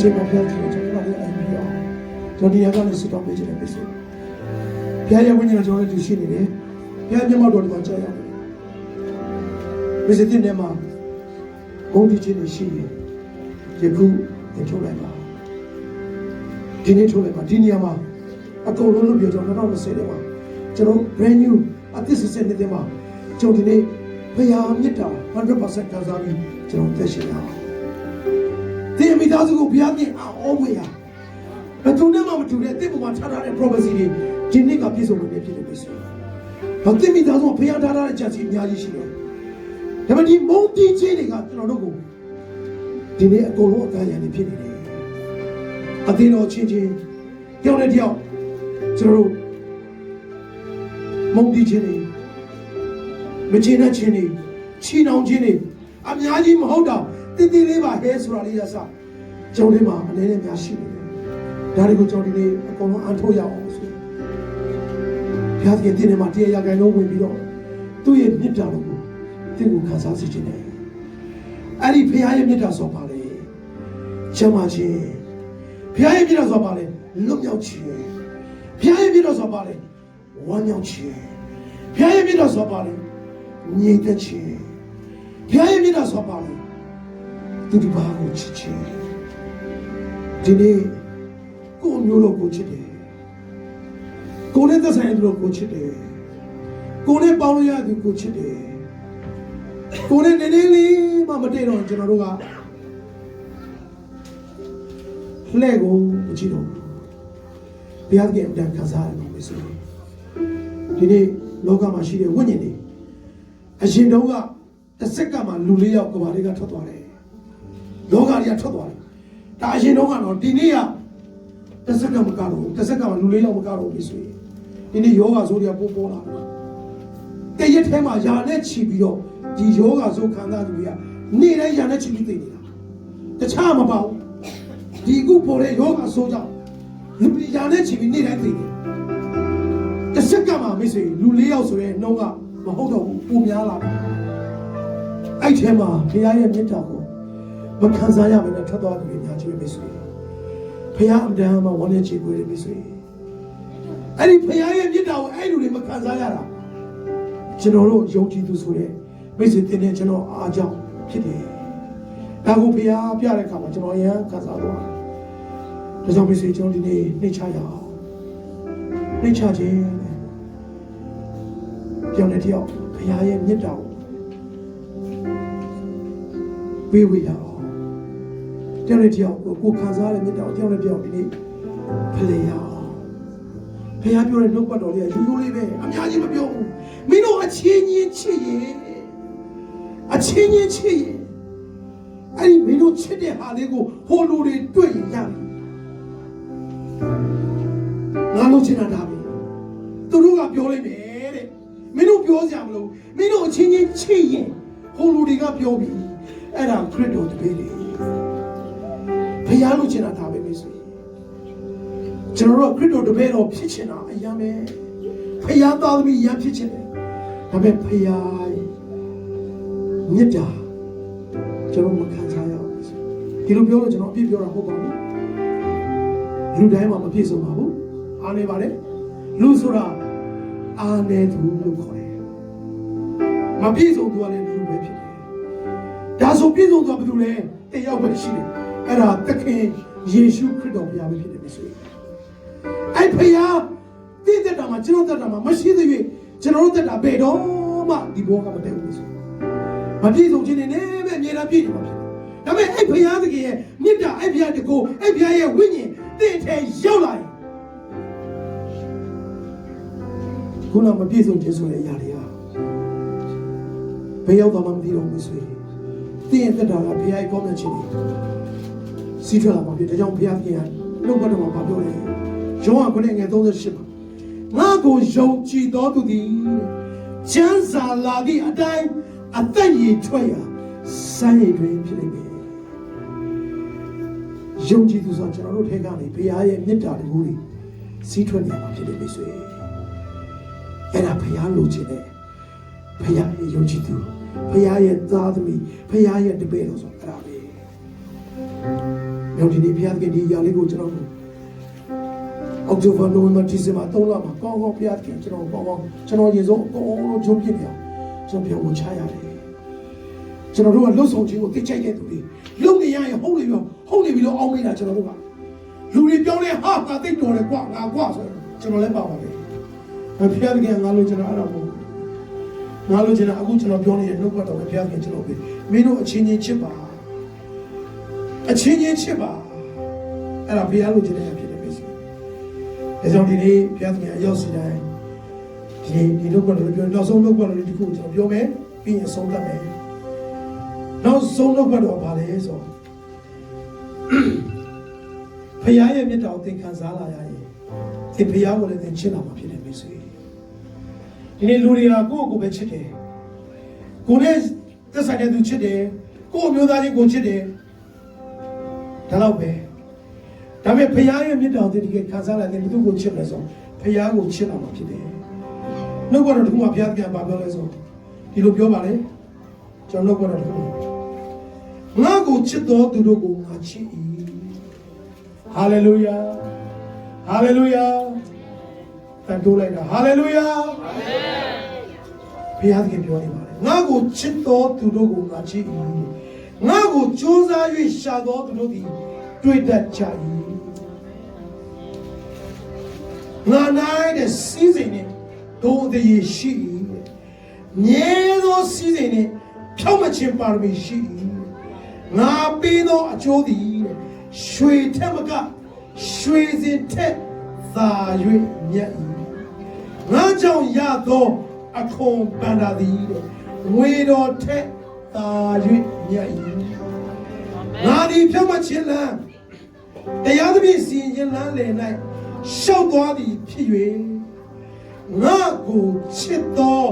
ချိန်မှာဖျားကြည့်ကျွန်တော်လည်းအိမ်ပြီးအောင်ကျွန်တော်ဒီရကနေစတော့ပေးချင်တယ်ပြည့်စုံဖျားရဲ့ဝိညာဉ်ကျွန်တော်တို့ရှိနေတယ်ဖျားမျက်မှောက်တော်ဒီမှာကြားရတယ်ပြည့်စုံတဲ့နေမှာဘုံဒီချင်းရှိနေယခုသင်ထုတ်လိုက်ပါ ဒီနေ့ထုတ်လိုက်ပါဒီနေရာမှာအကုန်လုံးလုပ်ပြကျွန်တော်2020ထဲမှာကျွန်တော် brand new အသစ်စစ်စစ်နေတဲ့မှာကျွန်တော်ဒီနေ့ဖရာမြတ်တာ 100% ခံစားပြီးကျွန်တော်သက်ရှင်ရအောင်ဒီမိသားစုကိုဘုရားသခင်အောဝေးရဘယ်သူနဲ့မှမတူတဲ့တစ်ပုံမှာထားထားတဲ့ prophecy တွေဒီနေ့ကပြည့်စုံနေဖြစ်တယ်ပဲဆိုဘာတိမိသားစုဘုရားထားထားတဲ့ချက်စီအများကြီးရှိတယ်ဒါပေမဲ့ဒီမုန်းတီးခြင်းတွေကကျွန်တော်တို့ကိုဒီနေ့အကုန်လုံးအကားရံနေဖြစ်နေတယ်အသင်းတော်ချင်းချင်းတယောက်နဲ့တယောက်ကျွန်တော်တို့မုန်းတီးခြင်းတွေမကျေနပ်ခြင်းတွေချီနှောင်ခြင်းတွေအများကြီးမဟုတ်တော့တည်တည်လေးပါဟဲဆိုတာလေးရစကျွန်တော်တို့မှာအနေနဲ့များရှိနေတယ်ဒါတွေကိုကျွန်တော်ဒီနေ့အကုန်လုံးအန်ထိုးရအောင်ဆိုဘုရားသခင်တင်းနေမှာတရားရဂိုင်လုံးဝင်ပြီးတော့သူ့ရဲ့မြတ်တာတော်ကိုသင်ကိုခံစားစေခြင်းနဲ့အဲ့ဒီဘုရားရဲ့မြတ်တာဆိုပါလေချမ်းသာခြင်းဘုရားရဲ့မြတ်တာဆိုပါလေလွတ်မြောက်ခြင်းဘုရားရဲ့မြတ်တာဆိုပါလေဝမ်းမြောက်ခြင်းဘုရားရဲ့မြတ်တာဆိုပါလေငြိမ်သက်ခြင်းဘုရားရဲ့မြတ်တာဆိုပါလေသူဒီဘာကိုချစ်ခြင်းဒီနေ့ကိုယ်မျိုးလို့ကိုချစ်တယ်ကိုယ်နဲ့သက်ဆိုင်တဲ့လူကိုချစ်တယ်ကိုယ်နဲ့ပေါင်းလို့ရသူကိုချစ်တယ်ကိုယ်နဲ့နည်းနည်းလေးမှမတည့်တော့ကျွန်တော်တို့ကလှဲ့ကိုမကြည့်တော့ဘုရားသခင်အတန်ခံစားရတယ်လို့ဆိုဒီနေ့လောကမှာရှိတဲ့ဝိညာဉ်တွေအရှင်တုန်းကတစ်စက္ကန့်မှာလူ၄ယောက်ကဘာတွေကထွက်သွားတယ်လောကကြီးကထွက်သွားတယ်ဒါအရှင်တုန်းကတော့ဒီနေ့ကတစ်စက္ကန့်မကတော့တစ်စက္ကန့်မှာလူ၄ယောက်မကတော့ပြီဆိုရင်ဒီနေ့ယောဂဆိုးတွေကပိုးပေါ်လာတယ်တရက်ထဲမှာယာနဲ့ချီပြီးတော့ဒီယောဂဆိုးခံစားသူတွေကနေ့တိုင်းယာနဲ့ချီပြီးသိနေတာတခြားမပေါ့ဒီခုပေါ်တဲ့ယောဂဆိုးကြောင့်လူတွေယာနဲ့ချီပြီးနေ့တိုင်းသိတယ်တစ်စက္ကန့်မှာမိတ်ဆွေလူ၄ယောက်ဆိုရင်နှုံးကမဟုတ်တော့ဘူးပုံများလာတယ်အဲ့ထဲမှာဘုရားရဲ့မြတ်တာကိုမခံစားရဘဲနဲ့ထွက်သွားသူတွေများကြီးပဲမိတ်ဆွေဘုရားအမှန်မှဝန်းနေချေပွေးတယ်မိတ်ဆွေအဲ့ဒီဘုရားရဲ့မြတ်တာကိုအဲ့လူတွေမခံစားရတာကျွန်တော်တို့ယုံကြည်သူဆိုတဲ့မိတ်ဆွေတင်တဲ့ကျွန်တော်အားကြောင့်ဖြစ်တယ်ဒါကိုဘုရားပြတဲ့အခါမှာကျွန်တော်ရမ်းခံစားသွားတယ်ဒါကြောင့်မိတ်ဆွေကျွန်တော်ဒီနေ့နှိမ့်ချရအောင်နှိမ့်ချခြင်းပြောင်းတဲ့တယောက်ဘုရားရဲ့မြတ်တာကိုပေးဝေရအောင်ပြောင်းတဲ့တယောက်ကိုခံစားရတဲ့မြတ်တာကိုပြောင်းတဲ့တယောက်ဒီနေ့ဖလှယ်ရအောင်ဘုရားပြောတဲ့နှုတ်ပတ်တော်လေးကရိုးရိုးလေးပဲအများကြီးမပြောဘူးမင်းတို့အချင်းချင်းချစ်ရင်အချင်းချင်းချစ်ရင်အဲ့ဒီမင်းတို့ချစ်တဲ့ဟာလေးကိုဟိုလူတွေတွေ့ရင်ရပြီငါလို့ချင်တာဒါပဲသူတို့ကပြောလိုက်မယ်တဲ့မင်းတို့ပြောစရာမလိုမင်းတို့အချင်းချင်းချစ်ရင်ဟိုလူတွေကပြောပြီအဲ့ဒါခရစ်တော်တပည့်တွေဘုရားလို့ချင်တာဒါပဲမိတ်ဆွေကျွန်တော်တို့ခရစ်တော်တပည့်တော်ဖြစ်ချင်တာအရင်ပဲဘုရားသားသမီးရဖြစ်ချင်တယ်ဒါပေမဲ့ဘုရားမြတ်တာကျွန်တော်မခံစားရဘူးဒီလိုပြောလို့ကျွန်တော်အပြည့်ပြောတာဟုတ်ပါဘူးလူတိုင်းမှာမပြည့်စုံပါဘူးအားနေပါလေလူဆိုတာအားနေသူလို့ခေါ်တယ်မပြည့်စုံသူကလည်းလူပဲဖြစ်တယ်ဒါဆိုပြည့်စုံသူကဘယ်သူလဲတယောက်ပဲရှိတယ်အဲ့ဒါသခင်ယေရှုခရစ်တော်ဘုရားပဲဖြစ်တယ်မိတ်ဆွေအဲ့ဘုရားတည်တဲ့တာမှာကျွန်တော်တက်တာမှာမရှိသေးဘူးကျွန်တော်တို့တက်တာဘယ်တော့မှဒီဘောကမတည့်ဘူးဆိုမပြည့်စုံခြင်းနဲ့ပဲအမြဲတမ်းပြည့်နေမှာဖြစ်တယ်ဒါပေမဲ့အဲ့ဘုရားသခင်ရဲ့မြတ်တာအဲ့ဘုရားတကူအဲ့ဘုရားရဲ့ဝိညာဉ်တင့်ထဲရောက်လာရင်ခုနမပြည့်စုံခြင်းဆိုတဲ့အရာတွေဟာဘယ်ရောက်တော့မှမသိတော့ဘူးဆိုရင်တင့်တက်တာကဘုရားရဲ့ကောင်းမြတ်ခြင်းတွေစီးထွက်လာမှာဖြစ်ဒါကြောင့်ဘုရားသခင်ကနှုတ်ပတ်တော်မှာပြောတယ်ယောဟန်9:38မှာငါကိုယုံကြည်တော်သူသည်ကျမ်းစာလာသည့်အတိုင်းအသက်ရည်ထွက်ရာစံရည်တွင်ဖြစ်နေပြီယုံကြည်သူဆိုကျွန်တော်တို့ထဲကနေဘုရားရဲ့မြတ်တာတွေကိုစီးထွက်နေမှာဖြစ်နေပြီဆိုရင်အဲ့ဒါဘုရားလိုချင်တဲ့ဘုရားရဲ့ယုံကြည်သူဘုရားရဲ့သားသမီးဘုရားရဲ့တပည့်တော်ဆိုအဲ့ဒါပဲနောက်ဒီနေ့ဘုရားကဒီຢာလေးကိုကျွန်တော်အောက်တိုဘာနိုဝင်ဘာဒီဇင်ဘာ3လမှာကောင်းကောင်းဘုရားခင်ကျွန်တော်ကောင်းကောင်းကျွန်တော်ရေစုံအကုန်လုံးဂျုံပြစ်ပြအောင်ကျွန်တော်ပြောချရတယ်ကျွန်တော်တို့ကလှုပ်ဆောင်ခြင်းကိုသိချိုက်တဲ့သူတွေလုံနေရရင်ဟုတ်နေပြီလို့အောင်းနေတာကျွန်တော်တို့က လူတွေပြောနေဟာငါသိတော်တယ်ကွာငါကွာဆိုကျွန်တော်လည်းပါပါပဲဘုရားသခင်ငါလို့ကျွန်တော်အဲ့ဒါကိုငါလို့ကျွန်တော်အခုကျွန်တော်ပြောနေတဲ့နှုတ်ကပတ်တော်ဘုရားသခင်ကျွန်တော်ပဲမင်းတို့အချင်းချင်းချစ်ပါအချင်းချင်းချစ်ပါအဲ့ဒါဘုရားလို့ကျွန်တော်ဖြစ်တယ်ပဲဆိုဒါကြောင့်ဒီနေ့ဘုရားသခင်အရောက်စီတိုင်းဒီနှုတ်ကပတ်တော်ပြောနောက်ဆုံးနှုတ်ကပတ်တော်ဒီခုကျွန်တော်ပြောမယ်ပြီးရင်ဆုံးသတ်မယ်နောက်ဆုံးနှုတ်ကပတ်တော်ဘာလဲဆိုဖခင်ရဲ့မြတ်တော်သင်ခံစားလာရရင်ဒီဖခင်ကိုလည်းသင်ချစ်လာမှာဖြစ်တယ်မိတ်ဆွေဒီနေ့လူတွေကကိုယ့်ကိုယ်ပဲချစ်တယ်ကိုယ်နဲ့သက်ဆိုင်တဲ့သူချစ်တယ်ကိုယ့်အမျိုးသားချင်းကိုချစ်တယ်ဒါတော့ပဲဒါပေမဲ့ဖခင်ရဲ့မြတ်တော်သင်ဒီကခံစားလာတဲ့ဘုသူကိုချစ်မယ်ဆိုဖခင်ကိုချစ်လာမှာဖြစ်တယ်နှုတ်ကတော့ဒီခုမှဘုရားပြန်ပါပြောလဲဆိုဒီလိုပြောပါလေကျွန်တော်နှုတ်ကတော့ဒီခုငါကိုချစ်တော်သူတို့ကိုငါချစ်၏ဟာလေလုယာဟာလေလုယာတန်တိုးလိုက်တာဟာလေလုယာအာမင်ဘုရားသခင်ပြောနေပါတယ်ငါကိုချစ်တော်သူတို့ကိုငါချစ်၏ငါကိုကြိုးစား၍ရှာတော်သူတို့သည်တွေ့တတ်ကြ၏ငါနိုင်တဲ့စီးစိမ်နဲ့တို့တည်းရှိ၏မြဲသောစီးစိမ်နဲ့ဖြောင့်မခြင်းပါရမီရှိ၏ငါပေးသောအကျိုးသည်ရွှေထက်မကရွှေစင်ထက်သာ၍မြတ်၏ငါကြောင့်ရသောအခွန်ပန္နာသည်ငွေတော်ထက်သာ၍မြတ်၏ငါသည်ဖြောင့်မခြင်းလမ်းတရားသဖြင့်စီရင်လမ်းလေ၌ရှောက်သွားသည်ဖြစ်၍ငါကိုချစ်သော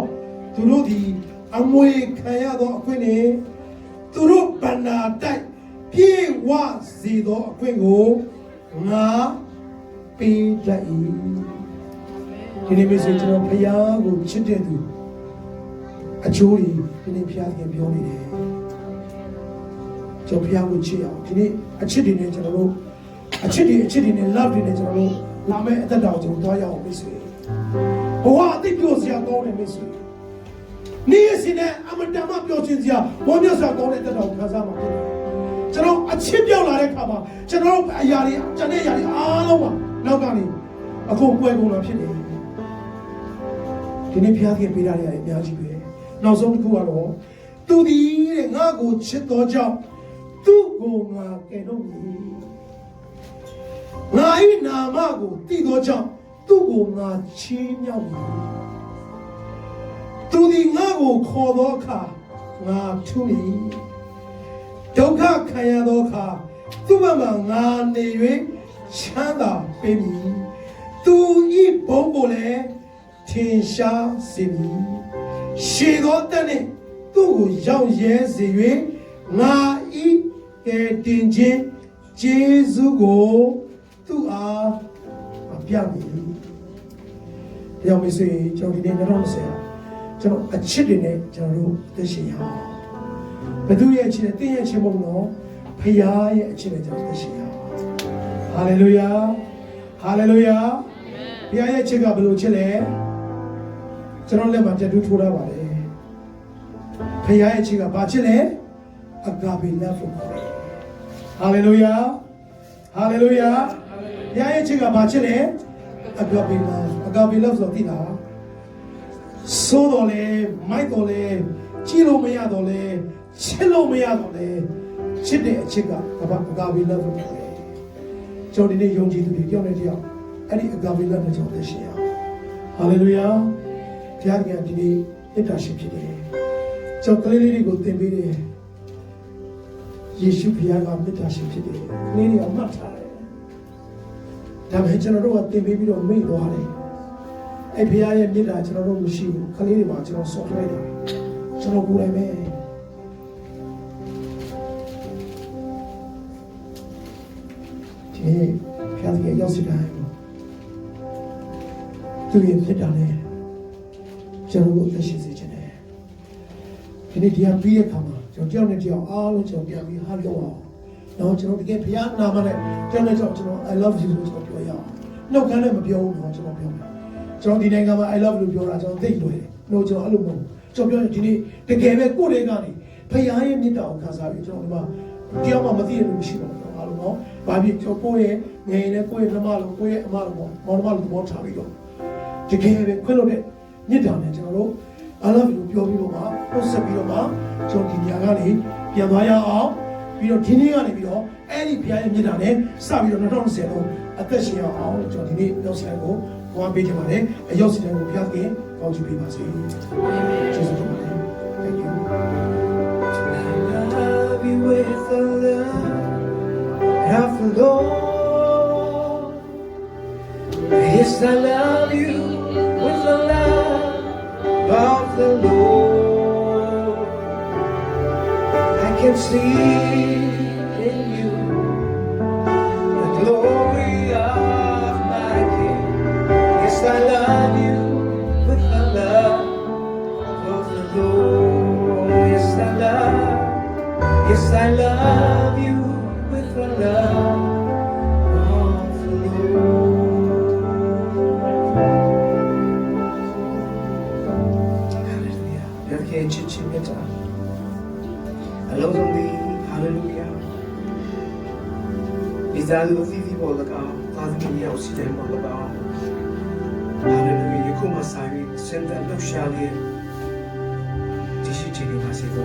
သူတို့သည်အမွေခံရသောအခွင့်နှင့်သူတို့ပန္နာတိုက်ပြေဝစေသောအခွင့်ကိုငါပေးတတ်၏ဒီနေ့မျိုးကျွန်တော်ဖယားကိုချစ်တဲ့သူအချိုးကြီးဒီနေ့ဖယားကပြောနေတယ်ကျွန်တော်ဖယားကိုချစ်အောင်ဒီနေ့အချစ်တွေနဲ့ကျွန်တော်တို့အချစ်တွေနဲ့ love တွေနဲ့ကျွန်တော်တို့လာမယ့်အသက်တာကိုကျွန်တော်တွားရအောင်မိတ်ဆွေဘဝအသိပြောစရာကောင်းတယ်မိတ်ဆွေနေ့ရက်စဉ်နဲ့အမတန်မှပြောချင်းစရာဝမ်းမြောက်စရာကောင်းတဲ့အသက်တာကိုခံစားမှာဖြစ်တယ်ကျွန်တော်အချစ်ပြောက်လာတဲ့ခါမှာကျွန်တော်အရာတွေကျန်တဲ့အရာတွေအားလုံးပါနောက်ကနေအခုပွဲကုန်လာဖြစ်တယ်ဒီနေ့ဖျားခင်ပေးတာတွေအများကြီးပဲနောက်ဆုံးတစ်ခုကတော့သူဒီတဲ့ငါကိုချစ်တော်ကြောင့်သူ့ကိုငါကယ်တော့မည်ငါ၏နာမကိုတည်တော်ကြောင့်သူ့ကိုငါချီးမြှောက်မည်သူဒီငါကိုခေါ်သောအခါငါထူးမည်ဒုက္ခခံရသောအခါသူ့ဘက်မှာငါနေ၍ချမ်းသာပေးမည်သူဤဘုံကိုလည်းထင်ရှားစေမည်ရှေသောတက်နှင့်သူ့ကိုရောက်ရဲစေ၍ငါဤကဲတင်ခြင်းကျေးဇူးကိုသူ့အားပြမည်။ရောက်ပြီဆိုရင်ကျွန်တော်ဒီနေ့2020ကျွန်တော်အချစ်တွေနဲ့ကျွန်တော်တို့သိရှိရအောင်ဘယ်သူရဲ့အချစ်နဲ့တင်းရဲ့အချစ်မဟုတ်တော့ဖခင်ရဲ့အချစ်နဲ့ကျွန်တော်သိရှိရအောင်ဟာလေလုယာဟာလေလုယာဖခင်ရဲ့အချစ်ကဘယ်လိုချစ်လဲကျွန်တော်လက်မှာပြတ်တူးထိုးထားပါတယ်ဖခင်ရဲ့အချစ်ကဘာချစ်လဲအဂါဘေ love လို့ခေါ်တယ်ဟာလေလုယာဟာလေလုယာဖခင်ရဲ့အချစ်ကဘာချစ်လဲအဂါဘေ love အဂါဘေ love ဆိုတော့သိလားဆိုတော့လေမိုက်တော့လေကြည့်လို့မရတော့လေချစ်လို့မရတော့လေချစ်တဲ့အချစ်ကဘာအဂါဘေ love လို့ခေါ်တယ်ကျွန်တော်ဒီနေ့ယုံကြည်သူတွေကြောက်နေကြအောင်အဲ့ဒီအဂါဘေ love နဲ့ကျွန်တော်သိရှိရအောင်ဟာလေလုယာဘုရားကဒီနေ့မေတ္တာရှိဖြစ်တယ်ကျွန်တော်ကလေးလေးတွေကိုသင်ပေးတယ်ယေရှုဘုရားကမေတ္တာရှိဖြစ်တယ်ကလေးတွေအမှတ်ထားတယ်ဒါပေမဲ့ကျွန်တော်တို့ကသင်ပေးပြီးတော့မေ့သွားတယ်အဲ့ဘုရားရဲ့မေတ္တာကျွန်တော်တို့မရှိဘူးကလေးတွေမှာကျွန်တော်ဆော့လိုက်တာကျွန်တော်ကိုယ်တိုင်ပဲဒီနေ့ဘုရားရဲ့ရောက်စီတိုင်းသူရဲ့မေတ္တာနဲ့ကျွန်တော်တို့သိရှိစေချင်တယ်ဒီနေ့တရားပြီးတဲ့အခါမှာကျွန်တော်တယောက်နဲ့တယောက်အားလုံးကျွန်တော်ပြန်ပြီးဟာပြောအောင်တော့ကျွန်တော်တကယ်ဘုရားနာမနဲ့တယောက်နဲ့တယောက်ကျွန်တော် I love you လို့ကျွန်တော်ပြောရအောင်နှုတ်ခမ်းနဲ့မပြောဘူးတော့ကျွန်တော်ပြောမယ်ကျွန်တော်ဒီနိုင်ငံမှာ I love you ပြောတာကျွန်တော်သိလွယ်တယ်လို့ကျွန်တော်အဲ့လိုမဟုတ်ကျွန်တော်ပြောရင်ဒီနေ့တကယ်ပဲကိုယ်တွေကနေဘုရားရဲ့မေတ္တာကိုခံစားပြီးကျွန်တော်ဒီမှာတယောက်မှမသိရလို့မရှိပါဘူး ပါလို့နော်။ဘာဖြစ်ကိုယ့်ရဲ့ငယ်ရင်လည်းကိုယ့်ရဲ့နှမလို့ကိုယ့်ရဲ့အမလို့ပေါ့မောင်နှမလို့သဘောထားပြီးတော့တကယ်ပဲခွင့်လို့တဲ့မြစ်တာနဲ့ကျွန်တော်တို့I love you ပြောပြီးတော့မှပုတ်ဆက်ပြီးတော့မှကျွန်တော်ဒီနေရာကနေပြန်သွားရအောင်ပြီးတော့ဒီနေ့ကနေပြီးတော့အဲ့ဒီဘုရားရဲ့မြစ်တာနဲ့စပြီးတော့2020လုံးအသက်ရှင်ရအောင်ကျွန်တော်ဒီနေ့ရောက်စီတိုင်းကိုဝမ်းပေးကြပါတယ်အရောက်စီတိုင်းကိုဘုရားခင်ကောင်းချီးပေးပါစေကျေးဇူးတင်ပါတယ် Thank you love you with the love of the Lord. Yes, I love you with the love of the Lord. I can see in you the glory of my King. Yes, I love you with the love of the Lord. Yes, I love you with the love of the Lord. Hallelujah. 이렇게 지칩니다. 알로송디 할렐루야. 이자도 피피 볼까 가슴이 오시된 볼까. 할렐루야. 이코마 사위 센터 럭샤리 지시지리 마시고.